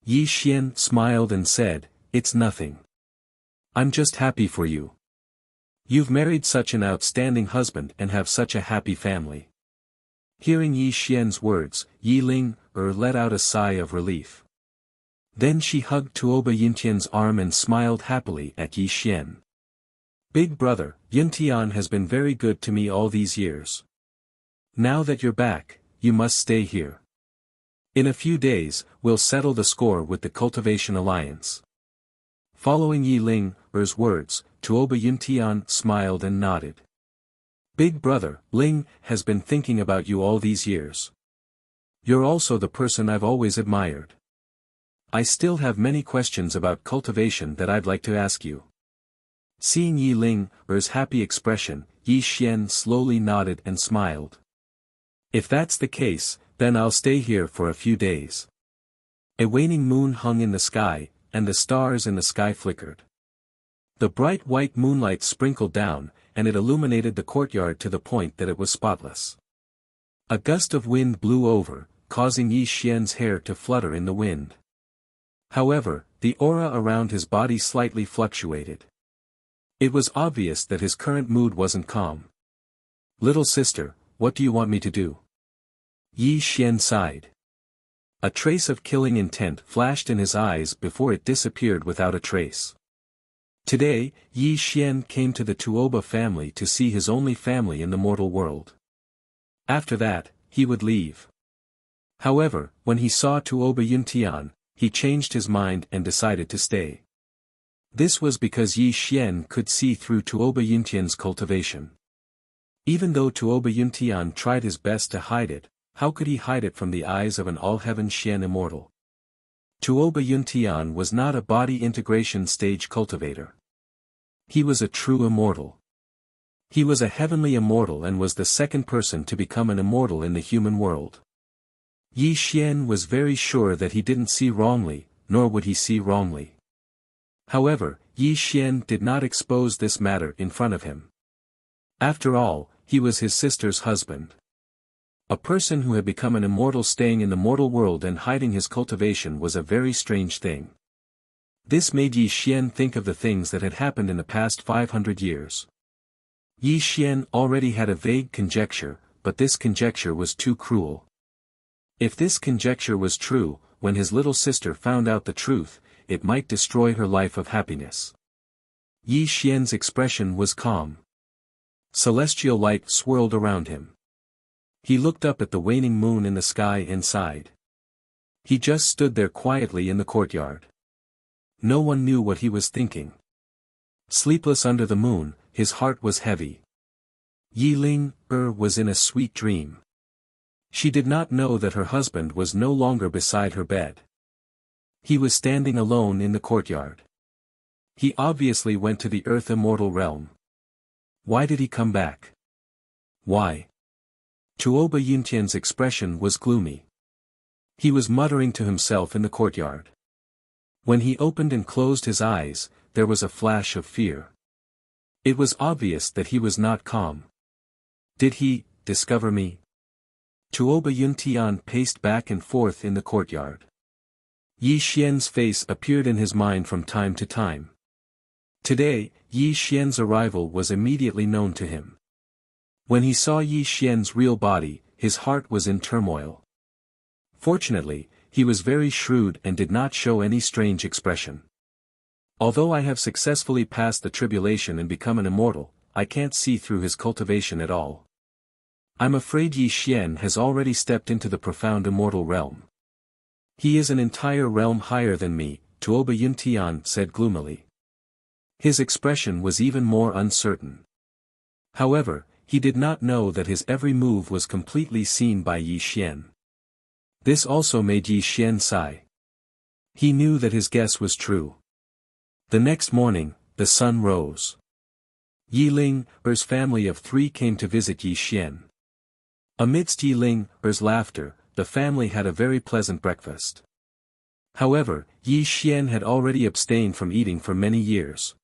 Yi Xian smiled and said, "It's nothing. I'm just happy for you. You've married such an outstanding husband and have such a happy family." Hearing Yi Xian's words, Yi Ling let out a sigh of relief. Then she hugged Tuoba Yuntian's arm and smiled happily at Yi Xian. "Big brother, Yuntian has been very good to me all these years. Now that you're back, you must stay here. In a few days, we'll settle the score with the Cultivation Alliance." Following Yi Ling's words, Tuoba Yuntian smiled and nodded. "Big brother, Ling has been thinking about you all these years. You're also the person I've always admired. I still have many questions about cultivation that I'd like to ask you." Seeing Yi Ling's happy expression, Yi Xian slowly nodded and smiled. "If that's the case, then I'll stay here for a few days." A waning moon hung in the sky, and the stars in the sky flickered. The bright white moonlight sprinkled down, and it illuminated the courtyard to the point that it was spotless. A gust of wind blew over, causing Yi Xian's hair to flutter in the wind. However, the aura around his body slightly fluctuated. It was obvious that his current mood wasn't calm. "Little sister, what do you want me to do?" Yi Xian sighed. A trace of killing intent flashed in his eyes before it disappeared without a trace. Today, Yi Xian came to the Tuoba family to see his only family in the mortal world. After that, he would leave. However, when he saw Tuoba Yuntian, he changed his mind and decided to stay. This was because Yi Xian could see through Tuoba Yuntian's cultivation. Even though Tuoba Yuntian tried his best to hide it, how could he hide it from the eyes of an all-heaven Xian immortal? Tuoba Yuntian was not a body integration stage cultivator. He was a true immortal. He was a heavenly immortal and was the second person to become an immortal in the human world. Yi Xian was very sure that he didn't see wrongly, nor would he see wrongly. However, Yi Xian did not expose this matter in front of him. After all, he was his sister's husband. A person who had become an immortal staying in the mortal world and hiding his cultivation was a very strange thing. This made Yi Xian think of the things that had happened in the past 500 years. Yi Xian already had a vague conjecture, but this conjecture was too cruel. If this conjecture was true, when his little sister found out the truth, it might destroy her life of happiness. Yi Xian's expression was calm. Celestial light swirled around him. He looked up at the waning moon in the sky and sighed. He just stood there quietly in the courtyard. No one knew what he was thinking. Sleepless under the moon, his heart was heavy. Yi Ling was in a sweet dream. She did not know that her husband was no longer beside her bed. He was standing alone in the courtyard. He obviously went to the Earth Immortal realm. Why did he come back? Why? Tuoba Yuntian's expression was gloomy. He was muttering to himself in the courtyard. When he opened and closed his eyes, there was a flash of fear. It was obvious that he was not calm. Did he discover me? Tuoba Yuntian paced back and forth in the courtyard. Yi Xian's face appeared in his mind from time to time. Today, Yi Xian's arrival was immediately known to him. When he saw Yi Xian's real body, his heart was in turmoil. Fortunately, he was very shrewd and did not show any strange expression. Although I have successfully passed the tribulation and become an immortal, I can't see through his cultivation at all. I'm afraid Yi Xian has already stepped into the profound immortal realm. He is an entire realm higher than me, Tuoba Yuntian said gloomily. His expression was even more uncertain. However, he did not know that his every move was completely seen by Yi Xian. This also made Yi Xian sigh. He knew that his guess was true. The next morning, the sun rose. Yi Ling's family of 3 came to visit Yi Xian. Amidst Yi Ling's laughter, the family had a very pleasant breakfast. However, Yi Xian had already abstained from eating for many years.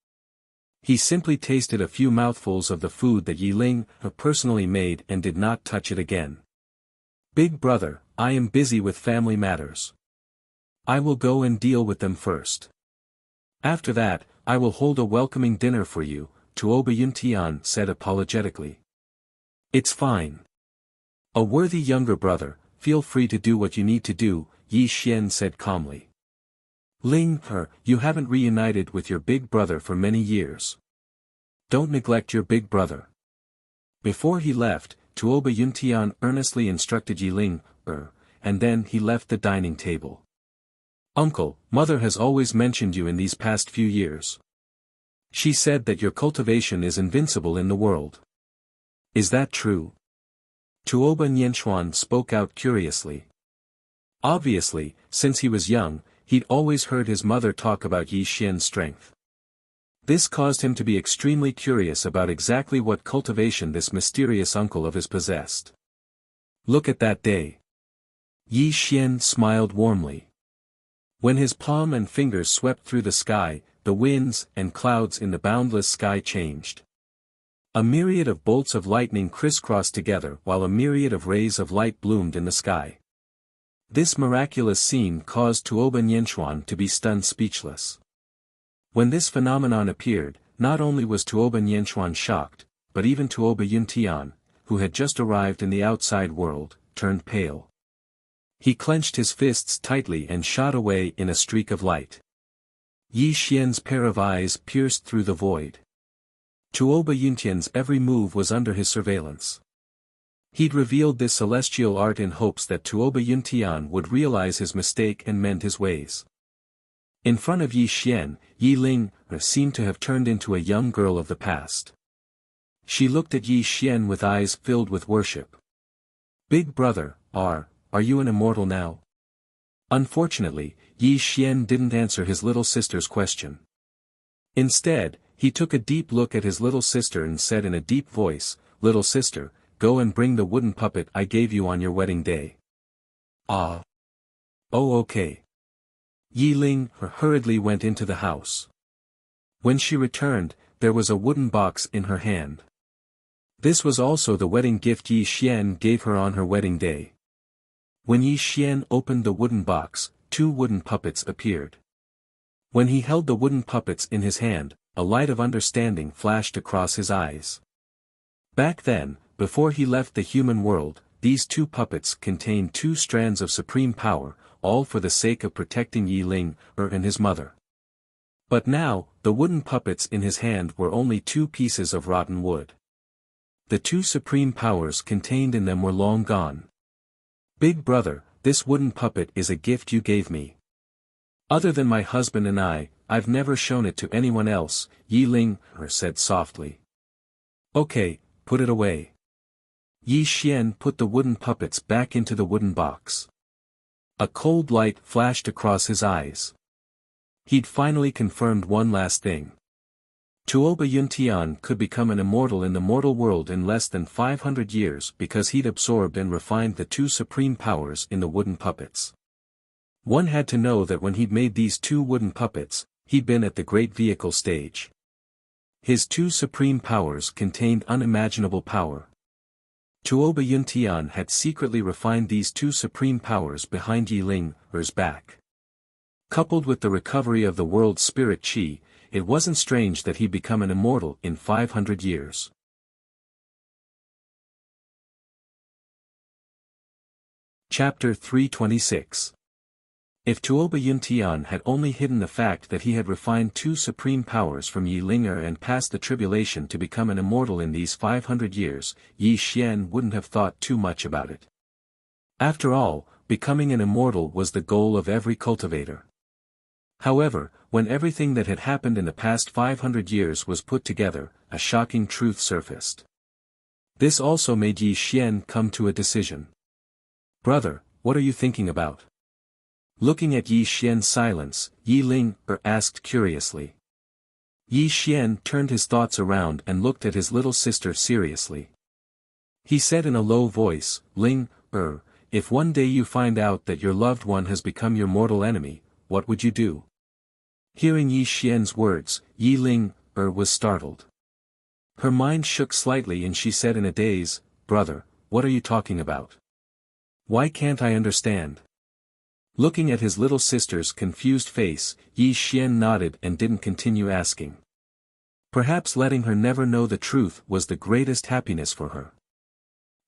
He simply tasted a few mouthfuls of the food that Yi Ling personally made and did not touch it again. Big brother, I am busy with family matters. I will go and deal with them first. After that, I will hold a welcoming dinner for you, Tuoba Yuntian said apologetically. It's fine. A worthy younger brother, feel free to do what you need to do, Yi Xian said calmly. Ling, you haven't reunited with your big brother for many years. Don't neglect your big brother. Before he left, Tuoba Yuntian earnestly instructed Yi Ling, and then he left the dining table. Uncle, mother has always mentioned you in these past few years. She said that your cultivation is invincible in the world. Is that true? Tuoba Nianxuan spoke out curiously. Obviously, since he was young, he'd always heard his mother talk about Yi Xian's strength. This caused him to be extremely curious about exactly what cultivation this mysterious uncle of his possessed. Look at that day. Yi Xian smiled warmly. When his palm and fingers swept through the sky, the winds and clouds in the boundless sky changed. A myriad of bolts of lightning crisscrossed together while a myriad of rays of light bloomed in the sky. This miraculous scene caused Tuoba Nianxuan to be stunned speechless. When this phenomenon appeared, not only was Tuoba Nianxuan shocked, but even Tuoba Yuntian, who had just arrived in the outside world, turned pale. He clenched his fists tightly and shot away in a streak of light. Yi Xian's pair of eyes pierced through the void. Tuoba Yuntian's every move was under his surveillance. He'd revealed this celestial art in hopes that Tuoba Yuntian would realize his mistake and mend his ways. In front of Yi Xian, Yi Ling seemed to have turned into a young girl of the past. She looked at Yi Xian with eyes filled with worship. "Big brother, are you an immortal now?" Unfortunately, Yi Xian didn't answer his little sister's question. Instead, he took a deep look at his little sister and said in a deep voice, "Little sister, go and bring the wooden puppet I gave you on your wedding day." "Ah. Oh, okay." Yi Ling hurriedly went into the house. When she returned, there was a wooden box in her hand. This was also the wedding gift Yi Xian gave her on her wedding day. When Yi Xian opened the wooden box, 2 wooden puppets appeared. When he held the wooden puppets in his hand, a light of understanding flashed across his eyes. Back then, before he left the human world, these 2 puppets contained 2 strands of supreme power, all for the sake of protecting Yi Ling and his mother. But now, the wooden puppets in his hand were only 2 pieces of rotten wood. The 2 supreme powers contained in them were long gone. "Big brother, this wooden puppet is a gift you gave me. Other than my husband and I've never shown it to anyone else," Yi Ling said softly. "Okay, put it away." Yi Xian put the wooden puppets back into the wooden box. A cold light flashed across his eyes. He'd finally confirmed one last thing. Tuoba Yuntian could become an immortal in the mortal world in less than 500 years because he'd absorbed and refined the 2 supreme powers in the wooden puppets. One had to know that when he'd made these 2 wooden puppets, he'd been at the great vehicle stage. His 2 supreme powers contained unimaginable power. Tuoba Yuntian had secretly refined these 2 supreme powers behind Yi Ling's back. Coupled with the recovery of the world's spirit qi, it wasn't strange that he'd become an immortal in 500 years. Chapter 326. If Tuoba Yuntian had only hidden the fact that he had refined 2 supreme powers from Yi Ling and passed the tribulation to become an immortal in these 500 years, Yi Xian wouldn't have thought too much about it. After all, becoming an immortal was the goal of every cultivator. However, when everything that had happened in the past 500 years was put together, a shocking truth surfaced. This also made Yi Xian come to a decision. "Brother, what are you thinking about?" Looking at Yi Xian's silence, Yi Ling asked curiously. Yi Xian turned his thoughts around and looked at his little sister seriously. He said in a low voice, "Ling, if one day you find out that your loved one has become your mortal enemy, what would you do?" Hearing Yi Xian's words, Yi Ling was startled. Her mind shook slightly and she said in a daze, "Brother, what are you talking about? Why can't I understand?" Looking at his little sister's confused face, Yi Xian nodded and didn't continue asking. Perhaps letting her never know the truth was the greatest happiness for her.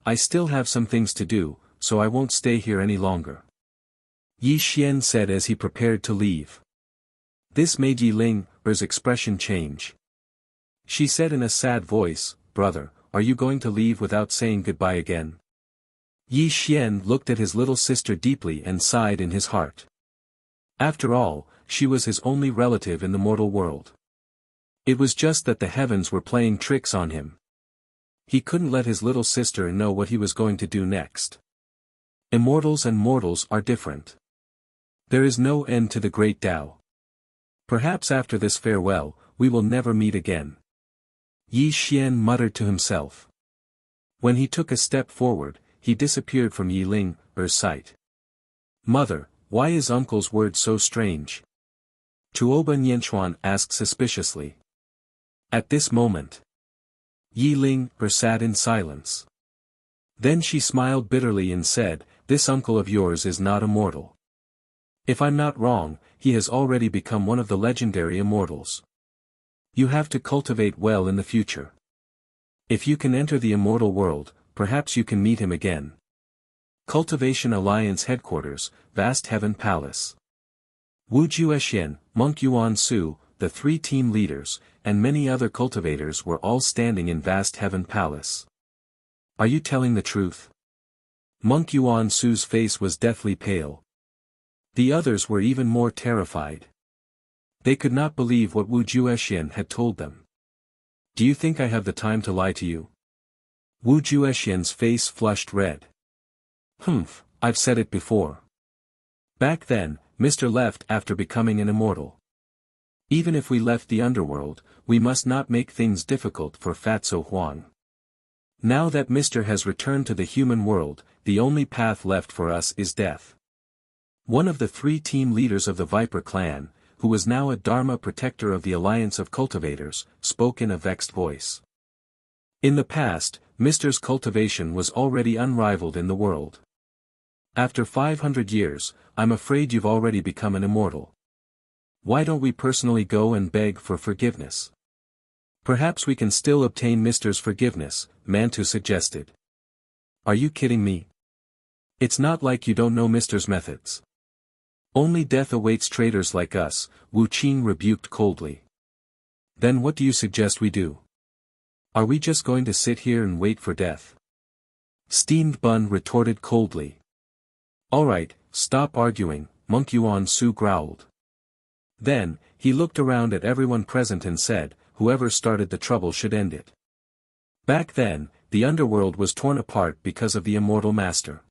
"I still have some things to do, so I won't stay here any longer," Yi Xian said as he prepared to leave. This made Yi Ling's expression change. She said in a sad voice, "Brother, are you going to leave without saying goodbye again?" Yi Xian looked at his little sister deeply and sighed in his heart. After all, she was his only relative in the mortal world. It was just that the heavens were playing tricks on him. He couldn't let his little sister know what he was going to do next. Immortals and mortals are different. There is no end to the great Tao. Perhaps after this farewell, we will never meet again, Yi Xian muttered to himself. When he took a step forward, he disappeared from Yi Ling's sight. "Mother, why is uncle's word so strange?" Tuoba Nianchuan asked suspiciously. At this moment, Yi Ling sat in silence. Then she smiled bitterly and said, "This uncle of yours is not immortal. If I'm not wrong, he has already become one of the legendary immortals. You have to cultivate well in the future. If you can enter the immortal world, perhaps you can meet him again." Cultivation Alliance Headquarters, Vast Heaven Palace. Wu Juexian, Monk Yuan Su, the 3 team leaders, and many other cultivators were all standing in Vast Heaven Palace. "Are you telling the truth?" Monk Yuan Su's face was deathly pale. The others were even more terrified. They could not believe what Wu Juexian had told them. Do you think I have the time to lie to you? Wu Juexian's face flushed red. Humph, I've said it before. Back then, Mr. left after becoming an immortal. Even if we left the underworld, we must not make things difficult for Fatso Huang. Now that Mr. has returned to the human world, the only path left for us is death. One of the 3 team leaders of the Viper clan, who was now a Dharma protector of the Alliance of Cultivators, spoke in a vexed voice. In the past, Mr.'s cultivation was already unrivaled in the world. After 500 years, I'm afraid you've already become an immortal. Why don't we personally go and beg for forgiveness? Perhaps we can still obtain Mr.'s forgiveness, Mantu suggested. Are you kidding me? It's not like you don't know Mr.'s methods. Only death awaits traitors like us, Wu Qin rebuked coldly. Then what do you suggest we do? Are we just going to sit here and wait for death? Steamed Bun retorted coldly. Alright, stop arguing, Monk Yuan Su growled. Then, he looked around at everyone present and said, whoever started the trouble should end it. Back then, the underworld was torn apart because of the Immortal Master.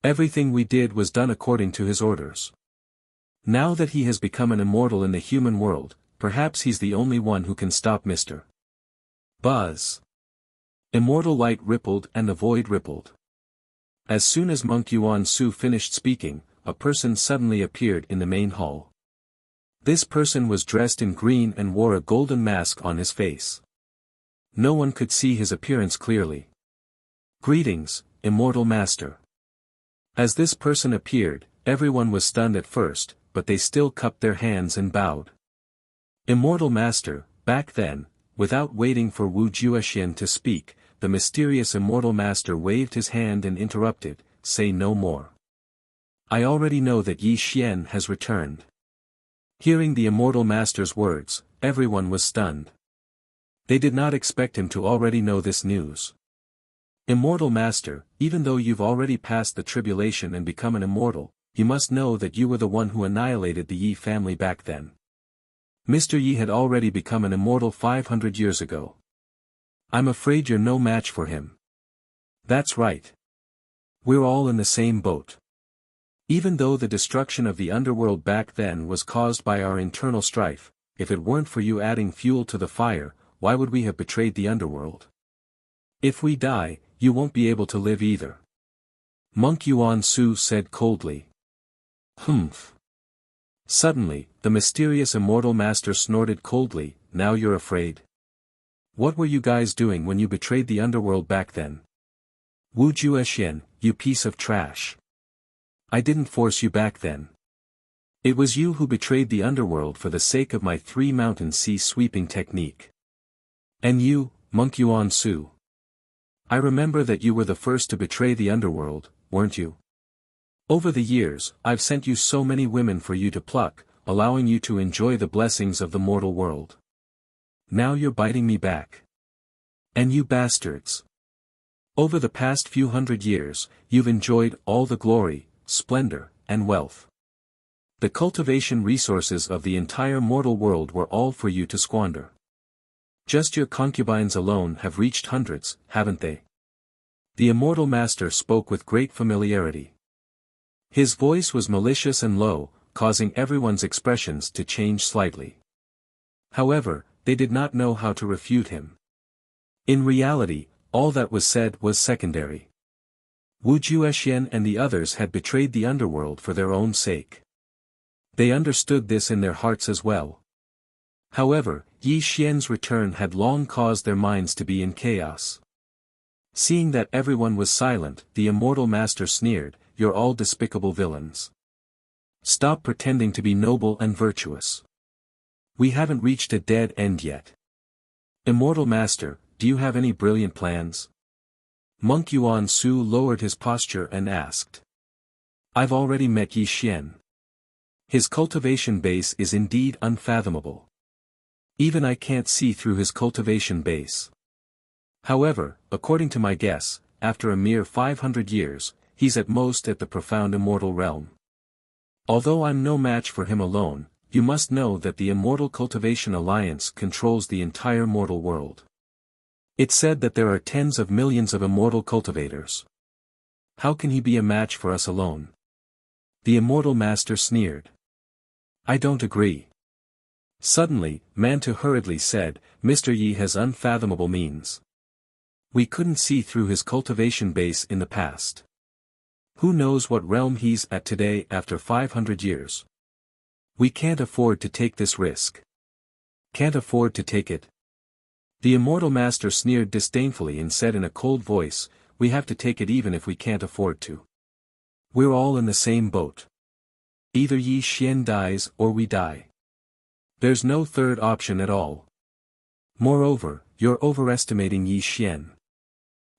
Everything we did was done according to his orders. Now that he has become an immortal in the human world, perhaps he's the only one who can stop Mr. Buzz. Immortal light rippled and the void rippled. As soon as Monk Yuan Su finished speaking, a person suddenly appeared in the main hall. This person was dressed in green and wore a golden mask on his face. No one could see his appearance clearly. Greetings, Immortal Master. As this person appeared, everyone was stunned at first, but they still cupped their hands and bowed. Immortal Master, back then, without waiting for Wu Juexian to speak, the mysterious Immortal Master waved his hand and interrupted, say no more. I already know that Yi Xian has returned. Hearing the Immortal Master's words, everyone was stunned. They did not expect him to already know this news. Immortal Master, even though you've already passed the tribulation and become an immortal, you must know that you were the one who annihilated the Yi family back then. Mr. Yi had already become an immortal 500 years ago. I'm afraid you're no match for him. That's right. We're all in the same boat. Even though the destruction of the underworld back then was caused by our internal strife, if it weren't for you adding fuel to the fire, why would we have betrayed the underworld? If we die, you won't be able to live either. Monk Yuan Su said coldly. Humph. Suddenly, the mysterious Immortal Master snorted coldly, now you're afraid. What were you guys doing when you betrayed the underworld back then? Wu Juexian, you piece of trash. I didn't force you back then. It was you who betrayed the underworld for the sake of my 3-mountain sea sweeping technique. And you, Monk Yuan Su. I remember that you were the first to betray the underworld, weren't you? Over the years, I've sent you so many women for you to pluck, allowing you to enjoy the blessings of the mortal world. Now you're biting me back. And you bastards. Over the past few hundred years, you've enjoyed all the glory, splendor, and wealth. The cultivation resources of the entire mortal world were all for you to squander. Just your concubines alone have reached hundreds, haven't they? The Immortal Master spoke with great familiarity. His voice was malicious and low, causing everyone's expressions to change slightly. However, they did not know how to refute him. In reality, all that was said was secondary. Wu Juexian and the others had betrayed the underworld for their own sake. They understood this in their hearts as well. However, Yi Xian's return had long caused their minds to be in chaos. Seeing that everyone was silent, the Immortal Master sneered, "You're all despicable villains. Stop pretending to be noble and virtuous. We haven't reached a dead end yet. Immortal Master, do you have any brilliant plans?" Monk Yuan Su lowered his posture and asked. "I've already met Yi Xian. His cultivation base is indeed unfathomable. Even I can't see through his cultivation base. However, according to my guess, after a mere 500 years, he's at most at the profound immortal realm. Although I'm no match for him alone, you must know that the Immortal Cultivation Alliance controls the entire mortal world. It said that there are tens of millions of immortal cultivators. How can he be a match for us alone? The Immortal Master sneered. I don't agree. Suddenly, Mantu hurriedly said, Mr. Yi has unfathomable means. We couldn't see through his cultivation base in the past. Who knows what realm he's at today after 500 years? We can't afford to take this risk. Can't afford to take it? The Immortal Master sneered disdainfully and said in a cold voice, we have to take it even if we can't afford to. We're all in the same boat. Either Yi Xian dies or we die. There's no third option at all. Moreover, you're overestimating Yi Xian.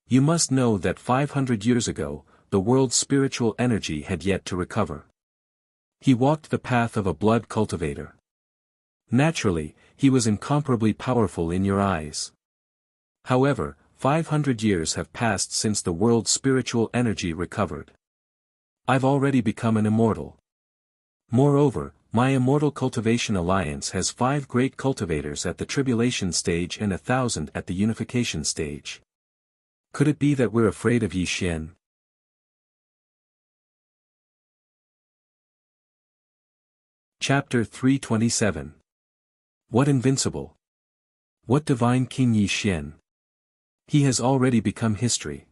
You must know that 500 years ago, the world's spiritual energy had yet to recover. He walked the path of a blood cultivator. Naturally, he was incomparably powerful in your eyes. However, 500 years have passed since the world's spiritual energy recovered. I've already become an immortal. Moreover, my Immortal Cultivation Alliance has 5 great cultivators at the tribulation stage and 1,000 at the unification stage. Could it be that we're afraid of Yi Xian? Chapter 327. What invincible? What divine King Yi Xian? He has already become history.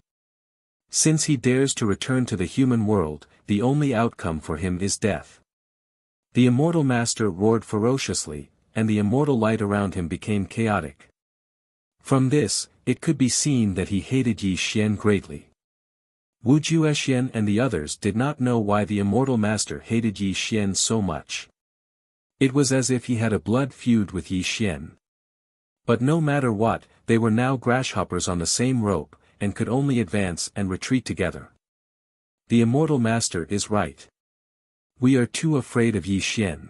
Since he dares to return to the human world, the only outcome for him is death. The Immortal Master roared ferociously, and the immortal light around him became chaotic. From this, it could be seen that he hated Yi Xian greatly. Wu Juexian and the others did not know why the Immortal Master hated Yi Xian so much. It was as if he had a blood feud with Yi Xian. But no matter what, they were now grasshoppers on the same rope, and could only advance and retreat together. The Immortal Master is right. We are too afraid of Yi Xian.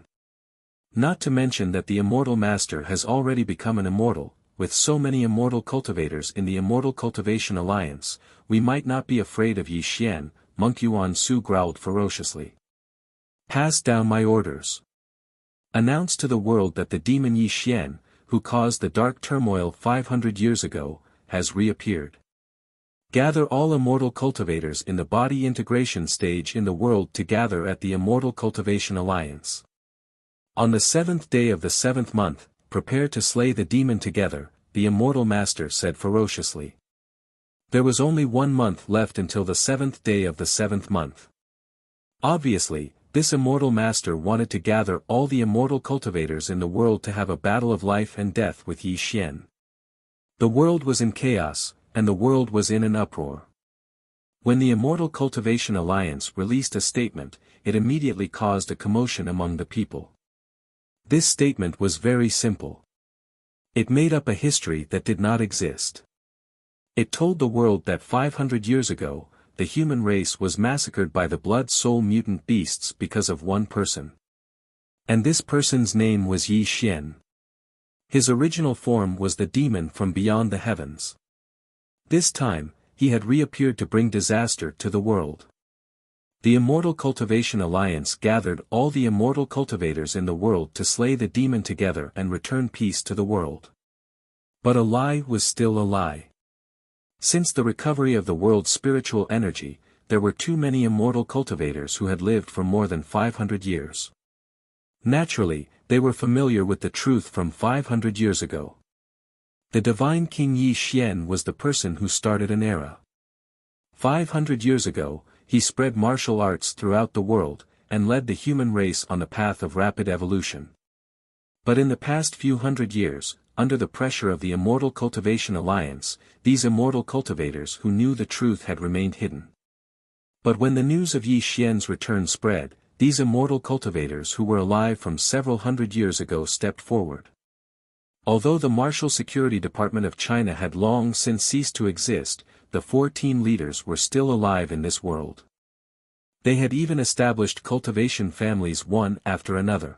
Not to mention that the Immortal Master has already become an immortal, with so many immortal cultivators in the Immortal Cultivation Alliance, we might not be afraid of Yi Xian, Monk Yuan Su growled ferociously. Pass down my orders. Announce to the world that the demon Yi Xian, who caused the dark turmoil 500 years ago, has reappeared. Gather all immortal cultivators in the body integration stage in the world to gather at the Immortal Cultivation Alliance. On the 7th day of the 7th month, prepare to slay the demon together, the Immortal Master said ferociously. There was only 1 month left until the 7th day of the 7th month. Obviously, this Immortal Master wanted to gather all the immortal cultivators in the world to have a battle of life and death with Yi Xian. The world was in chaos, and the world was in an uproar. When the Immortal Cultivation Alliance released a statement, it immediately caused a commotion among the people. This statement was very simple. It made up a history that did not exist. It told the world that 500 years ago, the human race was massacred by the blood-soul mutant beasts because of one person. And this person's name was Yi Xian. His original form was the demon from beyond the heavens. This time, he had reappeared to bring disaster to the world. The Immortal Cultivation Alliance gathered all the immortal cultivators in the world to slay the demon together and return peace to the world. But a lie was still a lie. Since the recovery of the world's spiritual energy, there were too many immortal cultivators who had lived for more than 500 years. Naturally, they were familiar with the truth from 500 years ago. The divine King Yi Xian was the person who started an era. 500 years ago, he spread martial arts throughout the world, and led the human race on the path of rapid evolution. But in the past few hundred years, under the pressure of the Immortal Cultivation Alliance, these immortal cultivators who knew the truth had remained hidden. But when the news of Yi Xian's return spread, these immortal cultivators who were alive from several hundred years ago stepped forward. Although the Martial Security Department of China had long since ceased to exist, the 14 leaders were still alive in this world. They had even established cultivation families one after another.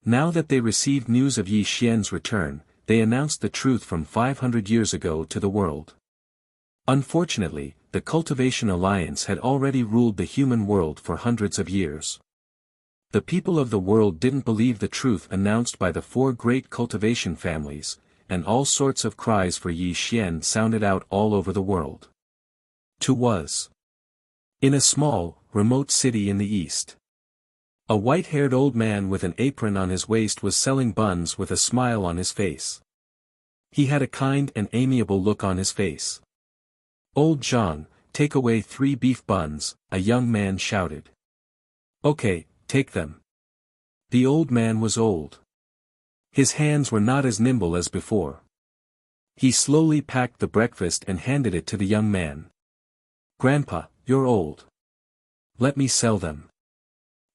Now that they received news of Yi Xian's return, they announced the truth from 500 years ago to the world. Unfortunately, the Cultivation Alliance had already ruled the human world for hundreds of years. The people of the world didn't believe the truth announced by the four great cultivation families, and all sorts of cries for Yi Xian sounded out all over the world. 2 was in a small, remote city in the east. A white-haired old man with an apron on his waist was selling buns with a smile on his face. He had a kind and amiable look on his face. "Old Zhang, take away 3 beef buns," a young man shouted. "Okay, take them." The old man was old. His hands were not as nimble as before. He slowly packed the breakfast and handed it to the young man. "Grandpa, you're old. Let me sell them."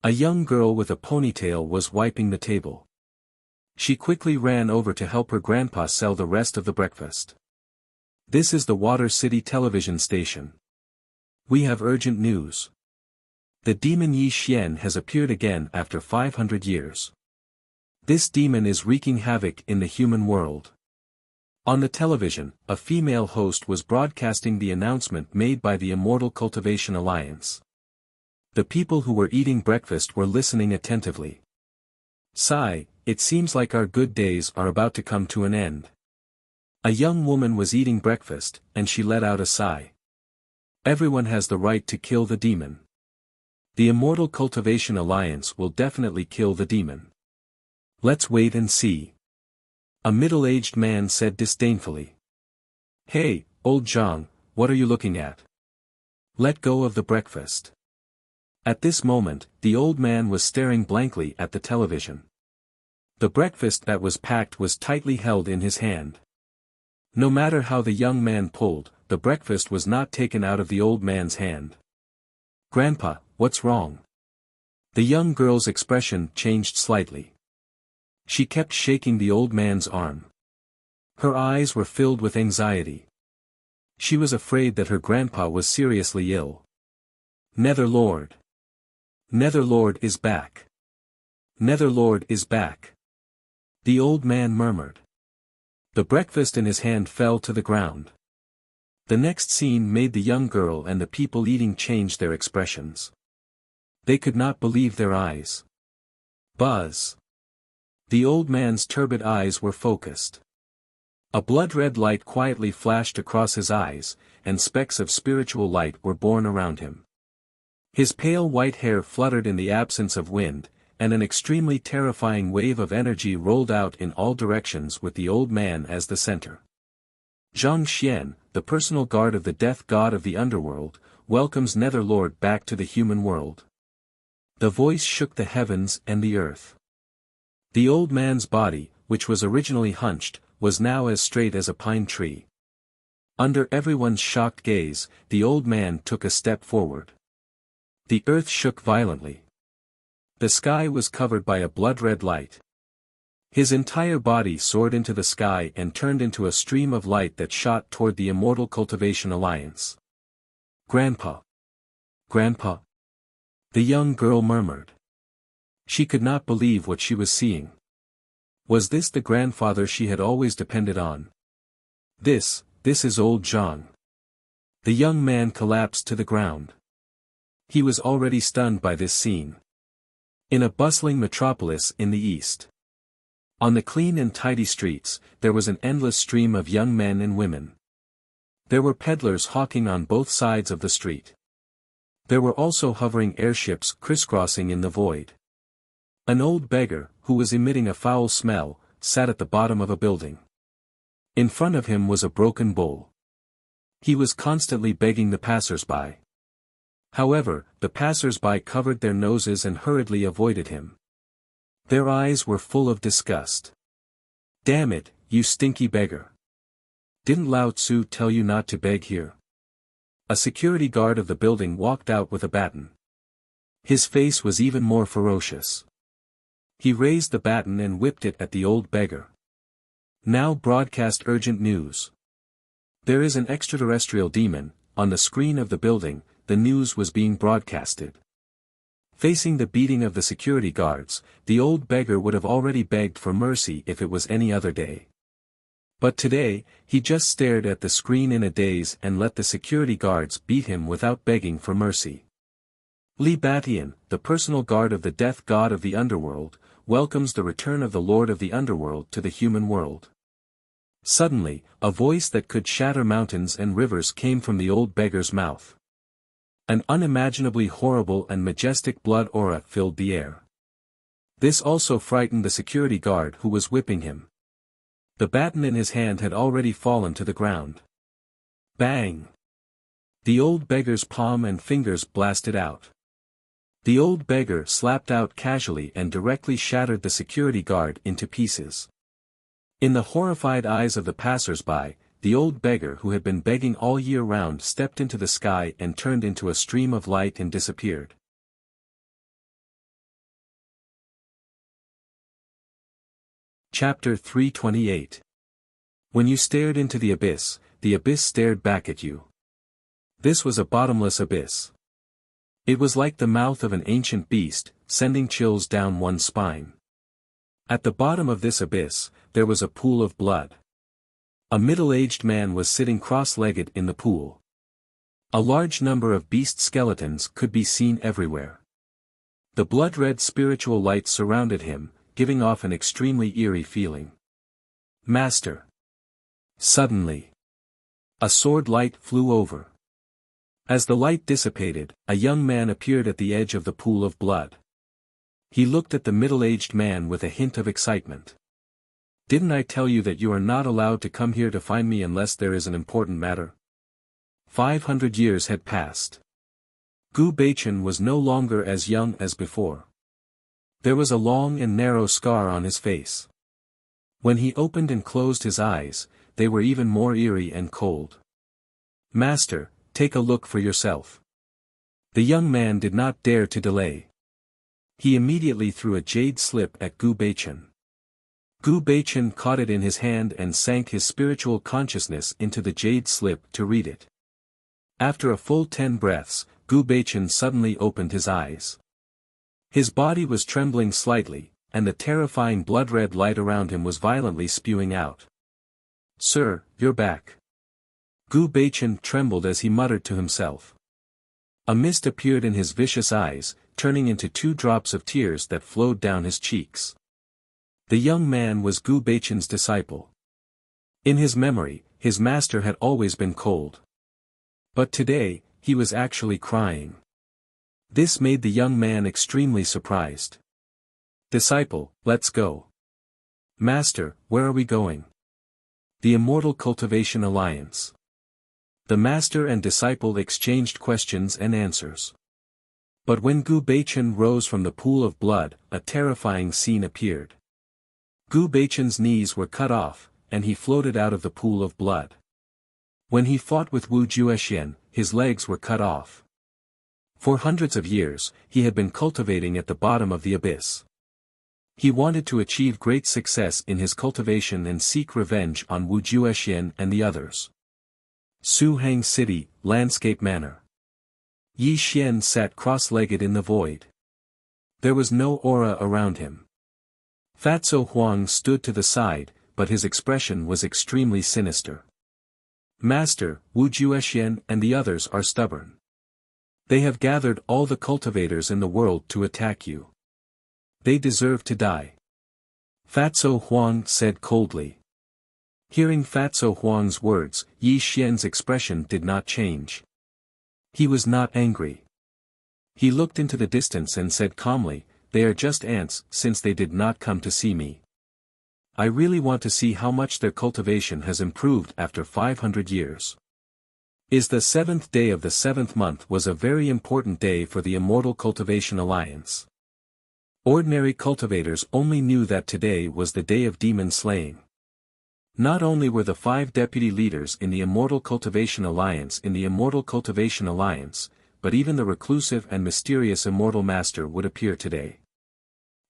A young girl with a ponytail was wiping the table. She quickly ran over to help her grandpa sell the rest of the breakfast. "This is the Water City television station. We have urgent news. The demon Yi Xian has appeared again after 500 years. This demon is wreaking havoc in the human world." On the television, a female host was broadcasting the announcement made by the Immortal Cultivation Alliance. The people who were eating breakfast were listening attentively. "Sigh, it seems like our good days are about to come to an end." A young woman was eating breakfast, and she let out a sigh. "Everyone has the right to kill the demon. The Immortal Cultivation Alliance will definitely kill the demon. Let's wait and see." A middle-aged man said disdainfully. "Hey, old Zhang, what are you looking at? Let go of the breakfast." At this moment, the old man was staring blankly at the television. The breakfast that was packed was tightly held in his hand. No matter how the young man pulled, the breakfast was not taken out of the old man's hand. "Grandpa, what's wrong?" The young girl's expression changed slightly. She kept shaking the old man's arm. Her eyes were filled with anxiety. She was afraid that her grandpa was seriously ill. "Netherlord. Netherlord is back. Netherlord is back." The old man murmured. The breakfast in his hand fell to the ground. The next scene made the young girl and the people eating change their expressions. They could not believe their eyes. Buzz. The old man's turbid eyes were focused. A blood-red light quietly flashed across his eyes, and specks of spiritual light were born around him. His pale white hair fluttered in the absence of wind, and an extremely terrifying wave of energy rolled out in all directions with the old man as the center. "Zhang Xian, the personal guard of the death god of the underworld, welcomes Netherlord back to the human world." The voice shook the heavens and the earth. The old man's body, which was originally hunched, was now as straight as a pine tree. Under everyone's shocked gaze, the old man took a step forward. The earth shook violently. The sky was covered by a blood-red light. His entire body soared into the sky and turned into a stream of light that shot toward the Immortal Cultivation Alliance. "Grandpa! Grandpa!" the young girl murmured. She could not believe what she was seeing. Was this the grandfather she had always depended on? This is old Zhang." The young man collapsed to the ground. He was already stunned by this scene. In a bustling metropolis in the east. On the clean and tidy streets, there was an endless stream of young men and women. There were peddlers hawking on both sides of the street. There were also hovering airships crisscrossing in the void. An old beggar, who was emitting a foul smell, sat at the bottom of a building. In front of him was a broken bowl. He was constantly begging the passers-by. However, the passers-by covered their noses and hurriedly avoided him. Their eyes were full of disgust. "Damn it, you stinky beggar. Didn't Lao Tzu tell you not to beg here?" A security guard of the building walked out with a baton. His face was even more ferocious. He raised the baton and whipped it at the old beggar. "Now broadcast urgent news. There is an extraterrestrial demon." On the screen of the building, the news was being broadcasted. Facing the beating of the security guards, the old beggar would have already begged for mercy if it was any other day. But today, he just stared at the screen in a daze and let the security guards beat him without begging for mercy. Li Batian, the personal guard of the death god of the underworld, welcomes the return of the lord of the underworld to the human world. Suddenly, a voice that could shatter mountains and rivers came from the old beggar's mouth. An unimaginably horrible and majestic blood aura filled the air. This also frightened the security guard who was whipping him. The baton in his hand had already fallen to the ground. Bang! The old beggar's palm and fingers blasted out. The old beggar slapped out casually and directly shattered the security guard into pieces. In the horrified eyes of the passers-by, the old beggar who had been begging all year round stepped into the sky and turned into a stream of light and disappeared. Chapter 328. When you stared into the abyss stared back at you. This was a bottomless abyss. It was like the mouth of an ancient beast, sending chills down one's spine. At the bottom of this abyss, there was a pool of blood. A middle-aged man was sitting cross-legged in the pool. A large number of beast skeletons could be seen everywhere. The blood-red spiritual light surrounded him, giving off an extremely eerie feeling. Master. Suddenly, a sword light flew over. As the light dissipated, a young man appeared at the edge of the pool of blood. He looked at the middle-aged man with a hint of excitement. Didn't I tell you that you are not allowed to come here to find me unless there is an important matter? 500 years had passed. Gu Beichen was no longer as young as before. There was a long and narrow scar on his face. When he opened and closed his eyes, they were even more eerie and cold. Master, take a look for yourself. The young man did not dare to delay. He immediately threw a jade slip at Gu Beichen. Gu Beichen caught it in his hand and sank his spiritual consciousness into the jade slip to read it. After a full 10 breaths, Gu Beichen suddenly opened his eyes. His body was trembling slightly, and the terrifying blood-red light around him was violently spewing out. Sir, you're back. Gu Beichen trembled as he muttered to himself. A mist appeared in his vicious eyes, turning into 2 drops of tears that flowed down his cheeks. The young man was Gu Beichen's disciple. In his memory, his master had always been cold. But today, he was actually crying. This made the young man extremely surprised. Disciple, let's go. Master, where are we going? The Immortal Cultivation Alliance. The master and disciple exchanged questions and answers. But when Gu Beichen rose from the pool of blood, a terrifying scene appeared. Gu Beichen's knees were cut off, and he floated out of the pool of blood. When he fought with Wu Juexian, his legs were cut off. For hundreds of years, he had been cultivating at the bottom of the abyss. He wanted to achieve great success in his cultivation and seek revenge on Wu Juexian and the others. Suhang City, Landscape Manor. Yi Xian sat cross-legged in the void. There was no aura around him. Fatso Huang stood to the side, but his expression was extremely sinister. Master, Wu Juexian and the others are stubborn. They have gathered all the cultivators in the world to attack you. They deserve to die. Fatso Huang said coldly. Hearing Fatso Huang's words, Yi Xian's expression did not change. He was not angry. He looked into the distance and said calmly, they are just ants, since they did not come to see me. I really want to see how much their cultivation has improved after 500 years. Is the 7th day of the 7th month was a very important day for the Immortal Cultivation Alliance. Ordinary cultivators only knew that today was the day of demon slaying. Not only were the 5 deputy leaders in the Immortal Cultivation Alliance in the Immortal Cultivation Alliance, but even the reclusive and mysterious Immortal Master would appear today.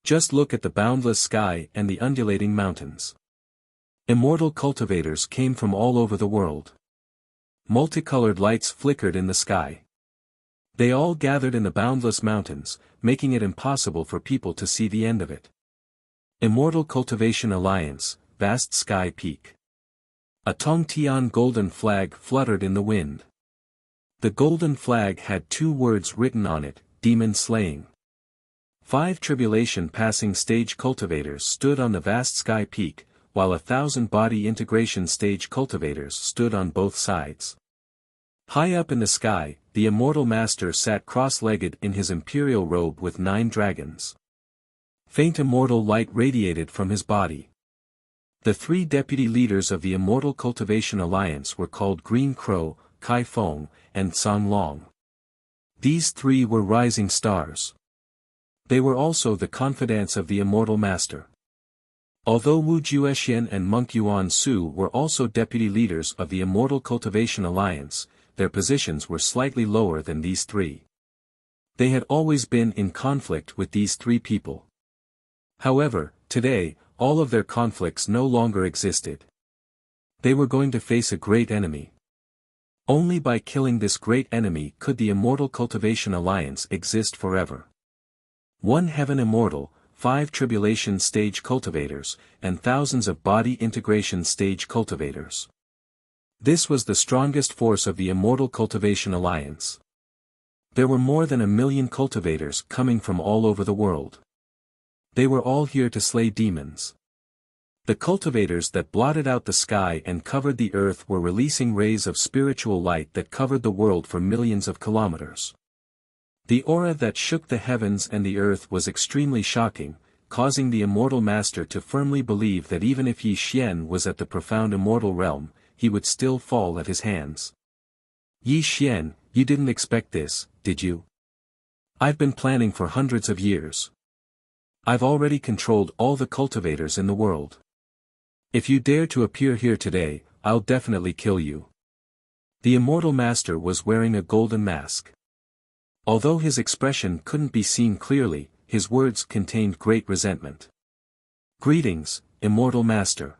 Just look at the boundless sky and the undulating mountains. Immortal cultivators came from all over the world. Multicolored lights flickered in the sky. They all gathered in the boundless mountains, making it impossible for people to see the end of it. Immortal Cultivation Alliance, Vast Sky Peak. A Tongtian golden flag fluttered in the wind. The golden flag had 2 words written on it, demon slaying. 5 tribulation passing stage cultivators stood on the vast sky peak, while 1,000 body integration stage cultivators stood on both sides. High up in the sky, the Immortal Master sat cross-legged in his imperial robe with 9 dragons. Faint immortal light radiated from his body. The 3 deputy leaders of the Immortal Cultivation Alliance were called Green Crow, Kai Feng, and San Long. These 3 were rising stars. They were also the confidants of the Immortal Master. Although Wu Juexian and Monk Yuan Su were also deputy leaders of the Immortal Cultivation Alliance, their positions were slightly lower than these 3. They had always been in conflict with these 3 people. However, today, all of their conflicts no longer existed. They were going to face a great enemy. Only by killing this great enemy could the Immortal Cultivation Alliance exist forever. 1 Heaven Immortal, 5 Tribulation Stage Cultivators, and thousands of Body Integration Stage Cultivators. This was the strongest force of the Immortal Cultivation Alliance. There were more than 1 million cultivators coming from all over the world. They were all here to slay demons. The cultivators that blotted out the sky and covered the earth were releasing rays of spiritual light that covered the world for millions of kilometers. The aura that shook the heavens and the earth was extremely shocking, causing the Immortal Master to firmly believe that even if Yi Xian was at the profound immortal realm, he would still fall at his hands. Yi Xian, you didn't expect this, did you? I've been planning for hundreds of years. I've already controlled all the cultivators in the world. If you dare to appear here today, I'll definitely kill you. The Immortal Master was wearing a golden mask. Although his expression couldn't be seen clearly, his words contained great resentment. Greetings, Immortal Master.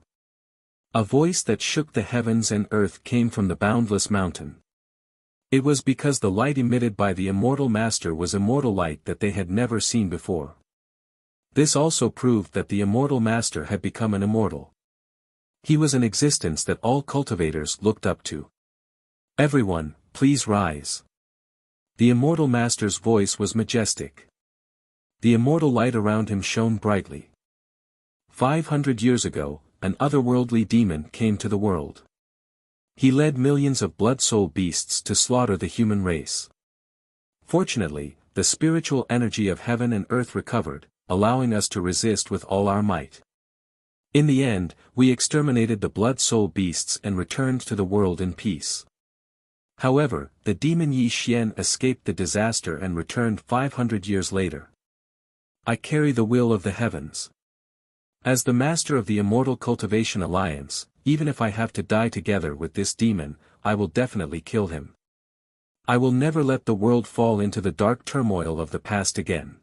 A voice that shook the heavens and earth came from the boundless mountain. It was because the light emitted by the Immortal Master was immortal light that they had never seen before. This also proved that the Immortal Master had become an immortal. He was an existence that all cultivators looked up to. Everyone, please rise. The Immortal Master's voice was majestic. The immortal light around him shone brightly. 500 years ago, an otherworldly demon came to the world. He led millions of blood-soul beasts to slaughter the human race. Fortunately, the spiritual energy of heaven and earth recovered, allowing us to resist with all our might. In the end, we exterminated the blood-soul beasts and returned to the world in peace. However, the demon Yi Xian escaped the disaster and returned 500 years later. I carry the will of the heavens. As the master of the Immortal Cultivation Alliance, even if I have to die together with this demon, I will definitely kill him. I will never let the world fall into the dark turmoil of the past again.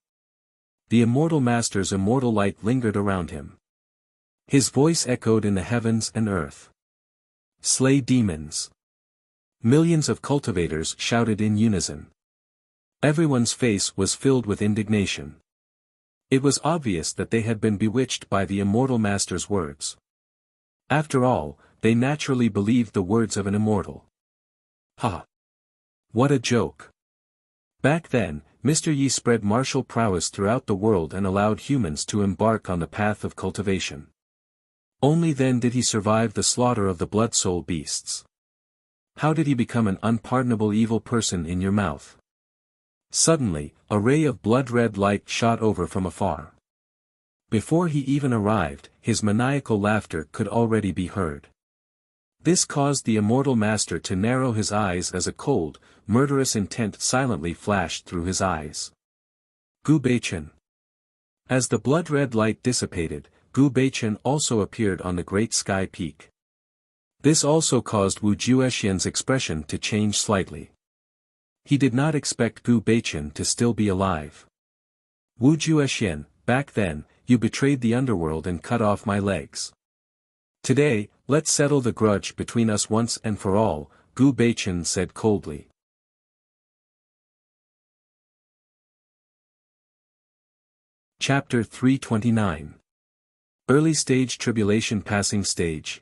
The Immortal Master's immortal light lingered around him. His voice echoed in the heavens and earth. Slay demons. Millions of cultivators shouted in unison. Everyone's face was filled with indignation. It was obvious that they had been bewitched by the Immortal Master's words. After all, they naturally believed the words of an immortal. Ha! What a joke! Back then, Mr. Yi spread martial prowess throughout the world and allowed humans to embark on the path of cultivation. Only then did he survive the slaughter of the blood-soul beasts. How did he become an unpardonable evil person in your mouth? Suddenly, a ray of blood-red light shot over from afar. Before he even arrived, his maniacal laughter could already be heard. This caused the Immortal Master to narrow his eyes as a cold, murderous intent silently flashed through his eyes. Gu Beichen. As the blood-red light dissipated, Gu Beichen also appeared on the great sky peak. This also caused Wu Juexian's expression to change slightly. He did not expect Gu Beichen to still be alive. Wu Juexian, back then, you betrayed the underworld and cut off my legs. Today, let's settle the grudge between us once and for all, Gu Beichen said coldly. Chapter 329. Early Stage Tribulation Passing Stage.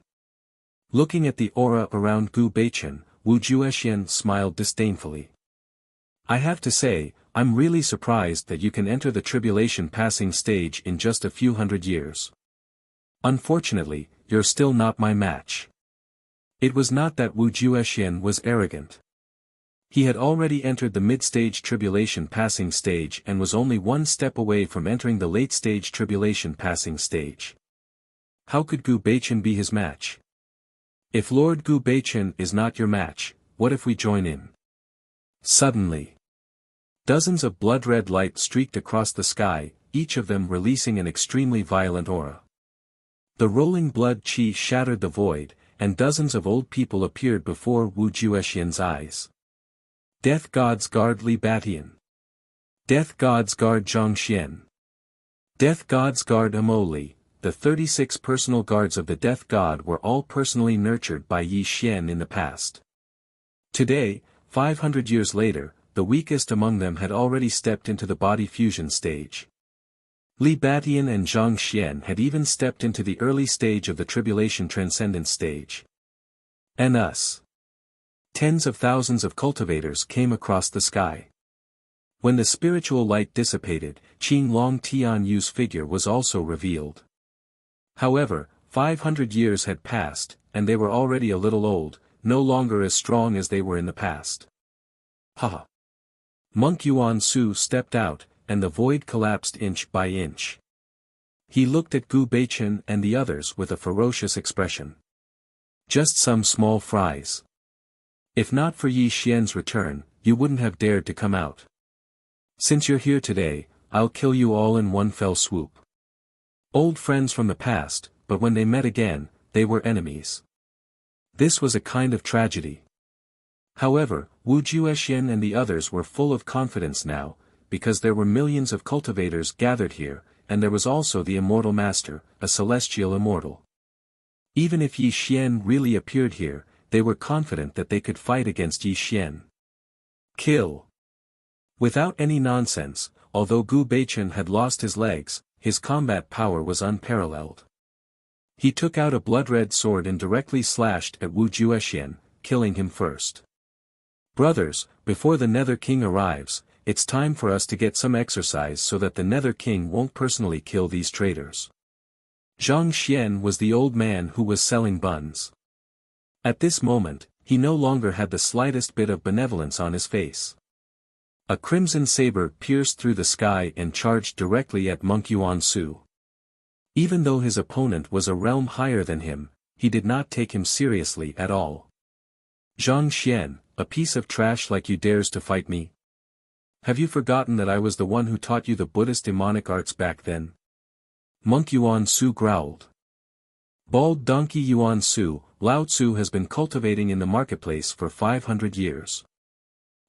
Looking at the aura around Gu Beichen, Wu Juexian smiled disdainfully. I have to say, I'm really surprised that you can enter the tribulation passing stage in just a few hundred years. Unfortunately, you're still not my match. It was not that Wu Juexian was arrogant. He had already entered the mid-stage tribulation passing stage and was only one step away from entering the late-stage tribulation passing stage. How could Gu Baichen be his match? If Lord Gu Baichen is not your match, what if we join in? Suddenly, dozens of blood-red light streaked across the sky, each of them releasing an extremely violent aura. The rolling blood qi shattered the void, and dozens of old people appeared before Wu Juexian's eyes. Death God's Guard Li Batian. Death God's Guard Zhongxian. Death God's Guard Amoli. The 36 personal guards of the Death God were all personally nurtured by Yi Xian in the past. Today, 500 years later, the weakest among them had already stepped into the body fusion stage. Li Batian and Zhongxian had even stepped into the early stage of the tribulation transcendence stage. And us. Tens of thousands of cultivators came across the sky. When the spiritual light dissipated, Qin Long Tianyu's figure was also revealed. However, 500 years had passed, and they were already a little old, no longer as strong as they were in the past. Ha! Monk Yuan Su stepped out, and the void collapsed inch by inch. He looked at Gu Baichen and the others with a ferocious expression. Just some small fries. If not for Yi Xian's return, you wouldn't have dared to come out. Since you're here today, I'll kill you all in one fell swoop. Old friends from the past, but when they met again, they were enemies. This was a kind of tragedy. However, Wu Juexian and the others were full of confidence now, because there were millions of cultivators gathered here, and there was also the Immortal Master, a celestial immortal. Even if Yi Xian really appeared here, they were confident that they could fight against Yi Xian. Kill. Without any nonsense, although Gu Baichen had lost his legs, his combat power was unparalleled. He took out a blood-red sword and directly slashed at Wu Juexian, killing him first. Brothers, before the Nether King arrives, it's time for us to get some exercise so that the Nether King won't personally kill these traitors. Zhongxian was the old man who was selling buns. At this moment, he no longer had the slightest bit of benevolence on his face. A crimson saber pierced through the sky and charged directly at Monk Yuan Su. Even though his opponent was a realm higher than him, he did not take him seriously at all. Zhongxian, a piece of trash like you dares to fight me? Have you forgotten that I was the one who taught you the Buddhist demonic arts back then? Monk Yuan Su growled. Bald donkey Yuan Su, Lao Tzu has been cultivating in the marketplace for 500 years.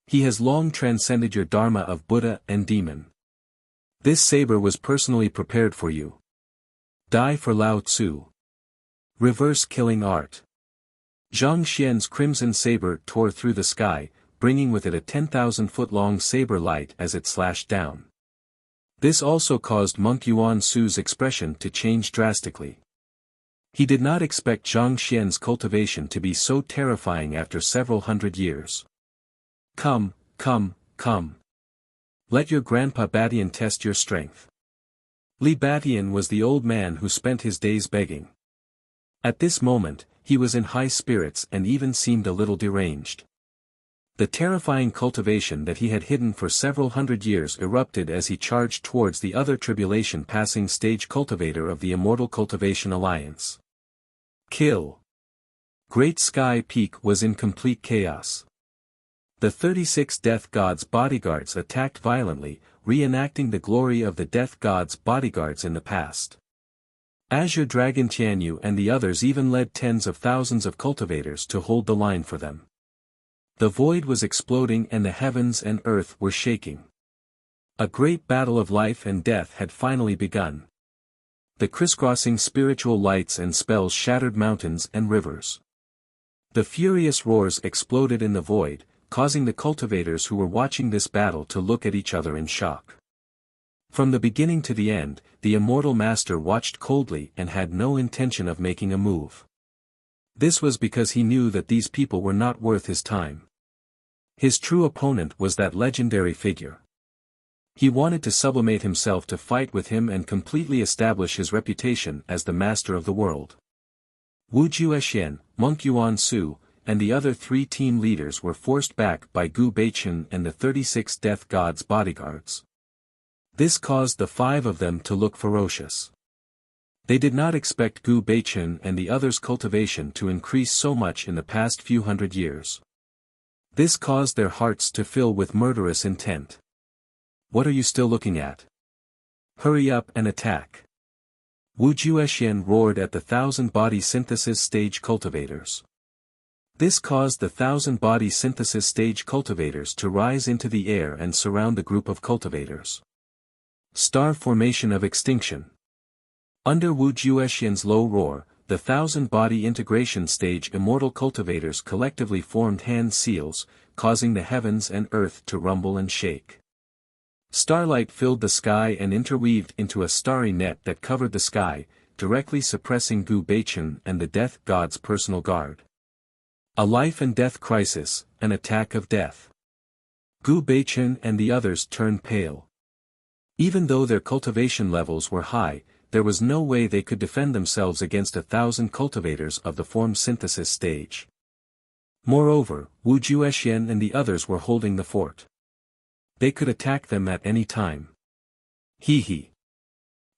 He has long transcended your dharma of Buddha and demon. This saber was personally prepared for you. Die for Lao Tzu. Reverse killing art. Zhongxian's crimson saber tore through the sky, bringing with it a 10,000-foot-long saber light as it slashed down. This also caused Monk Yuan Su's expression to change drastically. He did not expect Zhongxian's cultivation to be so terrifying after several hundred years. Come, come, come. Let your Grandpa Batian test your strength. Li Batian was the old man who spent his days begging. At this moment, he was in high spirits and even seemed a little deranged. The terrifying cultivation that he had hidden for several hundred years erupted as he charged towards the other tribulation passing stage cultivator of the Immortal Cultivation Alliance. Kill. Great Sky Peak was in complete chaos. The 36 Death God's bodyguards attacked violently, reenacting the glory of the Death God's bodyguards in the past. Azure Dragon Tianyu and the others even led tens of thousands of cultivators to hold the line for them. The void was exploding and the heavens and earth were shaking. A great battle of life and death had finally begun. The crisscrossing spiritual lights and spells shattered mountains and rivers. The furious roars exploded in the void, causing the cultivators who were watching this battle to look at each other in shock. From the beginning to the end, the Immortal Master watched coldly and had no intention of making a move. This was because he knew that these people were not worth his time. His true opponent was that legendary figure. He wanted to sublimate himself to fight with him and completely establish his reputation as the master of the world. Wu Juexian, Monk Yuan Su, and the other 3 team leaders were forced back by Gu Beichen and the 36 Death God's bodyguards. This caused the 5 of them to look ferocious. They did not expect Gu Beichen and the others' cultivation to increase so much in the past few hundred years. This caused their hearts to fill with murderous intent. What are you still looking at? Hurry up and attack. Wu Juexian roared at the 1,000-body synthesis stage cultivators. This caused the 1,000-body synthesis stage cultivators to rise into the air and surround the group of cultivators. Star formation of extinction. Under Wu Juexian's low roar, the 1,000-body integration stage immortal cultivators collectively formed hand seals, causing the heavens and earth to rumble and shake. Starlight filled the sky and interweaved into a starry net that covered the sky, directly suppressing Gu Beichen and the Death God's personal guard. A life and death crisis, an attack of death. Gu Beichen and the others turned pale. Even though their cultivation levels were high, there was no way they could defend themselves against 1,000 cultivators of the form synthesis stage. Moreover, Wu Juexian and the others were holding the fort. They could attack them at any time. Hee hee.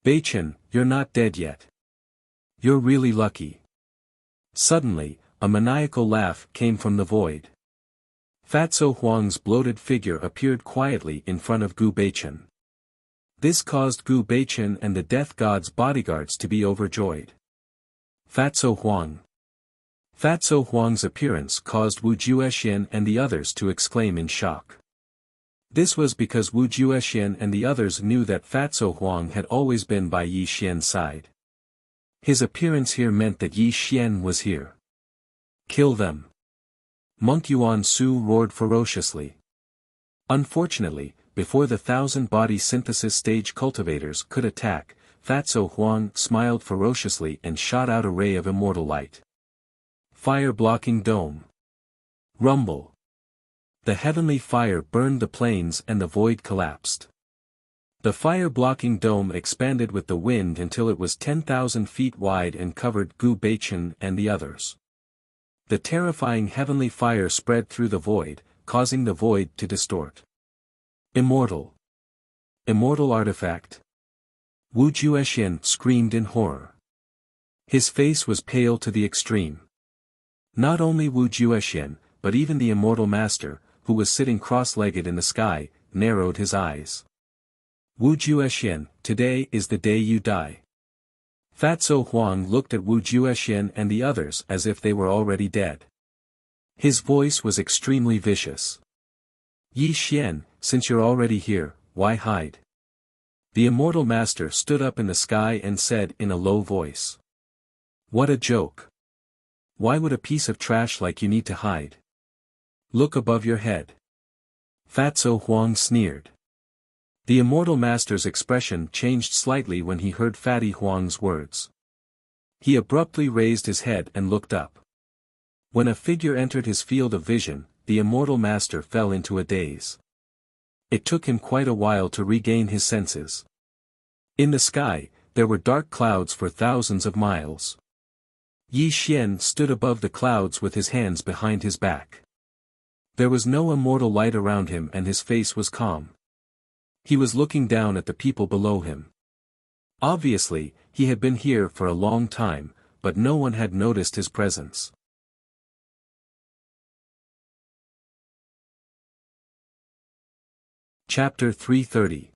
Beichen, you're not dead yet. You're really lucky. Suddenly, a maniacal laugh came from the void. Fatso Huang's bloated figure appeared quietly in front of Gu Beichen. This caused Gu Beichen and the Death God's bodyguards to be overjoyed. Fatso Huang. Fatso Huang's appearance caused Wu Juexian and the others to exclaim in shock. This was because Wu Juexian and the others knew that Fatso Huang had always been by Yi Xian's side. His appearance here meant that Yi Xian was here. Kill them. Monk Yuan Su roared ferociously. Unfortunately, before the 1,000-body synthesis stage cultivators could attack, Fatso Huang smiled ferociously and shot out a ray of immortal light. Fire-blocking dome. Rumble. The heavenly fire burned the plains and the void collapsed. The fire-blocking dome expanded with the wind until it was 10,000 feet wide and covered Gu Beichen and the others. The terrifying heavenly fire spread through the void, causing the void to distort. Immortal. Immortal artifact. Wu Juexian screamed in horror. His face was pale to the extreme. Not only Wu Juexian, but even the immortal master, who was sitting cross-legged in the sky, narrowed his eyes. Wu Juexian, today is the day you die. Fatso Huang looked at Wu Juexian and the others as if they were already dead. His voice was extremely vicious. Yi Xian, since you're already here, why hide? The immortal master stood up in the sky and said in a low voice. What a joke. Why would a piece of trash like you need to hide? Look above your head. Fatso Huang sneered. The immortal master's expression changed slightly when he heard Fatty Huang's words. He abruptly raised his head and looked up. When a figure entered his field of vision, the immortal master fell into a daze. It took him quite a while to regain his senses. In the sky, there were dark clouds for thousands of miles. Yi Xian stood above the clouds with his hands behind his back. There was no immortal light around him and his face was calm. He was looking down at the people below him. Obviously, he had been here for a long time, but no one had noticed his presence. Chapter 330.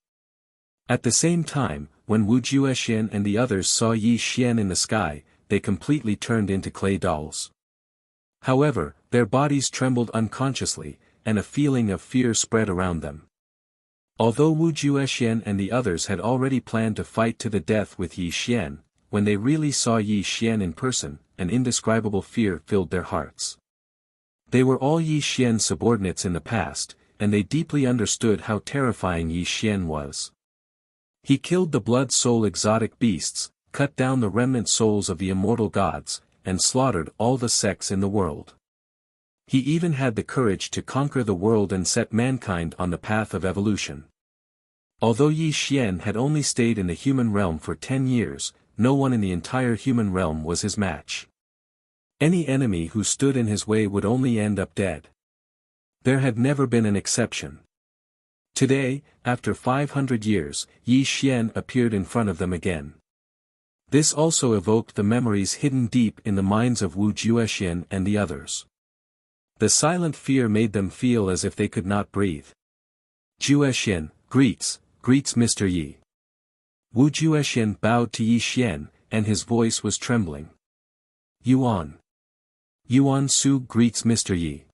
At the same time, when Wu Juexian and the others saw Yi Xian in the sky, they completely turned into clay dolls. However, their bodies trembled unconsciously, and a feeling of fear spread around them. Although Wu Juexian and the others had already planned to fight to the death with Yi Xian, when they really saw Yi Xian in person, an indescribable fear filled their hearts. They were all Yi Xian's subordinates in the past, and they deeply understood how terrifying Yi Xian was. He killed the blood-soul exotic beasts, cut down the remnant souls of the immortal gods, and slaughtered all the sects in the world. He even had the courage to conquer the world and set mankind on the path of evolution. Although Yi Xian had only stayed in the human realm for 10 years, no one in the entire human realm was his match. Any enemy who stood in his way would only end up dead. There had never been an exception. Today, after 500 years, Yi Xian appeared in front of them again. This also evoked the memories hidden deep in the minds of Wu Juexian and the others. The silent fear made them feel as if they could not breathe. Juexian, greets Mr. Yi. Wu Juexian bowed to Yi Xian, and his voice was trembling. Yuan Su greets Mr. Yi.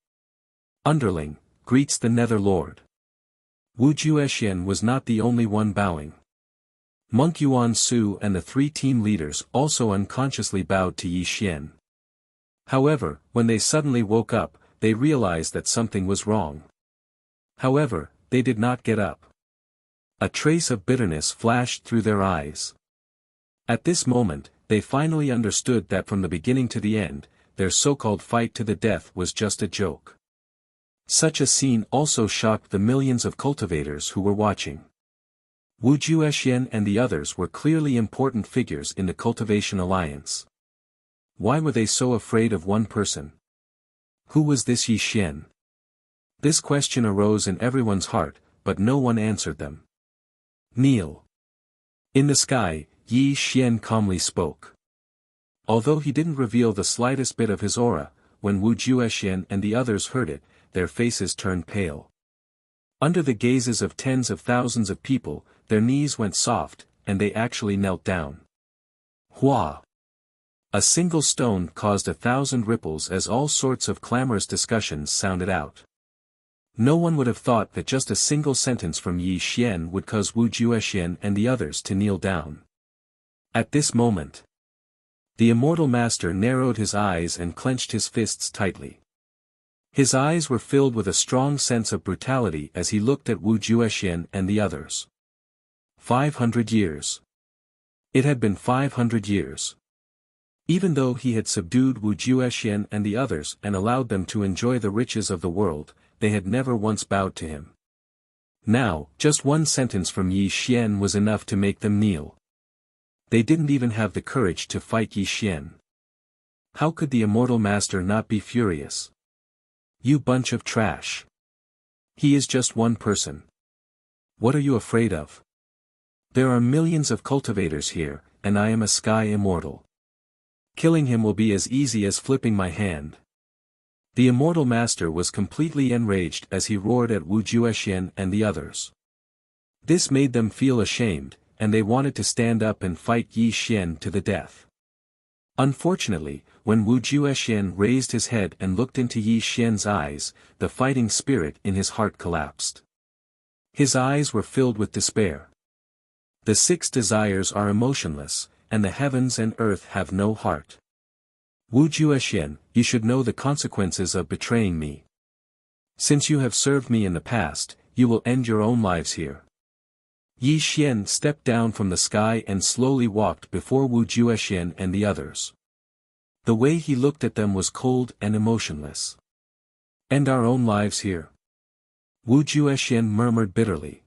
Underling, greets the Nether Lord. Wu Juexian was not the only one bowing. Monk Yuan Su and the 3 team leaders also unconsciously bowed to Yi Xian. However, when they suddenly woke up, they realized that something was wrong. However, they did not get up. A trace of bitterness flashed through their eyes. At this moment, they finally understood that from the beginning to the end, their so-called fight to the death was just a joke. Such a scene also shocked the millions of cultivators who were watching. Wu Juexian and the others were clearly important figures in the Cultivation Alliance. Why were they so afraid of one person? Who was this Yi Xian? This question arose in everyone's heart, but no one answered them. Kneel. In the sky, Yi Xian calmly spoke. Although he didn't reveal the slightest bit of his aura, when Wu Juexian and the others heard it, their faces turned pale. Under the gazes of tens of thousands of people, their knees went soft, and they actually knelt down. Hua! A single stone caused 1,000 ripples as all sorts of clamorous discussions sounded out. No one would have thought that just a single sentence from Yi Xian would cause Wu Juexian and the others to kneel down. At this moment, the Immortal Master narrowed his eyes and clenched his fists tightly. His eyes were filled with a strong sense of brutality as he looked at Wu Juexian and the others. 500 years. It had been 500 years. Even though he had subdued Wu Juexian and the others and allowed them to enjoy the riches of the world, they had never once bowed to him. Now, just one sentence from Yi Xian was enough to make them kneel. They didn't even have the courage to fight Yi Xian. How could the Immortal Master not be furious? You bunch of trash. He is just one person. What are you afraid of? There are millions of cultivators here, and I am a sky immortal. Killing him will be as easy as flipping my hand. The Immortal Master was completely enraged as he roared at Wu Juexian and the others. This made them feel ashamed, and they wanted to stand up and fight Yi Xian to the death. Unfortunately, when Wu Juexian raised his head and looked into Yi Xian's eyes, the fighting spirit in his heart collapsed. His eyes were filled with despair. The 6 desires are emotionless, and the heavens and earth have no heart. Wu Juexian, you should know the consequences of betraying me. Since you have served me in the past, you will end your own lives here. Yi Xian stepped down from the sky and slowly walked before Wu Juexian and the others. The way he looked at them was cold and emotionless. End our own lives here. Wu Juexian murmured bitterly.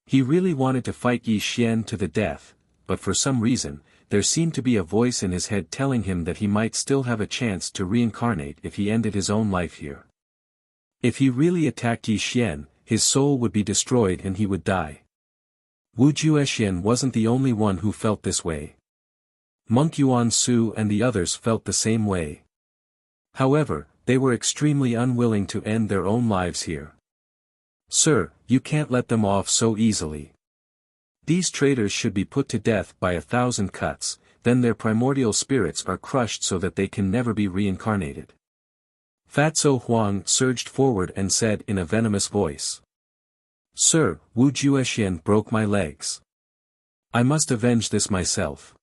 He really wanted to fight Yi Xian to the death, but for some reason, there seemed to be a voice in his head telling him that he might still have a chance to reincarnate if he ended his own life here. If he really attacked Yi Xian, his soul would be destroyed and he would die. Wu Juexian wasn't the only one who felt this way. Monk Yuan Su and the others felt the same way. However, they were extremely unwilling to end their own lives here. Sir, you can't let them off so easily. These traitors should be put to death by 1,000 cuts, then their primordial spirits are crushed so that they can never be reincarnated. Fatso Huang surged forward and said in a venomous voice. Sir, Wu Juexian broke my legs. I must avenge this myself.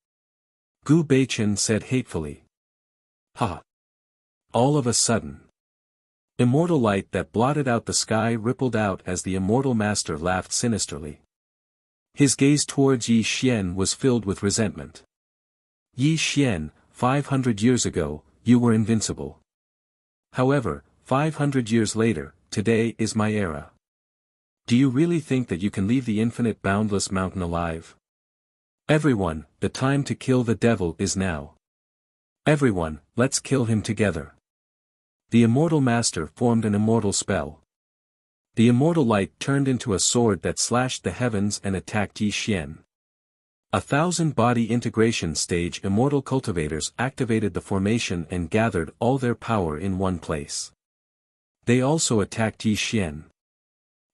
Gu Beichen said hatefully. Ha! All of a sudden, immortal light that blotted out the sky rippled out as the Immortal Master laughed sinisterly. His gaze towards Yi Xian was filled with resentment. Yi Xian, 500 years ago, you were invincible. However, 500 years later, today is my era. Do you really think that you can leave the infinite boundless mountain alive? Everyone, the time to kill the devil is now. Everyone, let's kill him together. The immortal master formed an immortal spell. The immortal light turned into a sword that slashed the heavens and attacked Yi Xian. 1,000-body integration stage immortal cultivators activated the formation and gathered all their power in one place. They also attacked Yi Xian.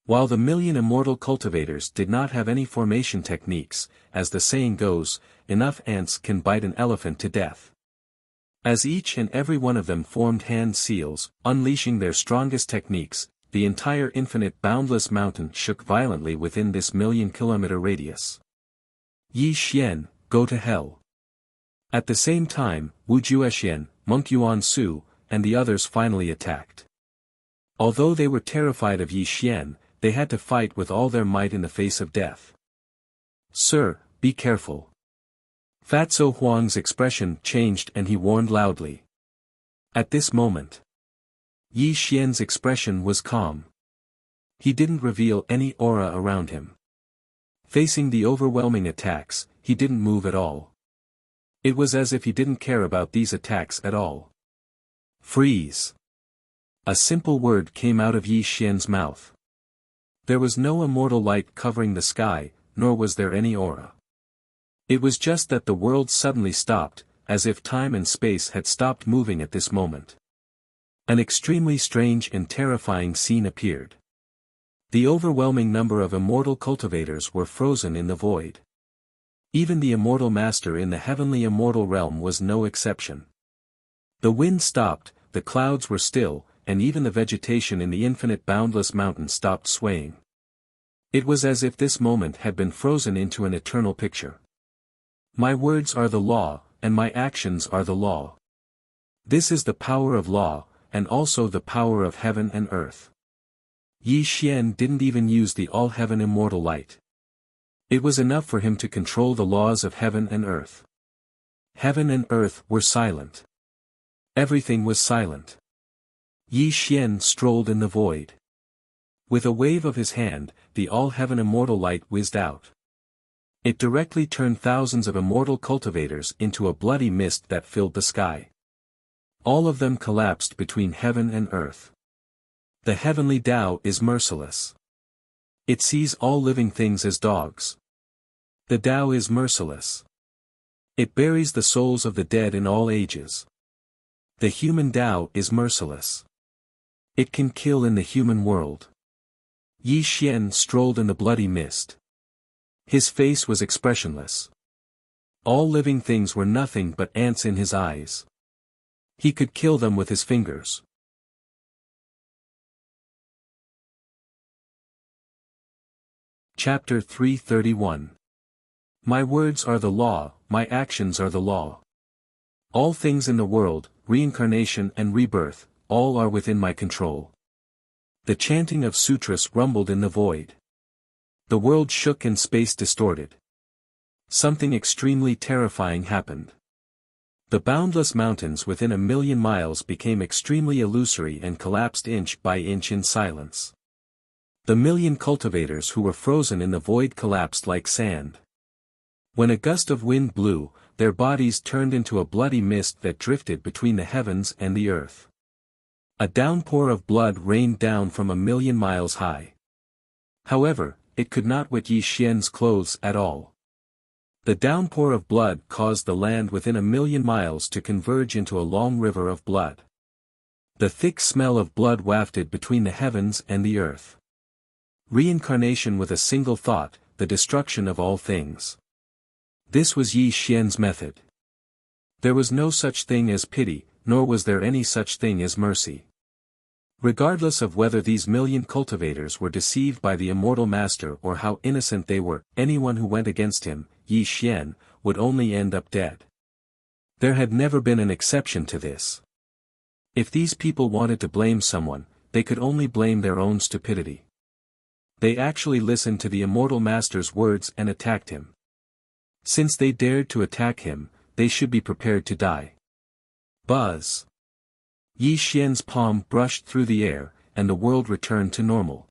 While the million immortal cultivators did not have any formation techniques, as the saying goes, enough ants can bite an elephant to death. As each and every one of them formed hand seals, unleashing their strongest techniques, the entire infinite boundless mountain shook violently within this million-kilometer radius. Yi Xian, go to hell. At the same time, Wu Juexian, Monk Yuan Su, and the others finally attacked. Although they were terrified of Yi Xian, they had to fight with all their might in the face of death. Sir, be careful. Fatso Huang's expression changed and he warned loudly. At this moment, Yi Xian's expression was calm. He didn't reveal any aura around him. Facing the overwhelming attacks, he didn't move at all. It was as if he didn't care about these attacks at all. Freeze. A simple word came out of Yi Xian's mouth. There was no immortal light covering the sky, nor was there any aura. It was just that the world suddenly stopped, as if time and space had stopped moving at this moment. An extremely strange and terrifying scene appeared. The overwhelming number of immortal cultivators were frozen in the void. Even the immortal master in the heavenly immortal realm was no exception. The wind stopped, the clouds were still, and even the vegetation in the infinite boundless mountain stopped swaying. It was as if this moment had been frozen into an eternal picture. My words are the law, and my actions are the law. This is the power of law, and also the power of heaven and earth. Yi Xian didn't even use the all-heaven immortal light. It was enough for him to control the laws of heaven and earth. Heaven and earth were silent. Everything was silent. Yi Xian strolled in the void. With a wave of his hand, the all-heaven immortal light whizzed out. It directly turned thousands of immortal cultivators into a bloody mist that filled the sky. All of them collapsed between heaven and earth. The heavenly Tao is merciless. It sees all living things as dogs. The Tao is merciless. It buries the souls of the dead in all ages. The human Tao is merciless. It can kill in the human world. Yi Xian strolled in the bloody mist. His face was expressionless. All living things were nothing but ants in his eyes. He could kill them with his fingers. Chapter 331. My words are the law, my actions are the law. All things in the world, reincarnation and rebirth, all are within my control. The chanting of sutras rumbled in the void. The world shook and space distorted. Something extremely terrifying happened. The boundless mountains within 1,000,000 miles became extremely illusory and collapsed inch by inch in silence. The million cultivators who were frozen in the void collapsed like sand. When a gust of wind blew, their bodies turned into a bloody mist that drifted between the heavens and the earth. A downpour of blood rained down from 1,000,000 miles high. However, it could not wet Yi Xian's clothes at all. The downpour of blood caused the land within 1,000,000 miles to converge into a long river of blood. The thick smell of blood wafted between the heavens and the earth. Reincarnation with a single thought, the destruction of all things. This was Yi Xian's method. There was no such thing as pity, nor was there any such thing as mercy. Regardless of whether these million cultivators were deceived by the immortal master or how innocent they were, anyone who went against him, Yi Xian, would only end up dead. There had never been an exception to this. If these people wanted to blame someone, they could only blame their own stupidity. They actually listened to the immortal master's words and attacked him. Since they dared to attack him, they should be prepared to die. Buzz. Yi Xian's palm brushed through the air, and the world returned to normal.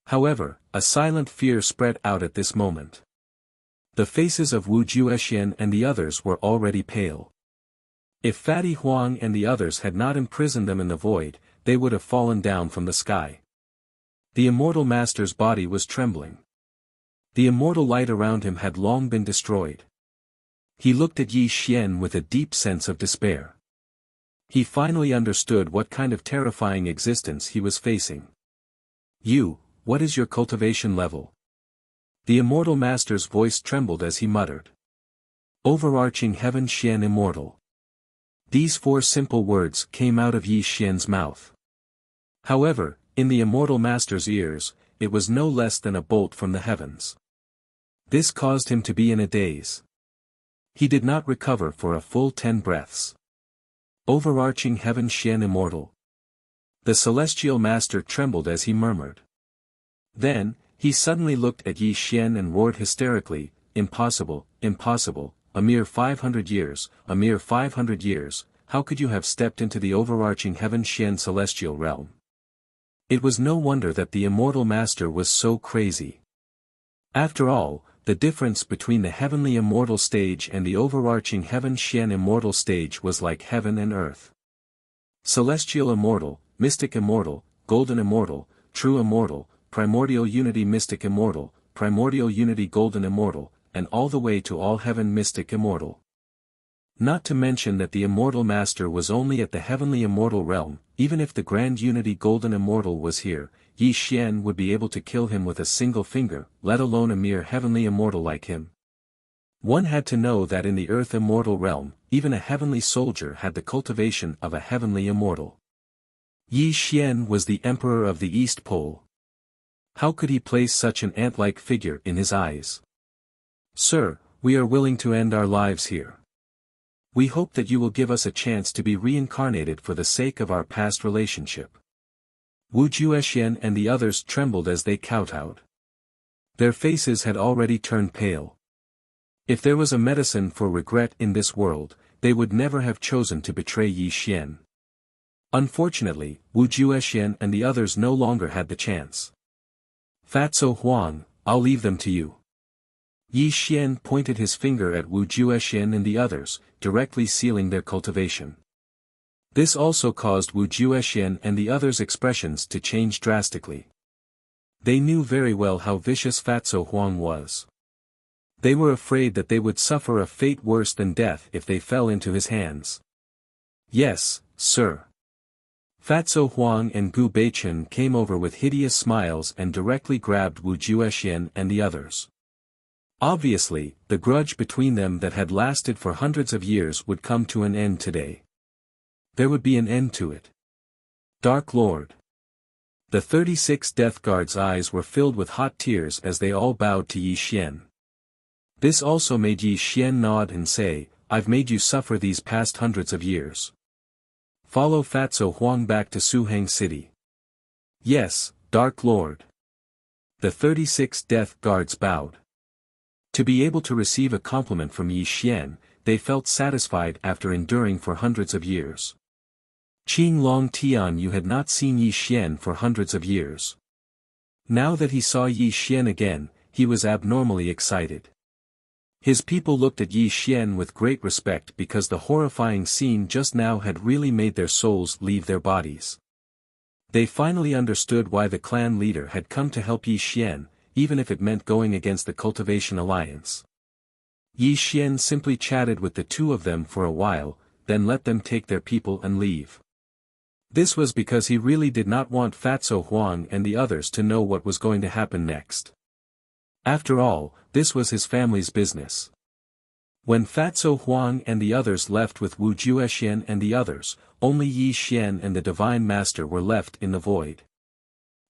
However, a silent fear spread out at this moment. The faces of Wu Juexian and the others were already pale. If Fatty Huang and the others had not imprisoned them in the void, they would have fallen down from the sky. The immortal master's body was trembling. The immortal light around him had long been destroyed. He looked at Yi Xian with a deep sense of despair. He finally understood what kind of terrifying existence he was facing. "You, what is your cultivation level?" The immortal master's voice trembled as he muttered. "Overarching heaven Xian immortal." These 4 simple words came out of Yi Xian's mouth. However, in the immortal master's ears, it was no less than a bolt from the heavens. This caused him to be in a daze. He did not recover for a full 10 breaths. Overarching heaven Xian immortal. The celestial master trembled as he murmured. Then, he suddenly looked at Yi Xian and roared hysterically, "Impossible, impossible, a mere 500 years, a mere 500 years, how could you have stepped into the overarching heaven Xian celestial realm?" It was no wonder that the immortal master was so crazy. After all, the difference between the heavenly immortal stage and the overarching heaven Xian immortal stage was like heaven and earth. Celestial immortal, mystic immortal, golden immortal, true immortal, primordial unity mystic immortal, primordial unity golden immortal, and all the way to all heaven mystic immortal. Not to mention that the immortal master was only at the heavenly immortal realm. Even if the grand unity golden immortal was here, Yi Xian would be able to kill him with a single finger, let alone a mere heavenly immortal like him. One had to know that in the earth immortal realm, even a heavenly soldier had the cultivation of a heavenly immortal. Yi Xian was the emperor of the East Pole. How could he place such an ant-like figure in his eyes? "Sir, we are willing to end our lives here. We hope that you will give us a chance to be reincarnated for the sake of our past relationship." Wu Juexian and the others trembled as they kowtowed. Their faces had already turned pale. If there was a medicine for regret in this world, they would never have chosen to betray Yi Xian. Unfortunately, Wu Juexian and the others no longer had the chance. "Fatso Huang, I'll leave them to you." Yi Xian pointed his finger at Wu Juexian and the others, directly sealing their cultivation. This also caused Wu Juexian and the others' expressions to change drastically. They knew very well how vicious Fatso Huang was. They were afraid that they would suffer a fate worse than death if they fell into his hands. "Yes, sir." Fatso Huang and Gu Beichen came over with hideous smiles and directly grabbed Wu Juexian and the others. Obviously, the grudge between them that had lasted for hundreds of years would come to an end today. There would be an end to it. "Dark Lord." The 36 Death Guards' eyes were filled with hot tears as they all bowed to Yi Xian. This also made Yi Xian nod and say, "I've made you suffer these past hundreds of years. Follow Fatso Huang back to Suheng City." "Yes, Dark Lord." The 36 Death Guards bowed. To be able to receive a compliment from Yi Xian, they felt satisfied after enduring for hundreds of years. Qing Long Tian, you had not seen Yi Xian for hundreds of years. Now that he saw Yi Xian again, he was abnormally excited. His people looked at Yi Xian with great respect because the horrifying scene just now had really made their souls leave their bodies. They finally understood why the clan leader had come to help Yi Xian, even if it meant going against the Cultivation Alliance. Yi Xian simply chatted with the two of them for a while, then let them take their people and leave. This was because he really did not want Fatso Huang and the others to know what was going to happen next. After all, this was his family's business. When Fatso Huang and the others left with Wu Juexian and the others, only Yi Xian and the Divine Master were left in the void.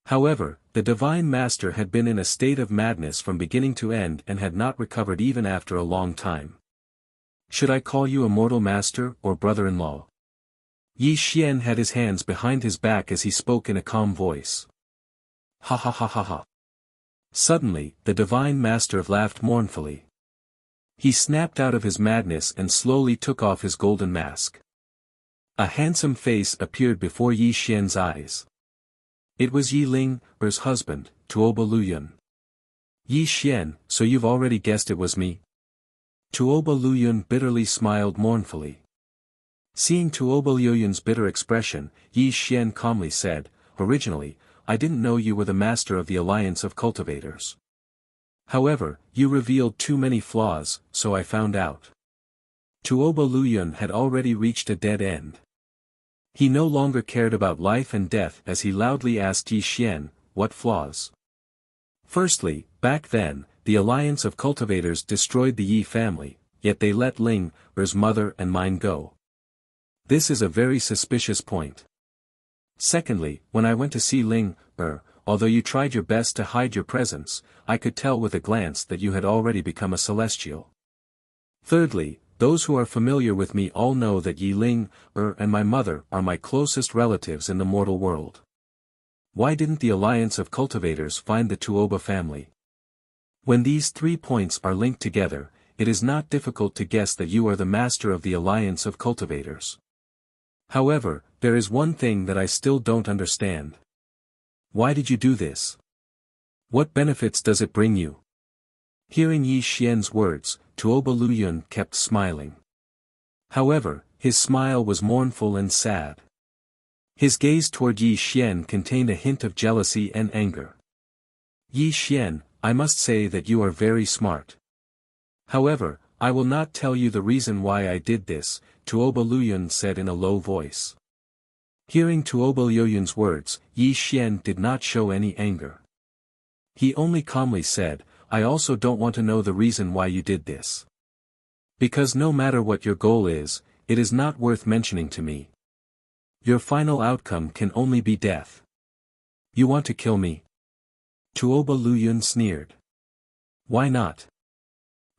However, the Divine Master had been in a state of madness from beginning to end and had not recovered even after a long time. "Should I call you Immortal Master or brother-in-law?" Yi Xian had his hands behind his back as he spoke in a calm voice. "Ha ha ha ha ha." Suddenly, the Divine Master laughed mournfully. He snapped out of his madness and slowly took off his golden mask. A handsome face appeared before Yi Xian's eyes. It was Yi Ling-er's husband, Tuoba Luyun. Yi Xian, so you've already guessed it was me? Tuoba Luyun bitterly smiled mournfully. Seeing Tuoba Luyun's bitter expression, Yi Xian calmly said, originally, I didn't know you were the master of the Alliance of Cultivators. However, you revealed too many flaws, so I found out. Tuoba Luyun had already reached a dead end. He no longer cared about life and death as he loudly asked Yi Xian, what flaws? Firstly, back then, the Alliance of Cultivators destroyed the Yi family, yet they let Ling-er's mother and mine go. This is a very suspicious point. Secondly, when I went to see Ling-er, although you tried your best to hide your presence, I could tell with a glance that you had already become a celestial. Thirdly, those who are familiar with me all know that Yi Ling-er and my mother are my closest relatives in the mortal world. Why didn't the Alliance of Cultivators find the Tuoba family? When these 3 points are linked together, it is not difficult to guess that you are the master of the Alliance of Cultivators. However, there is one thing that I still don't understand. Why did you do this? What benefits does it bring you? Hearing Yi Xian's words, Tuoba Luyun kept smiling. However, his smile was mournful and sad. His gaze toward Yi Xian contained a hint of jealousy and anger. Yi Xian, I must say that you are very smart. However, I will not tell you the reason why I did this, Tuoba Luyun said in a low voice. Hearing Tuoba Luyun's words, Yi Xian did not show any anger. He only calmly said, I also don't want to know the reason why you did this. Because no matter what your goal is, it is not worth mentioning to me. Your final outcome can only be death. You want to kill me? Tuoba Luyun sneered. Why not?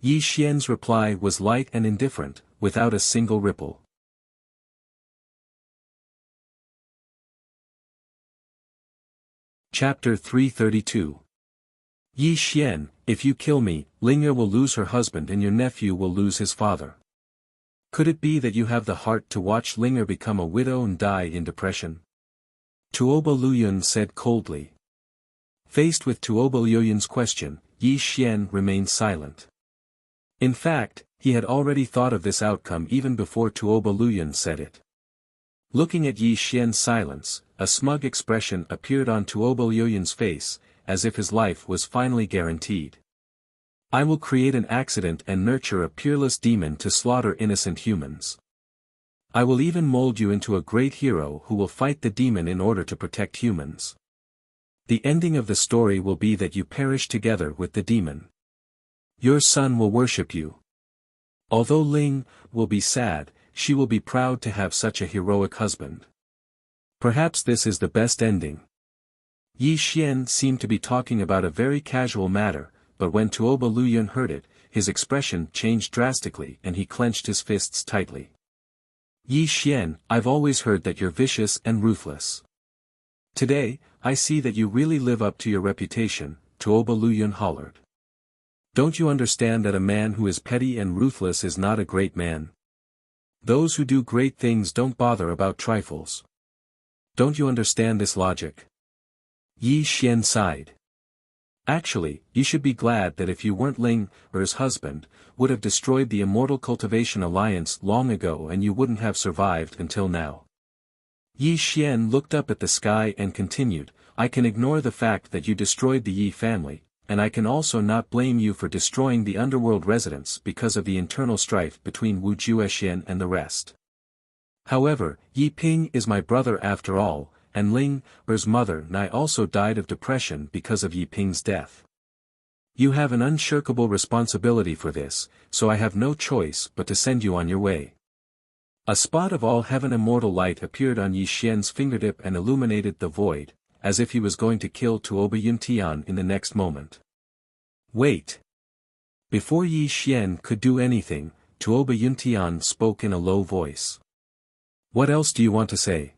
Yi Xian's reply was light and indifferent, without a single ripple. Chapter 332. Yi Xian, if you kill me, Ling-er will lose her husband and your nephew will lose his father. Could it be that you have the heart to watch Ling-er become a widow and die in depression? Tuoba Luyun said coldly. Faced with Tuoba Luyun's question, Yi Xian remained silent. In fact, he had already thought of this outcome even before Tuoba Luyun said it. Looking at Yi Xian's silence, a smug expression appeared on Tuoba Luyun's face, as if his life was finally guaranteed. I will create an accident and nurture a peerless demon to slaughter innocent humans. I will even mold you into a great hero who will fight the demon in order to protect humans. The ending of the story will be that you perish together with the demon. Your son will worship you. Although Ling will be sad, she will be proud to have such a heroic husband. Perhaps this is the best ending. Yi Xian seemed to be talking about a very casual matter, but when Tuoba Luyun heard it, his expression changed drastically and he clenched his fists tightly. Yi Xian, I've always heard that you're vicious and ruthless. Today, I see that you really live up to your reputation, Tuoba Luyun hollered. Don't you understand that a man who is petty and ruthless is not a great man? Those who do great things don't bother about trifles. Don't you understand this logic? Yi Xian sighed. Actually, you should be glad that if you weren't Ling-er's husband, would have destroyed the Immortal Cultivation Alliance long ago and you wouldn't have survived until now. Yi Xian looked up at the sky and continued, I can ignore the fact that you destroyed the Yi family, and I can also not blame you for destroying the underworld residents because of the internal strife between Wu Juexian and the rest. However, Yi Ping is my brother after all, and Ling-er's mother and I also died of depression because of Yi Ping's death. You have an unshirkable responsibility for this, so I have no choice but to send you on your way. A spot of all heaven immortal light appeared on Yi Xian's fingertip and illuminated the void, as if he was going to kill Tuoba Yuntian in the next moment. Wait! Before Yi Xian could do anything, Tuoba Yuntian spoke in a low voice. What else do you want to say?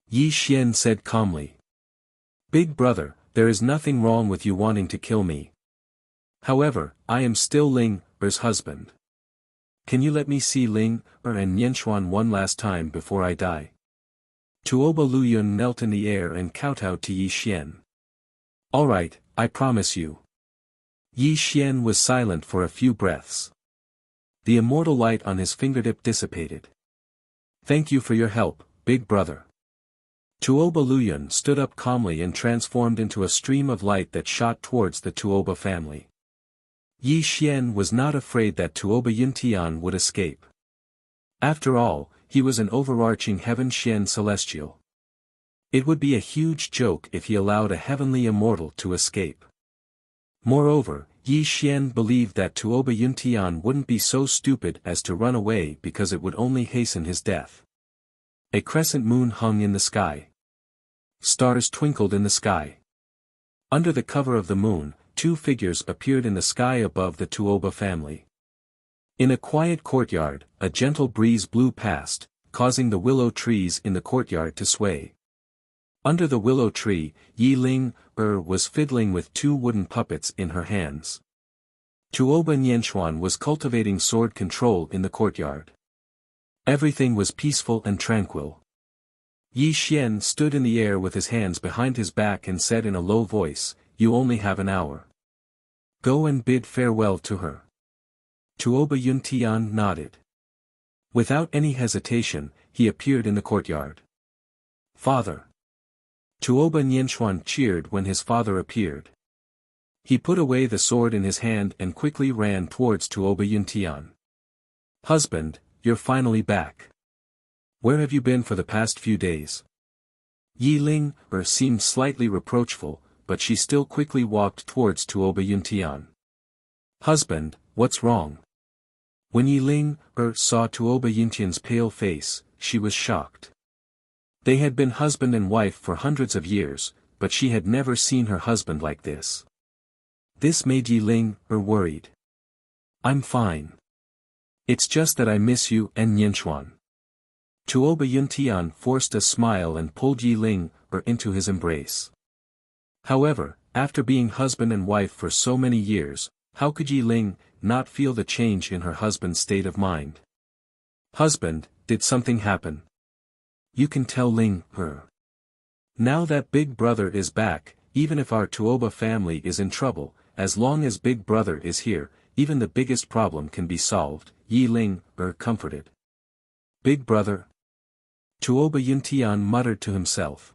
Yi Xian said calmly. Big brother, there is nothing wrong with you wanting to kill me. However, I am still Ling-er's husband. Can you let me see Ling and Nianxuan one last time before I die? Tuoba Luyun knelt in the air and kowtowed to Yi Xian. All right, I promise you. Yi Xian was silent for a few breaths. The immortal light on his fingertip dissipated. Thank you for your help, big brother. Tuoba Luyun stood up calmly and transformed into a stream of light that shot towards the Tuoba family. Yi Xian was not afraid that Tuoba Yuntian would escape. After all, he was an overarching heaven Xian celestial. It would be a huge joke if he allowed a heavenly immortal to escape. Moreover, Yi Xian believed that Tuoba Yuntian wouldn't be so stupid as to run away because it would only hasten his death. A crescent moon hung in the sky. Stars twinkled in the sky. Under the cover of the moon, two figures appeared in the sky above the Tuoba family. In a quiet courtyard, a gentle breeze blew past, causing the willow trees in the courtyard to sway. Under the willow tree, Yi Ling was fiddling with two wooden puppets in her hands. Tuoba Nianxuan was cultivating sword control in the courtyard. Everything was peaceful and tranquil. Yi Xian stood in the air with his hands behind his back and said in a low voice, "You only have an hour. Go and bid farewell to her." Tuoba Yuntian nodded. Without any hesitation, he appeared in the courtyard. "Father." Tuoba Nianxuan cheered when his father appeared. He put away the sword in his hand and quickly ran towards Tuoba Yuntian. "Husband, you're finally back. Where have you been for the past few days?" Yi Ling seemed slightly reproachful, but she still quickly walked towards Tuoba Yuntian. "Husband, what's wrong?" When Yi Ling saw Tuoba Yuntian's pale face, she was shocked. They had been husband and wife for hundreds of years, but she had never seen her husband like this. This made Yi Ling worried. "I'm fine. It's just that I miss you and Nianxuan." Tuoba Yuntian forced a smile and pulled Yi Ling into his embrace. However, after being husband and wife for so many years, how could Yi Ling not feel the change in her husband's state of mind? "Husband, did something happen?" "You can tell Ling her. Now that Big Brother is back, even if our Tuoba family is in trouble, as long as Big Brother is here, even the biggest problem can be solved," Yi Ling comforted. "Big Brother?" Tuoba Yuntian muttered to himself.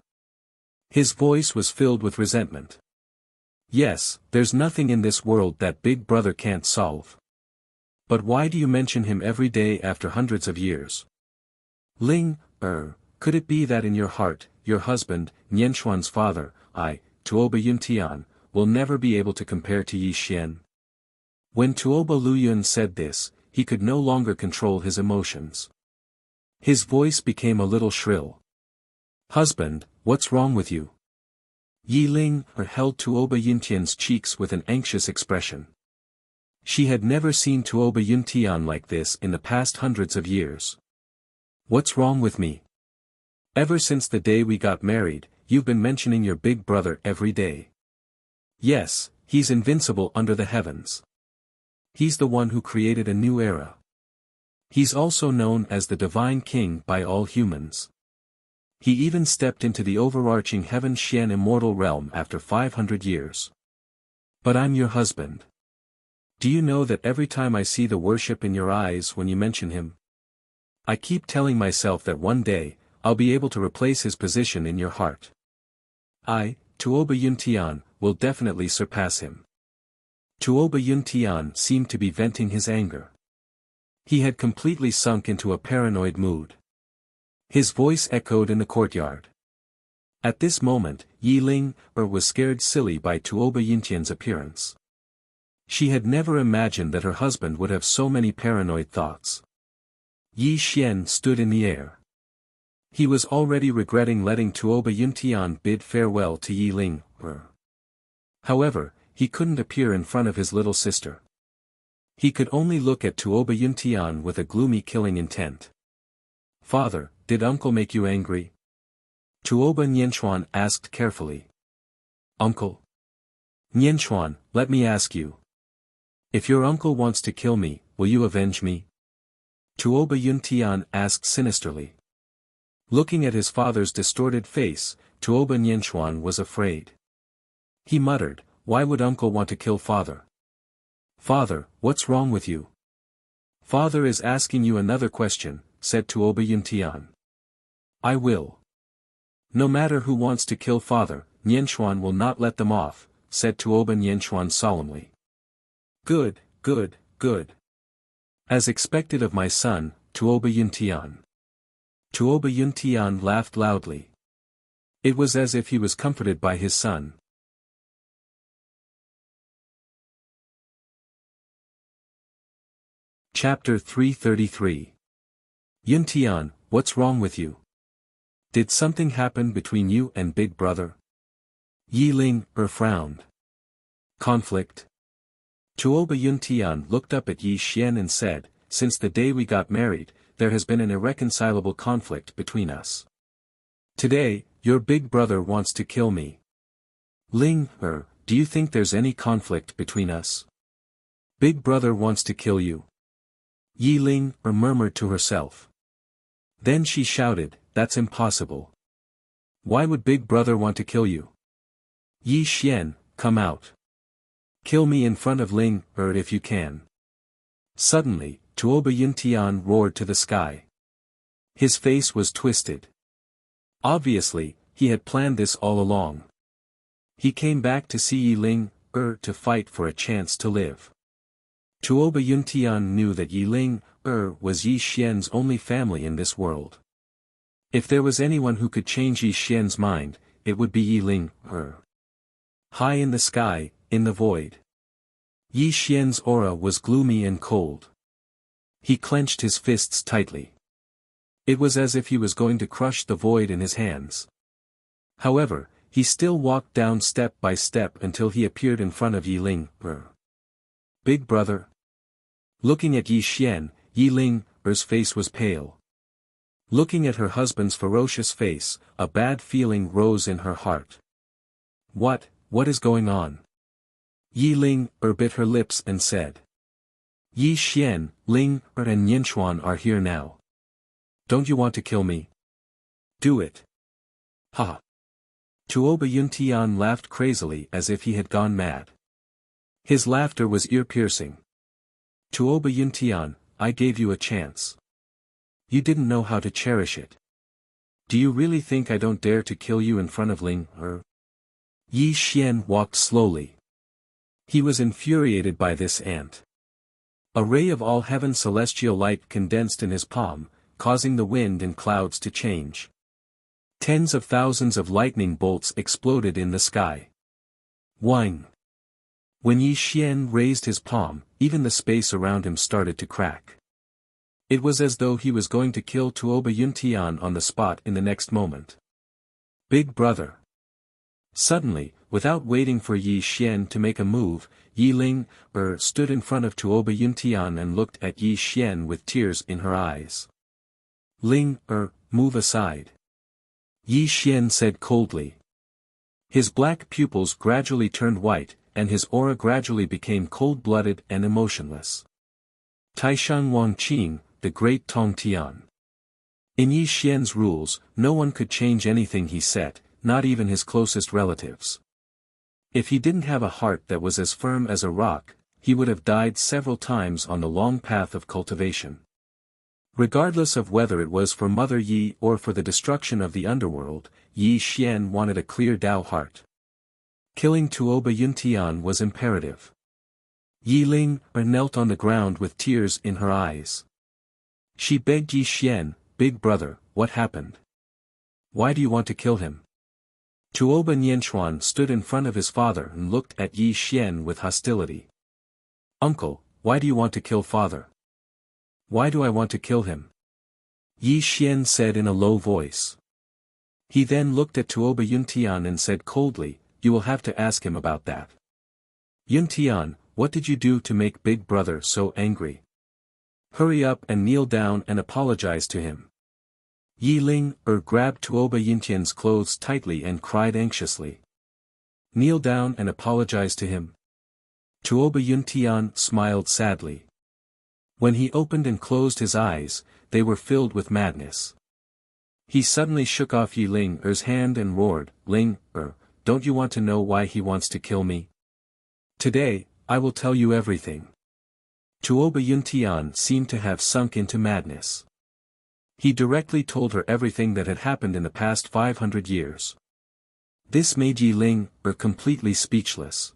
His voice was filled with resentment. "Yes, there's nothing in this world that Big Brother can't solve. But why do you mention him every day after hundreds of years? Ling, could it be that in your heart, your husband, Nianxuan's father, Tuoba Yuntian, will never be able to compare to Yi Xian?" When Tuoba Luyun said this, he could no longer control his emotions. His voice became a little shrill. "Husband, what's wrong with you?" Yi Ling held Tuoba Yuntian's cheeks with an anxious expression. She had never seen Tuoba Yuntian like this in the past hundreds of years. "What's wrong with me? Ever since the day we got married, you've been mentioning your big brother every day. Yes, he's invincible under the heavens. He's the one who created a new era. He's also known as the Divine King by all humans. He even stepped into the overarching Heaven Xian immortal realm after 500 years. But I'm your husband. Do you know that every time I see the worship in your eyes when you mention him? I keep telling myself that one day, I'll be able to replace his position in your heart. Tuoba Yuntian, will definitely surpass him." Tuoba Yuntian seemed to be venting his anger. He had completely sunk into a paranoid mood. His voice echoed in the courtyard. At this moment, Yi Ling was scared silly by Tuoba Yuntian's appearance. She had never imagined that her husband would have so many paranoid thoughts. Yi Xian stood in the air. He was already regretting letting Tuoba Yuntian bid farewell to Yi Ling. However, he couldn't appear in front of his little sister. He could only look at Tuoba Yuntian with a gloomy killing intent. "Father, did uncle make you angry?" Tuoba Nianxuan asked carefully. "Uncle? Nianxuan, let me ask you. If your uncle wants to kill me, will you avenge me?" Tuoba Yuntian asked sinisterly. Looking at his father's distorted face, Tuoba Nianchuan was afraid. He muttered, "Why would uncle want to kill father? Father, what's wrong with you?" "Father is asking you another question," said Tuoba Yuntian. "I will. No matter who wants to kill father, Nianchuan will not let them off," said Tuoba Nianchuan solemnly. Good, good, good. As expected of my son, Tuoba Yuntian. Tuoba Yuntian laughed loudly. It was as if he was comforted by his son. Chapter 333. Yuntian, what's wrong with you? Did something happen between you and big brother? Yiling frowned. Conflict? Tuoba Yuntian looked up at Yi Xian and said, "Since the day we got married, there has been an irreconcilable conflict between us. Today, your big brother wants to kill me. Ling, do you think there's any conflict between us? Big brother wants to kill you." Yi Ling murmured to herself. Then she shouted, "That's impossible. Why would big brother want to kill you? Yi Xian, come out. Kill me in front of Ling, if you can." Suddenly, Tuoba Yuntian roared to the sky. His face was twisted. Obviously, he had planned this all along. He came back to see Yi Ling, to fight for a chance to live. Tuoba Yuntian knew that Yi Ling, was Yi Xian's only family in this world. If there was anyone who could change Yi Xian's mind, it would be Yi Ling, High in the sky, in the void. Yi Xian's aura was gloomy and cold. He clenched his fists tightly. It was as if he was going to crush the void in his hands. However, he still walked down step by step until he appeared in front of Yi Ling, Big brother. Looking at Yi Xian, Yi Ling's face was pale. Looking at her husband's ferocious face, a bad feeling rose in her heart. What is going on? Yi Ling bit her lips and said. Yi Xian, Ling and Nianchuan are here now. Don't you want to kill me? Do it. Ha! Tuoba Yuntian laughed crazily as if he had gone mad. His laughter was ear-piercing. Tuoba Yuntian, I gave you a chance. You didn't know how to cherish it. Do you really think I don't dare to kill you in front of Ling, Yi Xian walked slowly. He was infuriated by this ant. A ray of all-heaven celestial light condensed in his palm, causing the wind and clouds to change. Tens of thousands of lightning bolts exploded in the sky. Whing! When Yi Xian raised his palm, even the space around him started to crack. It was as though he was going to kill Tuoba Yuntian on the spot in the next moment. Big brother. Suddenly, without waiting for Yi Xian to make a move, Yi Ling, stood in front of Tuoba Yuntian and looked at Yi Xian with tears in her eyes. Ling, move aside. Yi Xian said coldly. His black pupils gradually turned white, and his aura gradually became cold-blooded and emotionless. Taishan Wangqing, the great Tong Tian. In Yi Xian's rules, no one could change anything he set, not even his closest relatives. If he didn't have a heart that was as firm as a rock, he would have died several times on the long path of cultivation. Regardless of whether it was for Mother Yi or for the destruction of the underworld, Yi Xian wanted a clear Tao heart. Killing Tuoba Yuntian was imperative. Yi Ling knelt on the ground with tears in her eyes. She begged Yi Xian, "Big brother, what happened? Why do you want to kill him?" Tuoba Nianchuan stood in front of his father and looked at Yi Xian with hostility. "Uncle, why do you want to kill father?" "Why do I want to kill him?" Yi Xian said in a low voice. He then looked at Tuoba Yuntian and said coldly, "You will have to ask him about that." "Yuntian, what did you do to make big brother so angry? Hurry up and kneel down and apologize to him." Yi Ling grabbed Tuoba Yuntian's clothes tightly and cried anxiously. "Kneel down and apologize to him?" Tuoba Yuntian smiled sadly. When he opened and closed his eyes, they were filled with madness. He suddenly shook off Yi Ling-er's hand and roared, "Ling-er, don't you want to know why he wants to kill me? Today, I will tell you everything." Tuoba Yuntian seemed to have sunk into madness. He directly told her everything that had happened in the past 500 years. This made Yi Ling-er completely speechless.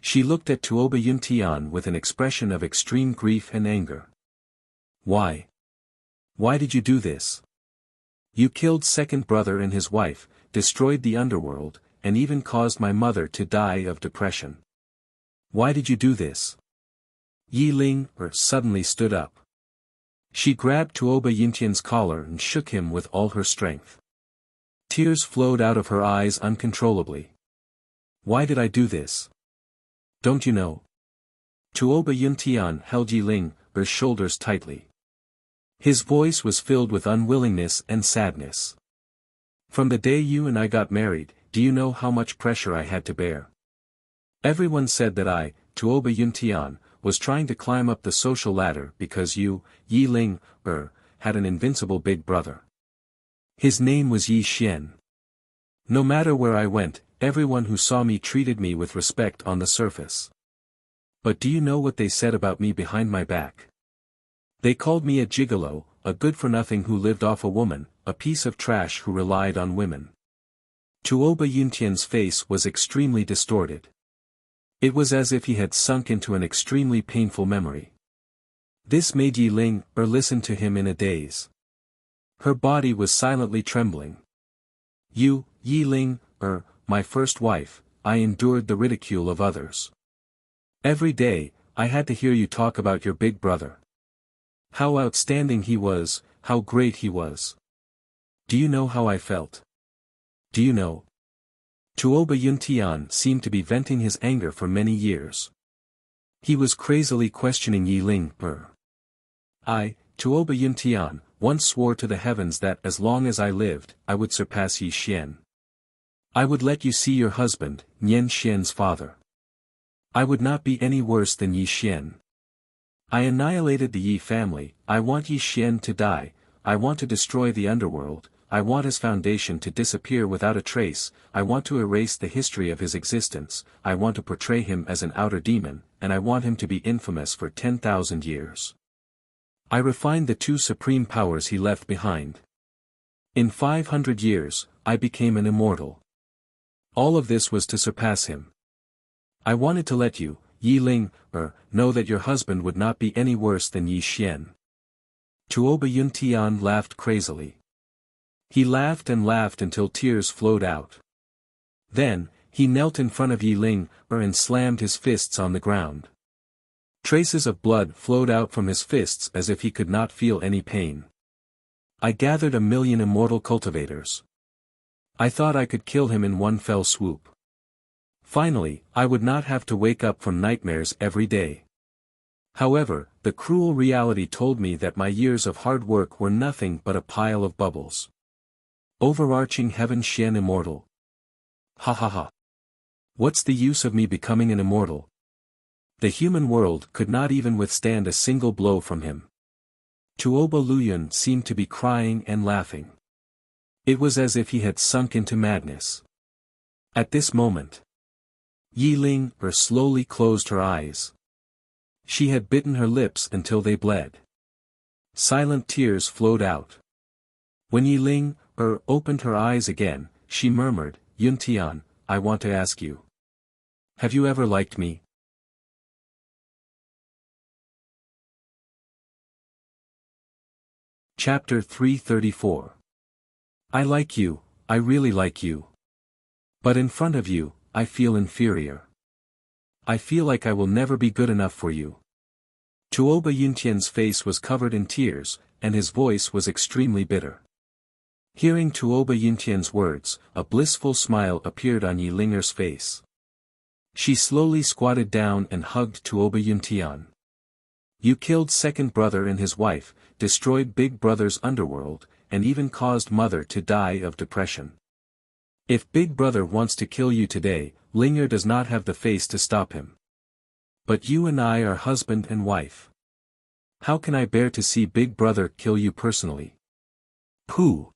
She looked at Tuoba Yuntian with an expression of extreme grief and anger. "Why? Why did you do this? You killed second brother and his wife, destroyed the underworld, and even caused my mother to die of depression. Why did you do this?" Yi Ling-er suddenly stood up. She grabbed Tuoba Yuntian's collar and shook him with all her strength. Tears flowed out of her eyes uncontrollably. "Why did I do this? Don't you know?" Tuoba Yuntian held Yi Ling-er's shoulders tightly. His voice was filled with unwillingness and sadness. "From the day you and I got married, do you know how much pressure I had to bear? Everyone said that I, Tuoba Yuntian, was trying to climb up the social ladder because you, Yi Ling-er, had an invincible big brother. His name was Yi Xian. No matter where I went, everyone who saw me treated me with respect on the surface. But do you know what they said about me behind my back? They called me a gigolo, a good-for-nothing who lived off a woman, a piece of trash who relied on women." Tuoba Yuntian's face was extremely distorted. It was as if he had sunk into an extremely painful memory. This made Yi Ling-er listen to him in a daze. Her body was silently trembling. "You, Yi Ling-er, my first wife, I endured the ridicule of others. Every day, I had to hear you talk about your big brother. How outstanding he was, how great he was. Do you know how I felt? Do you know?" Tuoba Yuntian seemed to be venting his anger for many years. He was crazily questioning Yi Ling-er. "I, Tuoba Yuntian, once swore to the heavens that as long as I lived, I would surpass Yi Xian. I would let you see your husband, Nian Xian's father. I would not be any worse than Yi Xian. I annihilated the Yi family, I want Yi Xian to die, I want to destroy the underworld, I want his foundation to disappear without a trace, I want to erase the history of his existence, I want to portray him as an outer demon, and I want him to be infamous for 10,000 years. I refined the two supreme powers he left behind. In 500 years, I became an immortal. All of this was to surpass him. I wanted to let you, Yi Ling-er, know that your husband would not be any worse than Yi Xian." Tuoba Yuntian laughed crazily. He laughed and laughed until tears flowed out. Then, he knelt in front of Yi Ling-er and slammed his fists on the ground. Traces of blood flowed out from his fists as if he could not feel any pain. "I gathered 1,000,000 immortal cultivators. I thought I could kill him in one fell swoop. Finally, I would not have to wake up from nightmares every day. However, the cruel reality told me that my years of hard work were nothing but a pile of bubbles. Overarching heaven Xian immortal. Ha ha ha. What's the use of me becoming an immortal? The human world could not even withstand a single blow from him." Tuoba Luyun seemed to be crying and laughing. It was as if he had sunk into madness. At this moment, Yi Ling-er slowly closed her eyes. She had bitten her lips until they bled. Silent tears flowed out. When Yi Ling-er opened her eyes again, she murmured, "Yuntian, I want to ask you. Have you ever liked me?" Chapter 334. I like you, I really like you. But in front of you, I feel inferior. I feel like I will never be good enough for you. Tuoba Yuntian's face was covered in tears, and his voice was extremely bitter. Hearing Tuoba Yuntian's words, a blissful smile appeared on Yi Ling-er's face. She slowly squatted down and hugged Tuoba Yuntian. "You killed second brother and his wife, destroyed big brother's underworld, and even caused mother to die of depression. If big brother wants to kill you today, Ling-er does not have the face to stop him. But you and I are husband and wife. How can I bear to see Big Brother kill you personally? Pooh!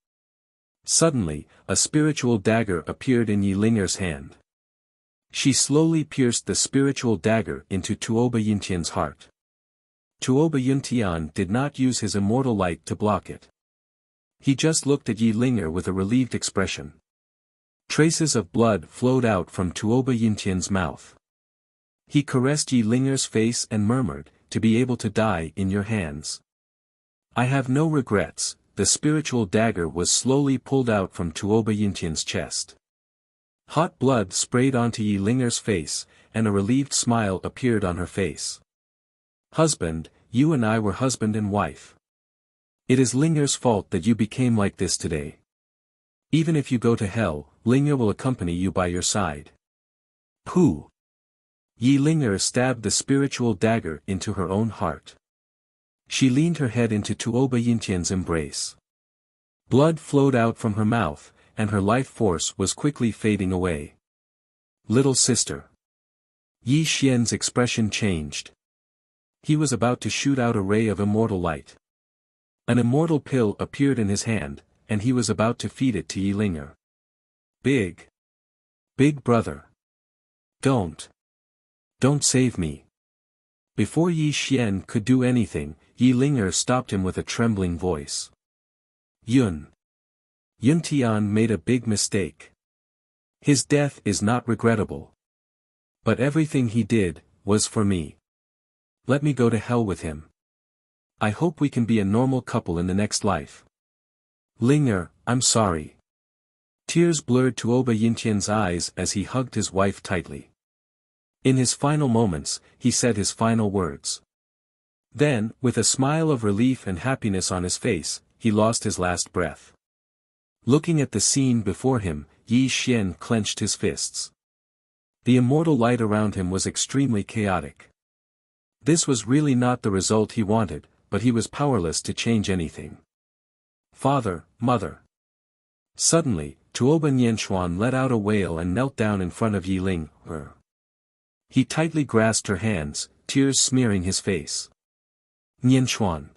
Suddenly, a spiritual dagger appeared in Yi Linger's hand. She slowly pierced the spiritual dagger into Tuoba Yuntian's heart. Tuoba Yuntian did not use his immortal light to block it. He just looked at Yi Linger with a relieved expression. Traces of blood flowed out from Tuoba Yuntian's mouth. He caressed Yi Linger's face and murmured, "To be able to die in your hands. I have no regrets." The spiritual dagger was slowly pulled out from Tuoba Yuntian's chest. Hot blood sprayed onto Yi Linger's face, and a relieved smile appeared on her face. "Husband, you and I were husband and wife. It is Linger's fault that you became like this today. Even if you go to hell, Linger will accompany you by your side." Pooh! Yi Linger stabbed the spiritual dagger into her own heart. She leaned her head into Tuoba Yuntian's embrace. Blood flowed out from her mouth, and her life force was quickly fading away. "Little sister." Yi Xian's expression changed. He was about to shoot out a ray of immortal light. An immortal pill appeared in his hand, and he was about to feed it to Yi Linger. Big Brother. Don't save me." Before Yi Xian could do anything, Yi Linger stopped him with a trembling voice. Yuntian made a big mistake. His death is not regrettable. But everything he did, was for me. Let me go to hell with him. I hope we can be a normal couple in the next life. Linger, I'm sorry. Tears blurred Tuoba Yuntian's eyes as he hugged his wife tightly. In his final moments, he said his final words. Then, with a smile of relief and happiness on his face, he lost his last breath. Looking at the scene before him, Yi Xian clenched his fists. The immortal light around him was extremely chaotic. This was really not the result he wanted, but he was powerless to change anything. "Father, mother." Suddenly, Tuoba Nianchuan let out a wail and knelt down in front of Yi Linger. He tightly grasped her hands, tears smearing his face. "Nianchuan.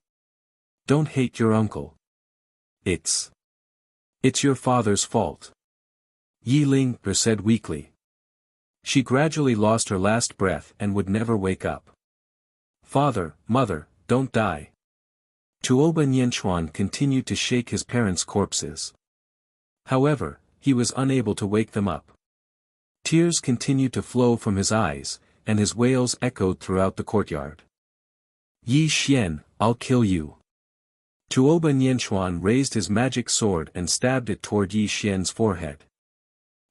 Don't hate your uncle. It's your father's fault." Yi Linger said weakly. She gradually lost her last breath and would never wake up. "Father, mother, don't die." Tuoba Nianchuan continued to shake his parents' corpses. However, he was unable to wake them up. Tears continued to flow from his eyes, and his wails echoed throughout the courtyard. "Yi Xian, I'll kill you." Tuoba Nianchuan raised his magic sword and stabbed it toward Yi Xian's forehead.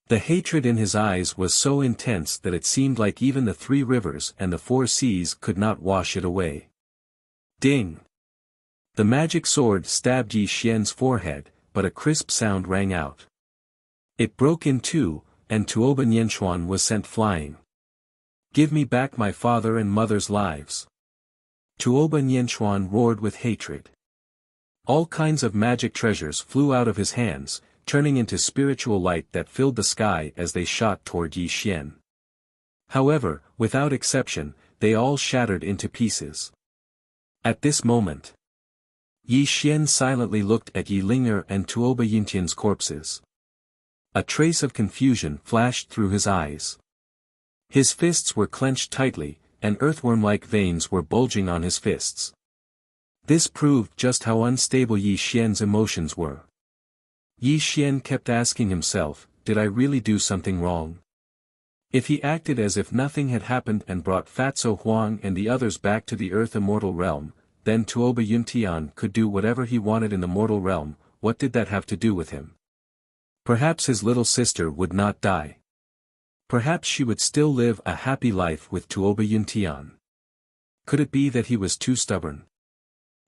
The hatred in his eyes was so intense that it seemed like even the 3 rivers and the 4 seas could not wash it away. Ding! The magic sword stabbed Yi Xian's forehead, but a crisp sound rang out. It broke in two, and Tuoba Nianchuan was sent flying. "Give me back my father and mother's lives." Tuoba Nianchuan roared with hatred. All kinds of magic treasures flew out of his hands, turning into spiritual light that filled the sky as they shot toward Yi Xian. However, without exception, they all shattered into pieces. At this moment, Yi Xian silently looked at Yi Linger and Tuoba Yuntian's corpses. A trace of confusion flashed through his eyes. His fists were clenched tightly, and earthworm-like veins were bulging on his fists. This proved just how unstable Yi Xian's emotions were. Yi Xian kept asking himself, did I really do something wrong? If he acted as if nothing had happened and brought Fatso Huang and the others back to the Earth Immortal Realm, then Tuoba Yuntian could do whatever he wanted in the mortal realm. What did that have to do with him? Perhaps his little sister would not die. Perhaps she would still live a happy life with Tuoba Yuntian. Could it be that he was too stubborn?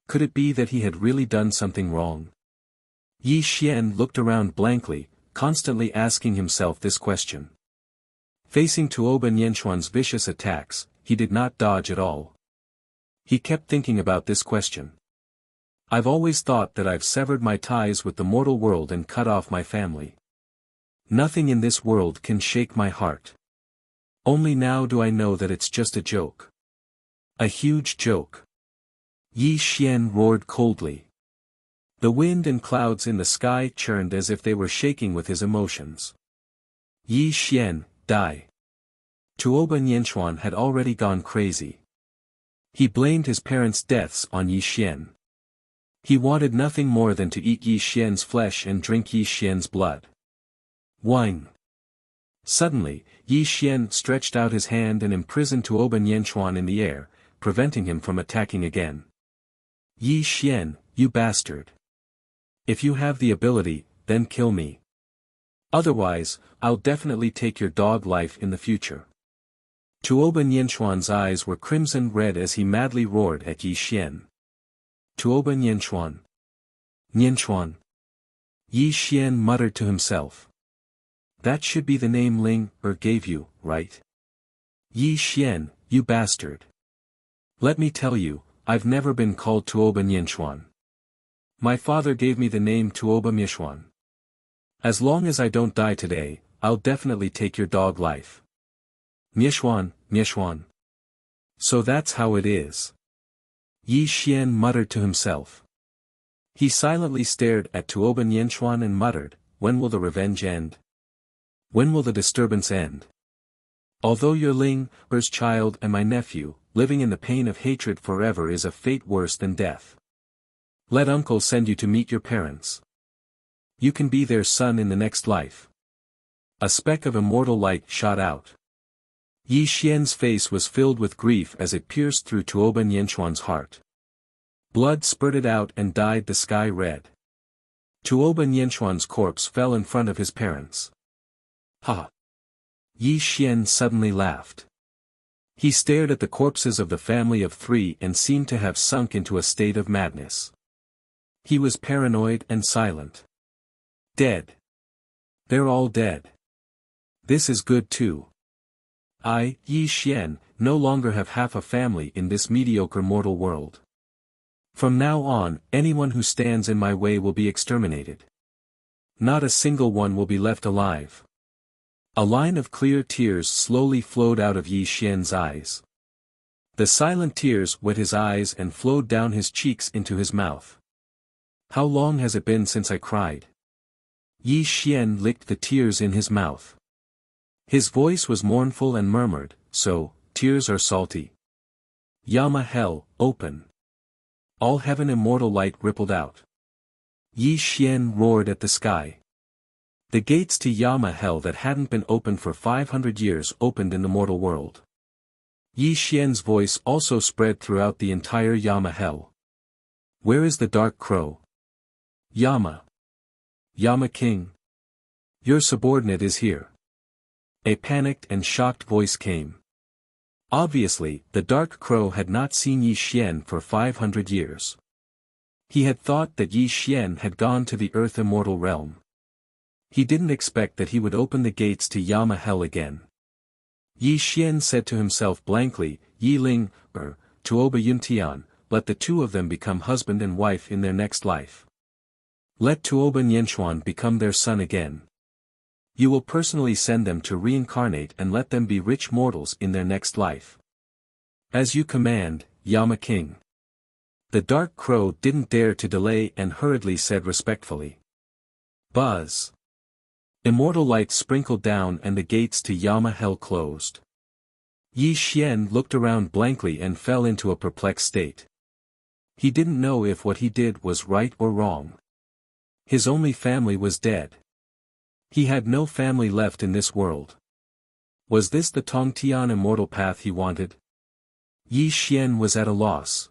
Could it be that he had really done something wrong? Yi Xian looked around blankly, constantly asking himself this question. Facing Tuoba Nianchuan's vicious attacks, he did not dodge at all. He kept thinking about this question. I've always thought that I've severed my ties with the mortal world and cut off my family. Nothing in this world can shake my heart. Only now do I know that it's just a joke. A huge joke. Yi Xian roared coldly. The wind and clouds in the sky churned as if they were shaking with his emotions. Yi Xian, die. Tuoba Nianchuan had already gone crazy. He blamed his parents' deaths on Yi Xian. He wanted nothing more than to eat Yi Xian's flesh and drink Yi Xian's blood. Whine. Suddenly, Yi Xian stretched out his hand and imprisoned Tuoba Nianchuan in the air, preventing him from attacking again. Yi Xian, you bastard. If you have the ability, then kill me. Otherwise, I'll definitely take your dog life in the future. Tuoba Nianchuan's eyes were crimson red as he madly roared at Yi Xian. Tuoba Nianchuan. Nianchuan. Yi Xian muttered to himself. That should be the name Ling gave you, right? Yi Xian, you bastard. Let me tell you, I've never been called Tuoba Nianchuan. My father gave me the name Tuoba Michuan. As long as I don't die today, I'll definitely take your dog life. Michuan, Michuan. So that's how it is. Yi Xian muttered to himself. He silently stared at Tuoba Nianchuan and muttered, when will the revenge end? When will the disturbance end? Although you're Ling's child and my nephew, living in the pain of hatred forever is a fate worse than death. Let uncle send you to meet your parents. You can be their son in the next life. A speck of immortal light shot out. Yi Xian's face was filled with grief as it pierced through Tuoba Nianchuan's heart. Blood spurted out and dyed the sky red. Tuoba Nianchuan's corpse fell in front of his parents. Ha! Yi Xian suddenly laughed. He stared at the corpses of the family of three and seemed to have sunk into a state of madness. He was paranoid and silent. Dead. They're all dead. This is good too. I, Yi Xian, no longer have half a family in this mediocre mortal world. From now on, anyone who stands in my way will be exterminated. Not a single one will be left alive. A line of clear tears slowly flowed out of Yi Xian's eyes. The silent tears wet his eyes and flowed down his cheeks into his mouth. How long has it been since I cried? Yi Xian licked the tears in his mouth. His voice was mournful and murmured, so, tears are salty. Yama hell, open. All heaven immortal light rippled out. Yi Xian roared at the sky. The gates to Yama hell that hadn't been opened for 500 years opened in the mortal world. Yi Xian's voice also spread throughout the entire Yama hell. Where is the dark crow? Yama. Yama King. Your subordinate is here. A panicked and shocked voice came. Obviously, the dark crow had not seen Yi Xian for 500 years. He had thought that Yi Xian had gone to the earth immortal realm. He didn't expect that he would open the gates to Yama hell again. Yi Xian said to himself blankly, Yi Ling, Tuoba Yuntian, let the two of them become husband and wife in their next life. Let Tuoba Nianchuan become their son again. You will personally send them to reincarnate and let them be rich mortals in their next life. As you command, Yama King. The dark crow didn't dare to delay and hurriedly said respectfully. Buzz. Immortal light sprinkled down and the gates to Yama hell closed. Yi Xian looked around blankly and fell into a perplexed state. He didn't know if what he did was right or wrong. His only family was dead. He had no family left in this world. Was this the Tongtian immortal path he wanted? Yi Xian was at a loss.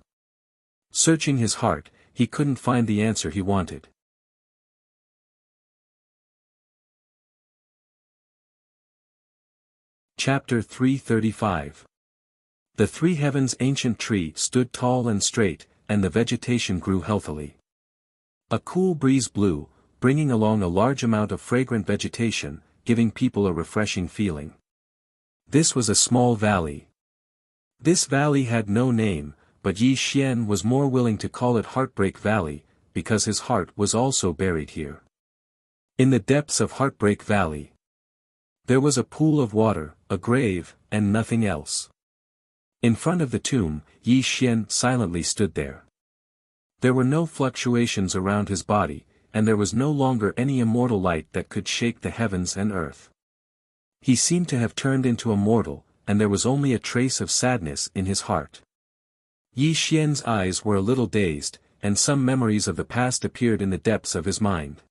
Searching his heart, he couldn't find the answer he wanted. Chapter 335. The three heavens' ancient tree stood tall and straight, and the vegetation grew healthily. A cool breeze blew, bringing along a large amount of fragrant vegetation, giving people a refreshing feeling. This was a small valley. This valley had no name, but Yi Xian was more willing to call it Heartbreak Valley, because his heart was also buried here. In the depths of Heartbreak Valley, there was a pool of water, a grave, and nothing else. In front of the tomb, Yi Xian silently stood there. There were no fluctuations around his body, and there was no longer any immortal light that could shake the heavens and earth. He seemed to have turned into a mortal, and there was only a trace of sadness in his heart. Yi Xian's eyes were a little dazed, and some memories of the past appeared in the depths of his mind.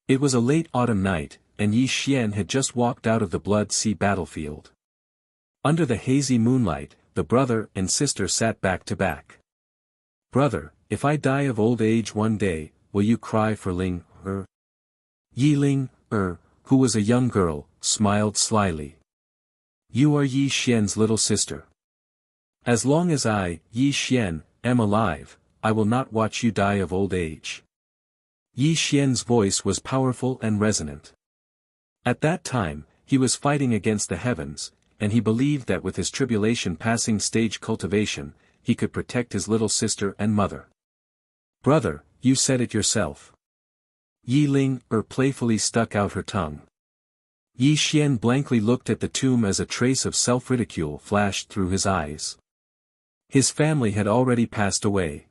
It was a late autumn night, and Yi Xian had just walked out of the Blood Sea battlefield. Under the hazy moonlight, the brother and sister sat back to back. "Brother, if I die of old age one day, will you cry for Ling, Yi Ling, who was a young girl, smiled slyly. "You are Yi Xian's little sister. As long as I, Yi Xian, am alive, I will not watch you die of old age." Yi Xian's voice was powerful and resonant. At that time, he was fighting against the heavens, and he believed that with his tribulation passing stage cultivation, he could protect his little sister and mother. "Brother, you said it yourself." Yi Ling playfully stuck out her tongue. Yi Xian blankly looked at the tomb as a trace of self-ridicule flashed through his eyes. His family had already passed away.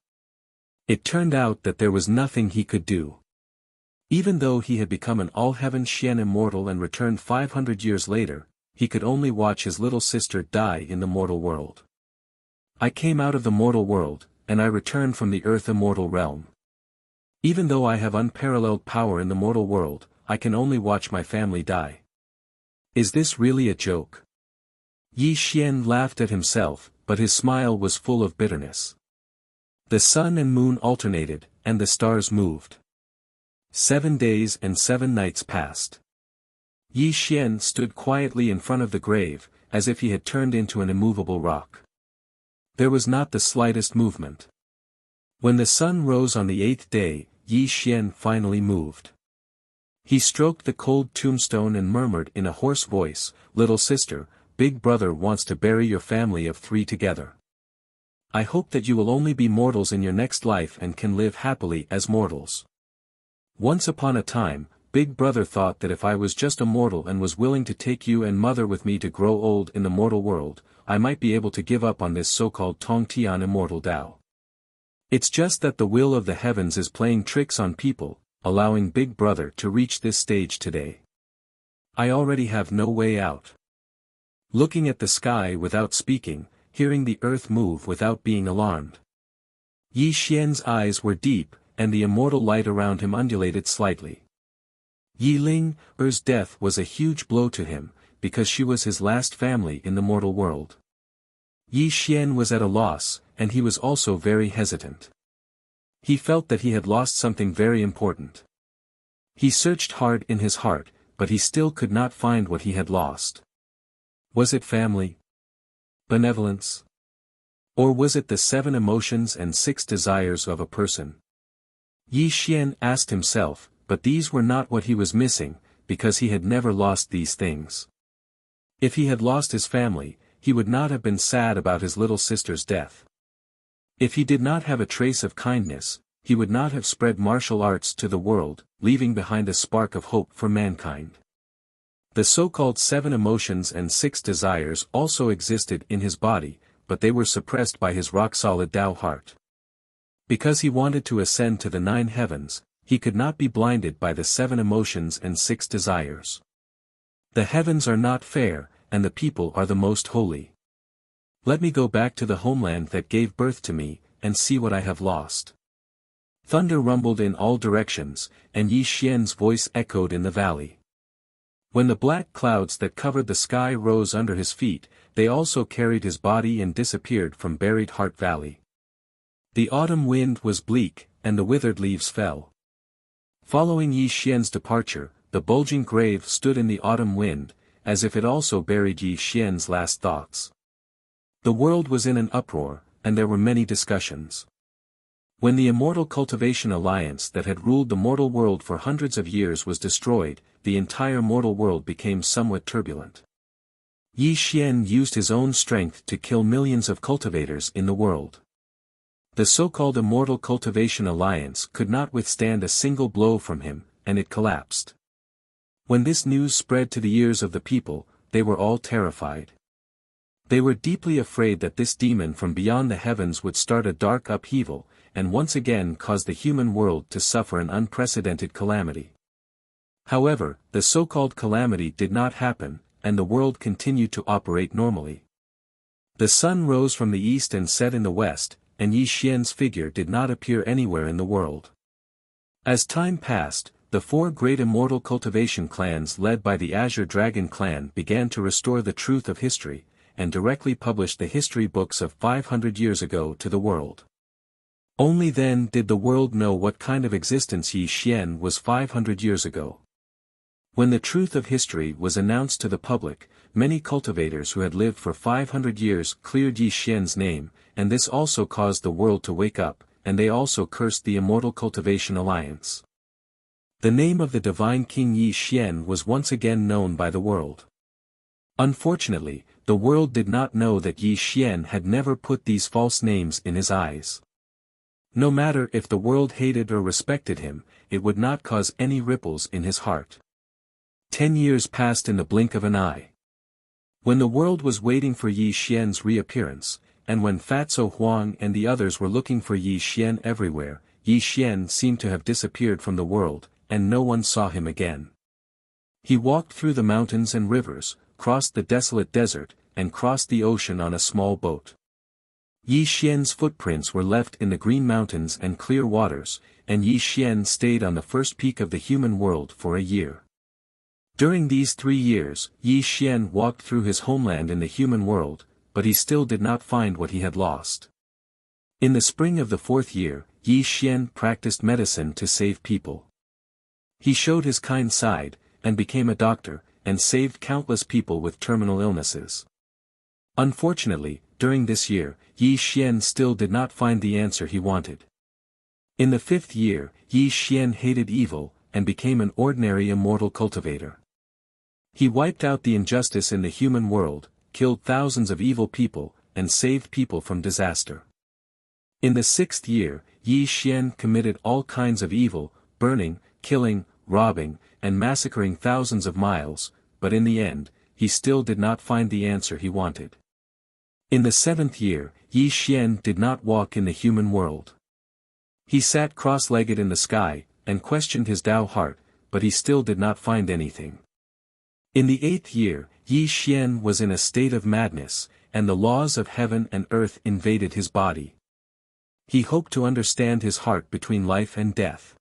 It turned out that there was nothing he could do. Even though he had become an all-heaven Xian immortal and returned 500 years later, he could only watch his little sister die in the mortal world. "I came out of the mortal world, and I returned from the earth immortal realm. Even though I have unparalleled power in the mortal world, I can only watch my family die. Is this really a joke?" Yi Xian laughed at himself, but his smile was full of bitterness. The sun and moon alternated, and the stars moved. 7 days and 7 nights passed. Yi Xian stood quietly in front of the grave, as if he had turned into an immovable rock. There was not the slightest movement. When the sun rose on the 8th day, Yi Xian finally moved. He stroked the cold tombstone and murmured in a hoarse voice, "Little sister, big brother wants to bury your family of 3 together. I hope that you will only be mortals in your next life and can live happily as mortals. Once upon a time, big brother thought that if I was just a mortal and was willing to take you and mother with me to grow old in the mortal world, I might be able to give up on this so-called Tongtian immortal Tao. It's just that the will of the heavens is playing tricks on people, allowing Big Brother to reach this stage today. I already have no way out." Looking at the sky without speaking, hearing the earth move without being alarmed. Yi Xian's eyes were deep, and the immortal light around him undulated slightly. Yi Ling's death was a huge blow to him, because she was his last family in the mortal world. Yi Xian was at a loss, and he was also very hesitant. He felt that he had lost something very important. He searched hard in his heart, but he still could not find what he had lost. Was it family? Benevolence? Or was it the 7 emotions and 6 desires of a person? Yi Xian asked himself, but these were not what he was missing, because he had never lost these things. If he had lost his family, he would not have been sad about his little sister's death. If he did not have a trace of kindness, he would not have spread martial arts to the world, leaving behind a spark of hope for mankind. The so-called 7 emotions and 6 desires also existed in his body, but they were suppressed by his rock-solid Tao heart. Because he wanted to ascend to the 9 heavens, he could not be blinded by the 7 emotions and 6 desires. The heavens are not fair, and the people are the most holy. Let me go back to the homeland that gave birth to me, and see what I have lost. Thunder rumbled in all directions, and Yi Xian's voice echoed in the valley. When the black clouds that covered the sky rose under his feet, they also carried his body and disappeared from buried Heart Valley. The autumn wind was bleak, and the withered leaves fell. Following Yi Xian's departure, the bulging grave stood in the autumn wind, as if it also buried Yi Xian's last thoughts. The world was in an uproar, and there were many discussions. When the Immortal Cultivation Alliance that had ruled the mortal world for hundreds of years was destroyed, the entire mortal world became somewhat turbulent. Yi Xian used his own strength to kill millions of cultivators in the world. The so-called Immortal Cultivation Alliance could not withstand a single blow from him, and it collapsed. When this news spread to the ears of the people, they were all terrified. They were deeply afraid that this demon from beyond the heavens would start a dark upheaval, and once again caused the human world to suffer an unprecedented calamity. However, the so-called calamity did not happen, and the world continued to operate normally. The sun rose from the east and set in the west, and Yi Xian's figure did not appear anywhere in the world. As time passed, the four great immortal cultivation clans led by the Azure Dragon clan began to restore the truth of history, and directly published the history books of 500 years ago to the world. Only then did the world know what kind of existence Yi Xian was 500 years ago. When the truth of history was announced to the public, many cultivators who had lived for 500 years cleared Yi Xian's name, and this also caused the world to wake up, and they also cursed the Immortal Cultivation Alliance. The name of the divine king Yi Xian was once again known by the world. Unfortunately, the world did not know that Yi Xian had never put these false names in his eyes. No matter if the world hated or respected him, it would not cause any ripples in his heart. 10 years passed in the blink of an eye. When the world was waiting for Yi Xian's reappearance, and when Fatso Huang and the others were looking for Yi Xian everywhere, Yi Xian seemed to have disappeared from the world, and no one saw him again. He walked through the mountains and rivers, crossed the desolate desert, and crossed the ocean on a small boat. Yi Xian's footprints were left in the green mountains and clear waters, and Yi Xian stayed on the first peak of the human world for a year. During these 3 years, Yi Xian walked through his homeland in the human world, but he still did not find what he had lost. In the spring of the 4th year, Yi Xian practiced medicine to save people. He showed his kind side, and became a doctor, and saved countless people with terminal illnesses. Unfortunately, during this year, Yi Xian still did not find the answer he wanted. In the 5th year, Yi Xian hated evil, and became an ordinary immortal cultivator. He wiped out the injustice in the human world, killed thousands of evil people, and saved people from disaster. In the 6th year, Yi Xian committed all kinds of evil, burning, killing, robbing, and massacring thousands of miles, but in the end, he still did not find the answer he wanted. In the 7th year, Yi Xian did not walk in the human world. He sat cross-legged in the sky, and questioned his Tao heart, but he still did not find anything. In the 8th year, Yi Xian was in a state of madness, and the laws of heaven and earth invaded his body. He hoped to understand his heart between life and death.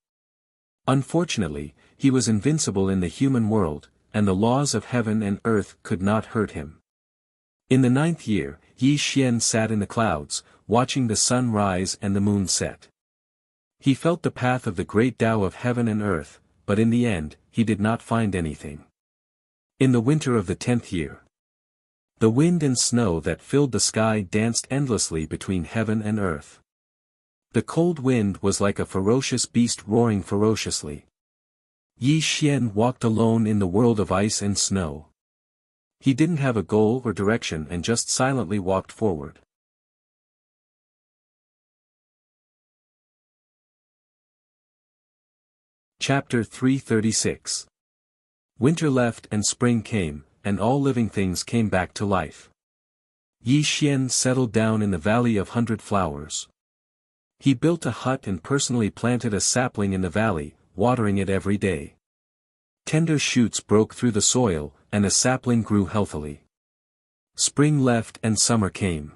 Unfortunately, he was invincible in the human world, and the laws of heaven and earth could not hurt him. In the 9th year, Yi Xian sat in the clouds, watching the sun rise and the moon set. He felt the path of the great Tao of heaven and earth, but in the end, he did not find anything. In the winter of the 10th year, the wind and snow that filled the sky danced endlessly between heaven and earth. The cold wind was like a ferocious beast roaring ferociously. Yi Xian walked alone in the world of ice and snow. He didn't have a goal or direction and just silently walked forward. Chapter 336. Winter left and spring came, and all living things came back to life. Yi Xian settled down in the Valley of 100 Flowers. He built a hut and personally planted a sapling in the valley, watering it every day. Tender shoots broke through the soil, and the sapling grew healthily. Spring left and summer came.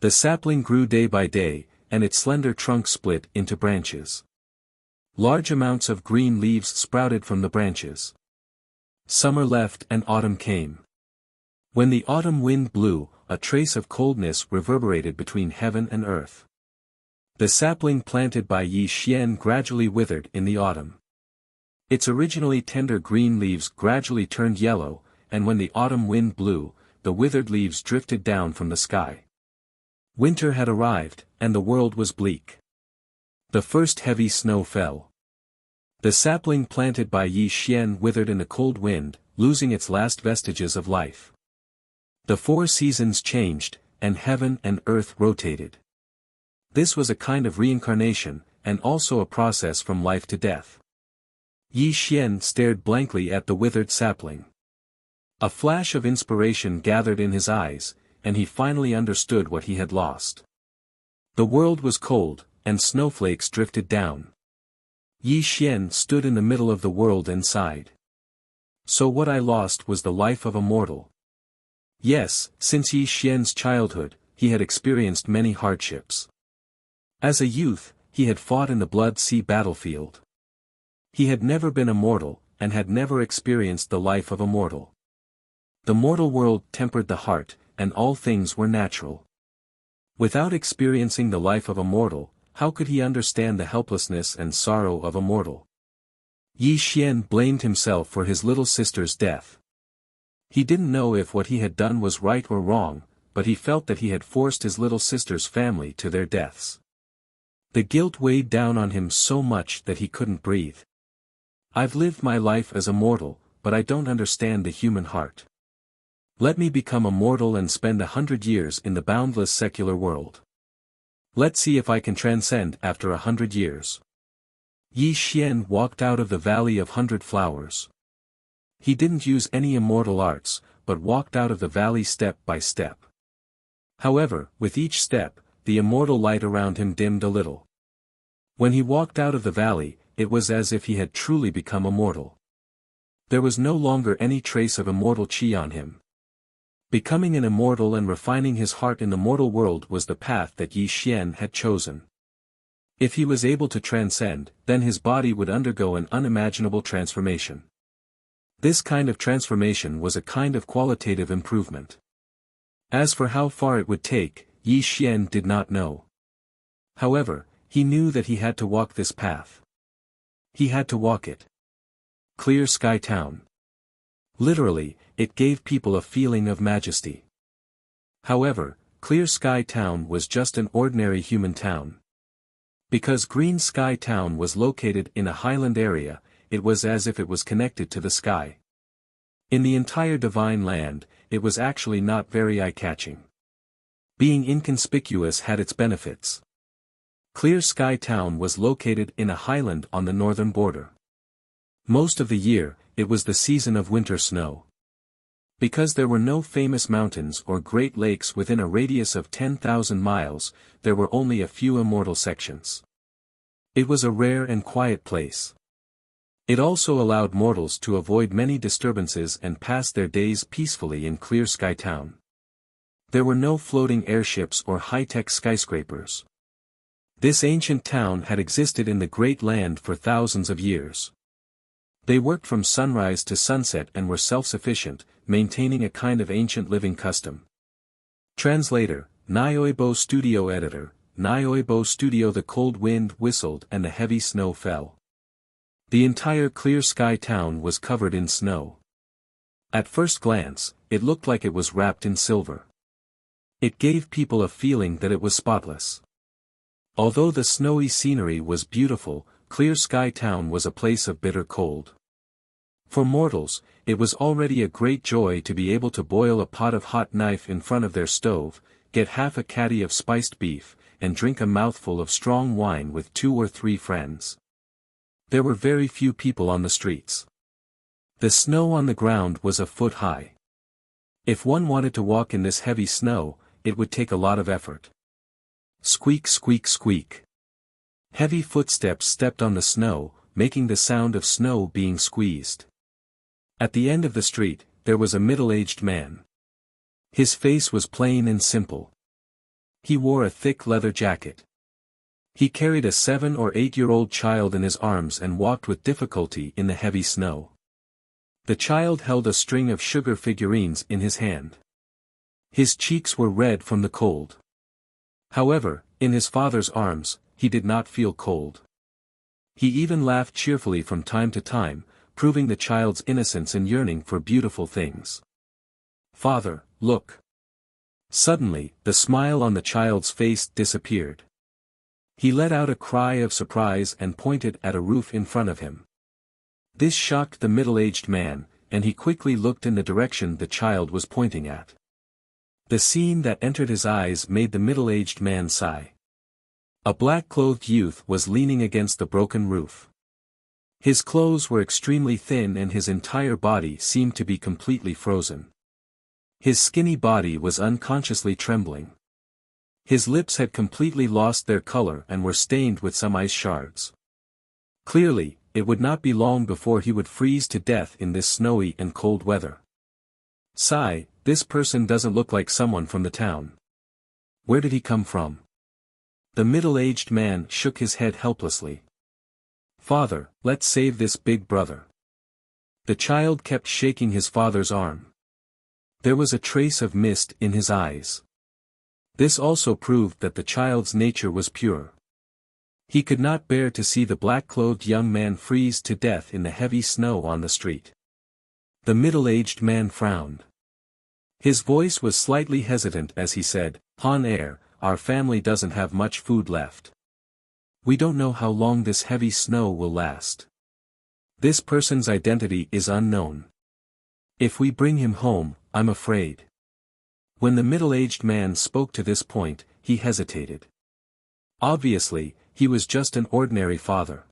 The sapling grew day by day, and its slender trunk split into branches. Large amounts of green leaves sprouted from the branches. Summer left and autumn came. When the autumn wind blew, a trace of coldness reverberated between heaven and earth. The sapling planted by Yi Xian gradually withered in the autumn. Its originally tender green leaves gradually turned yellow, and when the autumn wind blew, the withered leaves drifted down from the sky. Winter had arrived, and the world was bleak. The first heavy snow fell. The sapling planted by Yi Xian withered in the cold wind, losing its last vestiges of life. The 4 seasons changed, and heaven and earth rotated. This was a kind of reincarnation, and also a process from life to death. Yi Xian stared blankly at the withered sapling. A flash of inspiration gathered in his eyes, and he finally understood what he had lost. The world was cold, and snowflakes drifted down. Yi Xian stood in the middle of the world and sighed. So what I lost was the life of a mortal. Yes, since Yi Xian's childhood, he had experienced many hardships. As a youth, he had fought in the Blood Sea battlefield. He had never been a mortal, and had never experienced the life of a mortal. The mortal world tempered the heart, and all things were natural. Without experiencing the life of a mortal, how could he understand the helplessness and sorrow of a mortal? Yi Xian blamed himself for his little sister's death. He didn't know if what he had done was right or wrong, but he felt that he had forced his little sister's family to their deaths. The guilt weighed down on him so much that he couldn't breathe. I've lived my life as a mortal, but I don't understand the human heart. Let me become a mortal and spend 100 years in the boundless secular world. Let's see if I can transcend after 100 years. Yi Xian walked out of the Valley of 100 Flowers. He didn't use any immortal arts, but walked out of the valley step by step. However, with each step, the immortal light around him dimmed a little. When he walked out of the valley, it was as if he had truly become immortal. There was no longer any trace of immortal chi on him. Becoming an immortal and refining his heart in the mortal world was the path that Yi Xian had chosen. If he was able to transcend, then his body would undergo an unimaginable transformation. This kind of transformation was a kind of qualitative improvement. As for how far it would take, Yi Xian did not know. However, he knew that he had to walk this path. He had to walk it. Clear Sky Town. Literally, it gave people a feeling of majesty. However, Clear Sky Town was just an ordinary human town. Because Green Sky Town was located in a highland area, it was as if it was connected to the sky. In the entire divine land, it was actually not very eye-catching. Being inconspicuous had its benefits. Clear Sky Town was located in a highland on the northern border. Most of the year, it was the season of winter snow. Because there were no famous mountains or great lakes within a radius of 10,000 miles, there were only a few immortal sections. It was a rare and quiet place. It also allowed mortals to avoid many disturbances and pass their days peacefully in Clear Sky Town. There were no floating airships or high-tech skyscrapers. This ancient town had existed in the Great Land for thousands of years. They worked from sunrise to sunset and were self-sufficient, maintaining a kind of ancient living custom. Translator, Nyoibo Studio Editor, Nyoibo Studio. The cold wind whistled and the heavy snow fell. The entire Clear Sky Town was covered in snow. At first glance, it looked like it was wrapped in silver. It gave people a feeling that it was spotless. Although the snowy scenery was beautiful, Clear Sky Town was a place of bitter cold. For mortals, it was already a great joy to be able to boil a pot of hot knife in front of their stove, get half a caddy of spiced beef, and drink a mouthful of strong wine with 2 or 3 friends. There were very few people on the streets. The snow on the ground was a foot high. If one wanted to walk in this heavy snow, it would take a lot of effort. Squeak, squeak, squeak. Heavy footsteps stepped on the snow, making the sound of snow being squeezed. At the end of the street, there was a middle-aged man. His face was plain and simple. He wore a thick leather jacket. He carried a 7 or 8-year-old child in his arms and walked with difficulty in the heavy snow. The child held a string of sugar figurines in his hand. His cheeks were red from the cold. However, in his father's arms, he did not feel cold. He even laughed cheerfully from time to time, proving the child's innocence and yearning for beautiful things. "Father, look." Suddenly, the smile on the child's face disappeared. He let out a cry of surprise and pointed at a roof in front of him. This shocked the middle-aged man, and he quickly looked in the direction the child was pointing at. The scene that entered his eyes made the middle-aged man sigh. A black-clothed youth was leaning against the broken roof. His clothes were extremely thin and his entire body seemed to be completely frozen. His skinny body was unconsciously trembling. His lips had completely lost their color and were stained with some ice shards. Clearly, it would not be long before he would freeze to death in this snowy and cold weather. Sigh, this person doesn't look like someone from the town. Where did he come from? The middle-aged man shook his head helplessly. Father, let's save this big brother. The child kept shaking his father's arm. There was a trace of mist in his eyes. This also proved that the child's nature was pure. He could not bear to see the black-clothed young man freeze to death in the heavy snow on the street. The middle-aged man frowned. His voice was slightly hesitant as he said, "Han Er, our family doesn't have much food left. We don't know how long this heavy snow will last. This person's identity is unknown. If we bring him home, I'm afraid." When the middle-aged man spoke to this point, he hesitated. Obviously, he was just an ordinary father.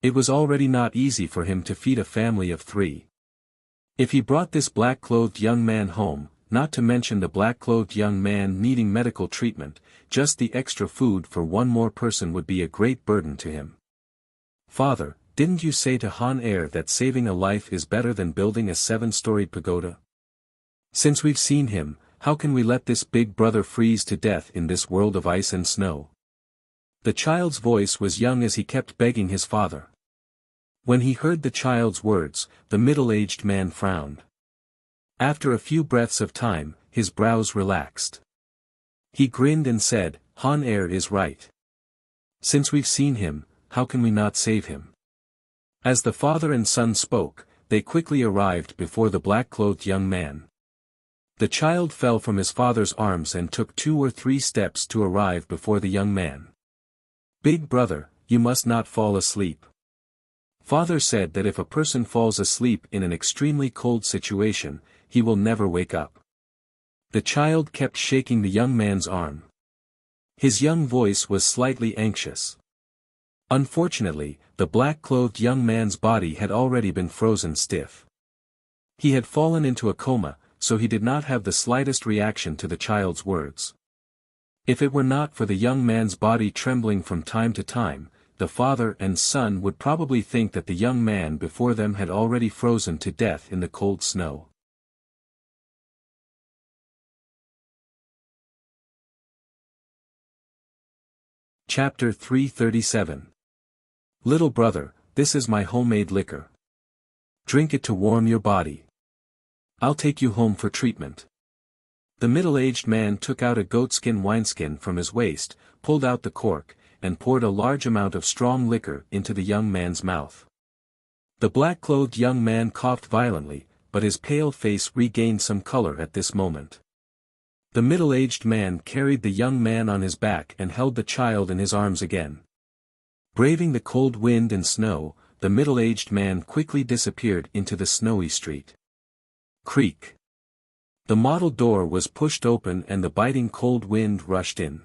It was already not easy for him to feed a family of 3. If he brought this black-clothed young man home, not to mention the black-clothed young man needing medical treatment, just the extra food for one more person would be a great burden to him. "Father, didn't you say to Han Er that saving a life is better than building a 7-storied pagoda? Since we've seen him, how can we let this big brother freeze to death in this world of ice and snow?" The child's voice was young as he kept begging his father. When he heard the child's words, the middle-aged man frowned. After a few breaths of time, his brows relaxed. He grinned and said, "Han Er is right. Since we've seen him, how can we not save him?" As the father and son spoke, they quickly arrived before the black-clothed young man. The child fell from his father's arms and took 2 or 3 steps to arrive before the young man. "Big brother, you must not fall asleep. Father said that if a person falls asleep in an extremely cold situation, he will never wake up." The child kept shaking the young man's arm. His young voice was slightly anxious. Unfortunately, the black-clothed young man's body had already been frozen stiff. He had fallen into a coma, so he did not have the slightest reaction to the child's words. If it were not for the young man's body trembling from time to time, the father and son would probably think that the young man before them had already frozen to death in the cold snow. Chapter 337. Little brother, this is my homemade liquor. Drink it to warm your body. I'll take you home for treatment. The middle-aged man took out a goatskin wineskin from his waist, pulled out the cork, and poured a large amount of strong liquor into the young man's mouth. The black-clothed young man coughed violently, but his pale face regained some color at this moment. The middle-aged man carried the young man on his back and held the child in his arms again. Braving the cold wind and snow, the middle-aged man quickly disappeared into the snowy street. Creak. The model door was pushed open and the biting cold wind rushed in.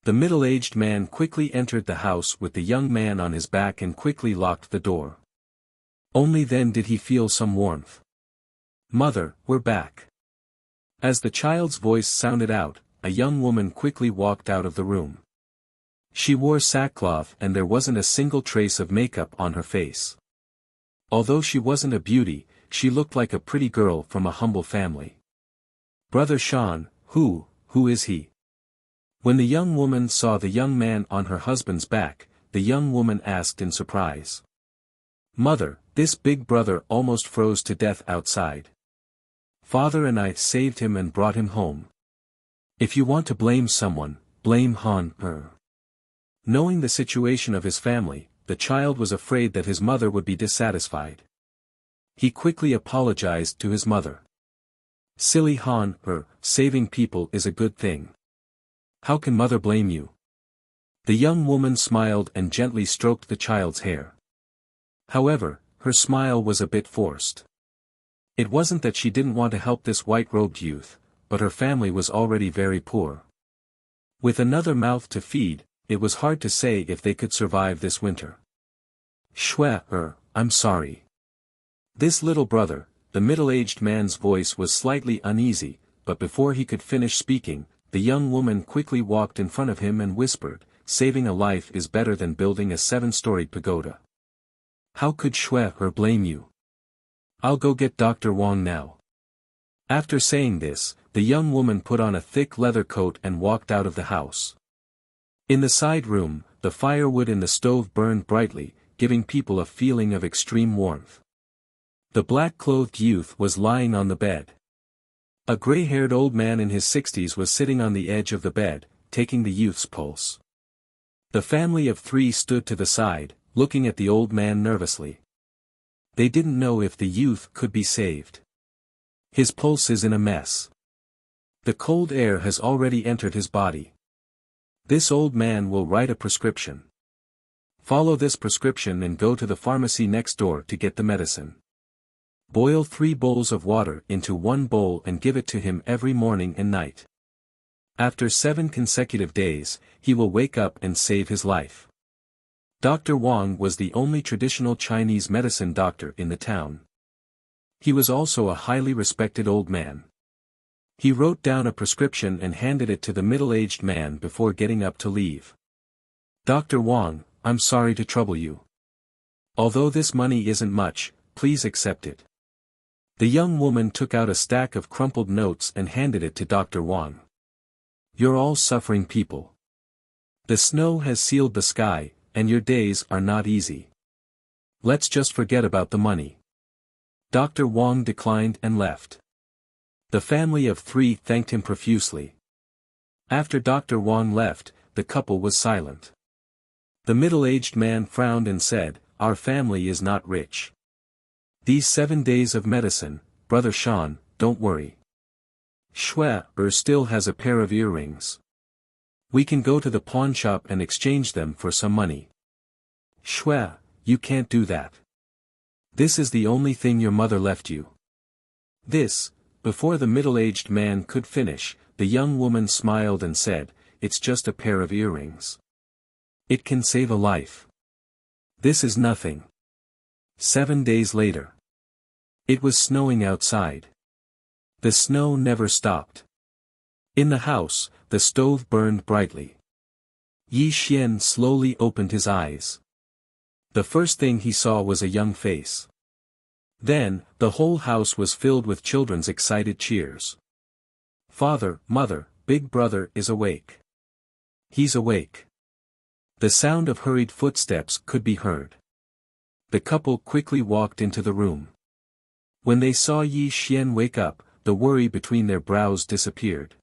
The middle-aged man quickly entered the house with the young man on his back and quickly locked the door. Only then did he feel some warmth. "Mother, we're back." As the child's voice sounded out, a young woman quickly walked out of the room. She wore sackcloth and there wasn't a single trace of makeup on her face. Although she wasn't a beauty, she looked like a pretty girl from a humble family. "Brother Sean, who is he?" When the young woman saw the young man on her husband's back, the young woman asked in surprise. "Mother, this big brother almost froze to death outside. Father and I saved him and brought him home. If you want to blame someone, blame Han Er." Knowing the situation of his family, the child was afraid that his mother would be dissatisfied. He quickly apologized to his mother. "Silly Han Er, saving people is a good thing. How can mother blame you?" The young woman smiled and gently stroked the child's hair. However, her smile was a bit forced. It wasn't that she didn't want to help this white-robed youth, but her family was already very poor. With another mouth to feed, it was hard to say if they could survive this winter. "Shwe, I'm sorry." This little brother, the middle-aged man's voice was slightly uneasy, but before he could finish speaking, the young woman quickly walked in front of him and whispered, "Saving a life is better than building a 7-storied pagoda. How could Shui blame you? I'll go get Dr. Wang now." After saying this, the young woman put on a thick leather coat and walked out of the house. In the side room, the firewood in the stove burned brightly, giving people a feeling of extreme warmth. The black-clothed youth was lying on the bed. A gray-haired old man in his 60s was sitting on the edge of the bed, taking the youth's pulse. The family of 3 stood to the side, looking at the old man nervously. They didn't know if the youth could be saved. His pulse is in a mess. The cold air has already entered his body. This old man will write a prescription. Follow this prescription and go to the pharmacy next door to get the medicine. Boil 3 bowls of water into 1 bowl and give it to him every morning and night. After 7 consecutive days, he will wake up and save his life. Dr. Wang was the only traditional Chinese medicine doctor in the town. He was also a highly respected old man. He wrote down a prescription and handed it to the middle-aged man before getting up to leave. "Dr. Wang, I'm sorry to trouble you. Although this money isn't much, please accept it." The young woman took out a stack of crumpled notes and handed it to Dr. Wang. "You're all suffering people. The snow has sealed the sky, and your days are not easy. Let's just forget about the money." Dr. Wang declined and left. The family of 3 thanked him profusely. After Dr. Wang left, the couple was silent. The middle-aged man frowned and said, "Our family is not rich. These 7 days of medicine, Brother Sean, don't worry. Shui still has a pair of earrings. We can go to the pawn shop and exchange them for some money." "Shui, you can't do that. This is the only thing your mother left you." Before the middle-aged man could finish, the young woman smiled and said, "It's just a pair of earrings. It can save a life. This is nothing." 7 days later. It was snowing outside. The snow never stopped. In the house, the stove burned brightly. Yi Xian slowly opened his eyes. The first thing he saw was a young face. Then, the whole house was filled with children's excited cheers. "Father, mother, big brother is awake. He's awake." The sound of hurried footsteps could be heard. The couple quickly walked into the room. When they saw Yi Xian wake up, the worry between their brows disappeared.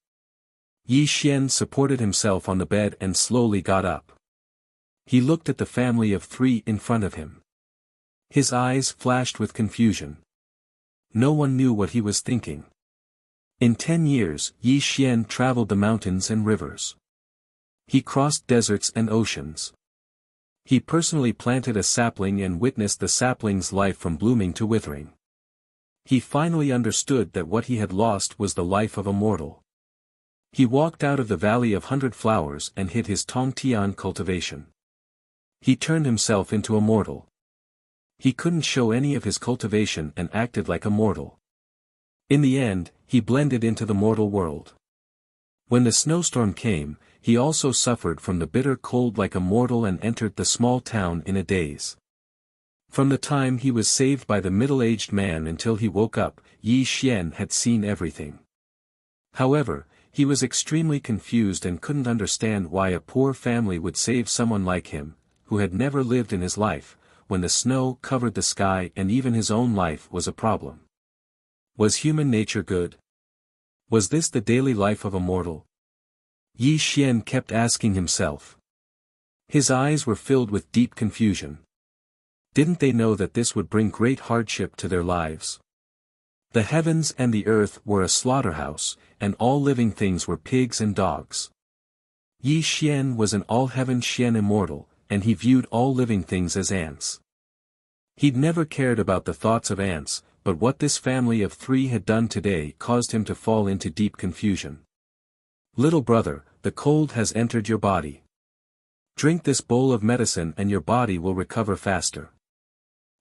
Yi Xian supported himself on the bed and slowly got up. He looked at the family of 3 in front of him. His eyes flashed with confusion. No one knew what he was thinking. In 10 years, Yi Xian traveled the mountains and rivers. He crossed deserts and oceans. He personally planted a sapling and witnessed the sapling's life from blooming to withering. He finally understood that what he had lost was the life of a mortal. He walked out of the Valley of 100 Flowers and hid his Tongtian cultivation. He turned himself into a mortal. He couldn't show any of his cultivation and acted like a mortal. In the end, he blended into the mortal world. When the snowstorm came, he also suffered from the bitter cold like a mortal and entered the small town in a daze. From the time he was saved by the middle-aged man until he woke up, Yi Xian had seen everything. However, he was extremely confused and couldn't understand why a poor family would save someone like him, who had never lived in his life, when the snow covered the sky and even his own life was a problem. Was human nature good? Was this the daily life of a mortal? Yi Xian kept asking himself. His eyes were filled with deep confusion. Didn't they know that this would bring great hardship to their lives? The heavens and the earth were a slaughterhouse, and all living things were pigs and dogs. Yi Xian was an all-heaven Xian immortal, and he viewed all living things as ants. He'd never cared about the thoughts of ants, but what this family of 3 had done today caused him to fall into deep confusion. "Little brother, the cold has entered your body. Drink this bowl of medicine and your body will recover faster."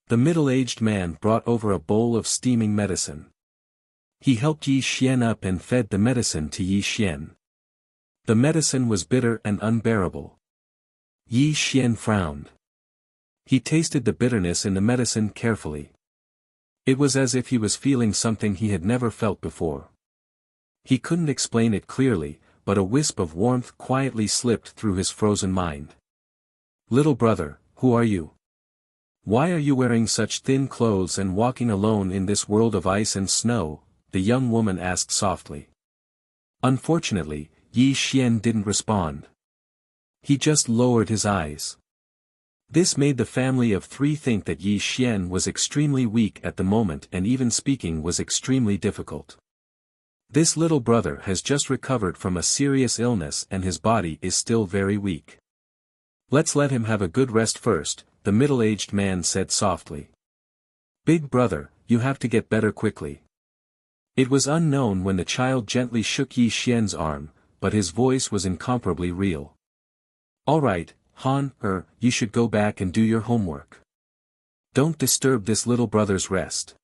The middle-aged man brought over a bowl of steaming medicine. He helped Yi Xian up and fed the medicine to Yi Xian. The medicine was bitter and unbearable. Yi Xian frowned. He tasted the bitterness in the medicine carefully. It was as if he was feeling something he had never felt before. He couldn't explain it clearly, but a wisp of warmth quietly slipped through his frozen mind. "Little brother, who are you? Why are you wearing such thin clothes and walking alone in this world of ice and snow?" the young woman asked softly. Unfortunately, Yi Xian didn't respond. He just lowered his eyes. This made the family of three think that Yi Xian was extremely weak at the moment, and even speaking was extremely difficult. This little brother has just recovered from a serious illness and his body is still very weak. "Let's let him have a good rest first," the middle-aged man said softly. "Big brother, you have to get better quickly." It was unknown when the child gently shook Yi Xian's arm, but his voice was incomparably real. "All right, Han, you should go back and do your homework. Don't disturb this little brother's rest."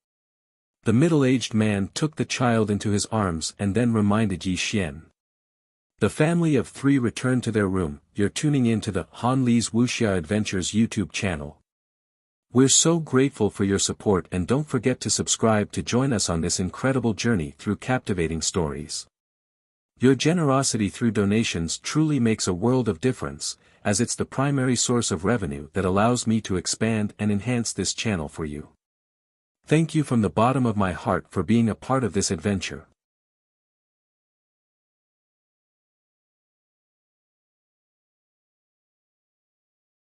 The middle-aged man took the child into his arms and then reminded Yi Xian. The family of three returned to their room. You're tuning in to the Han Li's Wuxia Adventures YouTube channel. We're so grateful for your support, and don't forget to subscribe to join us on this incredible journey through captivating stories. Your generosity through donations truly makes a world of difference, as it's the primary source of revenue that allows me to expand and enhance this channel for you. Thank you from the bottom of my heart for being a part of this adventure.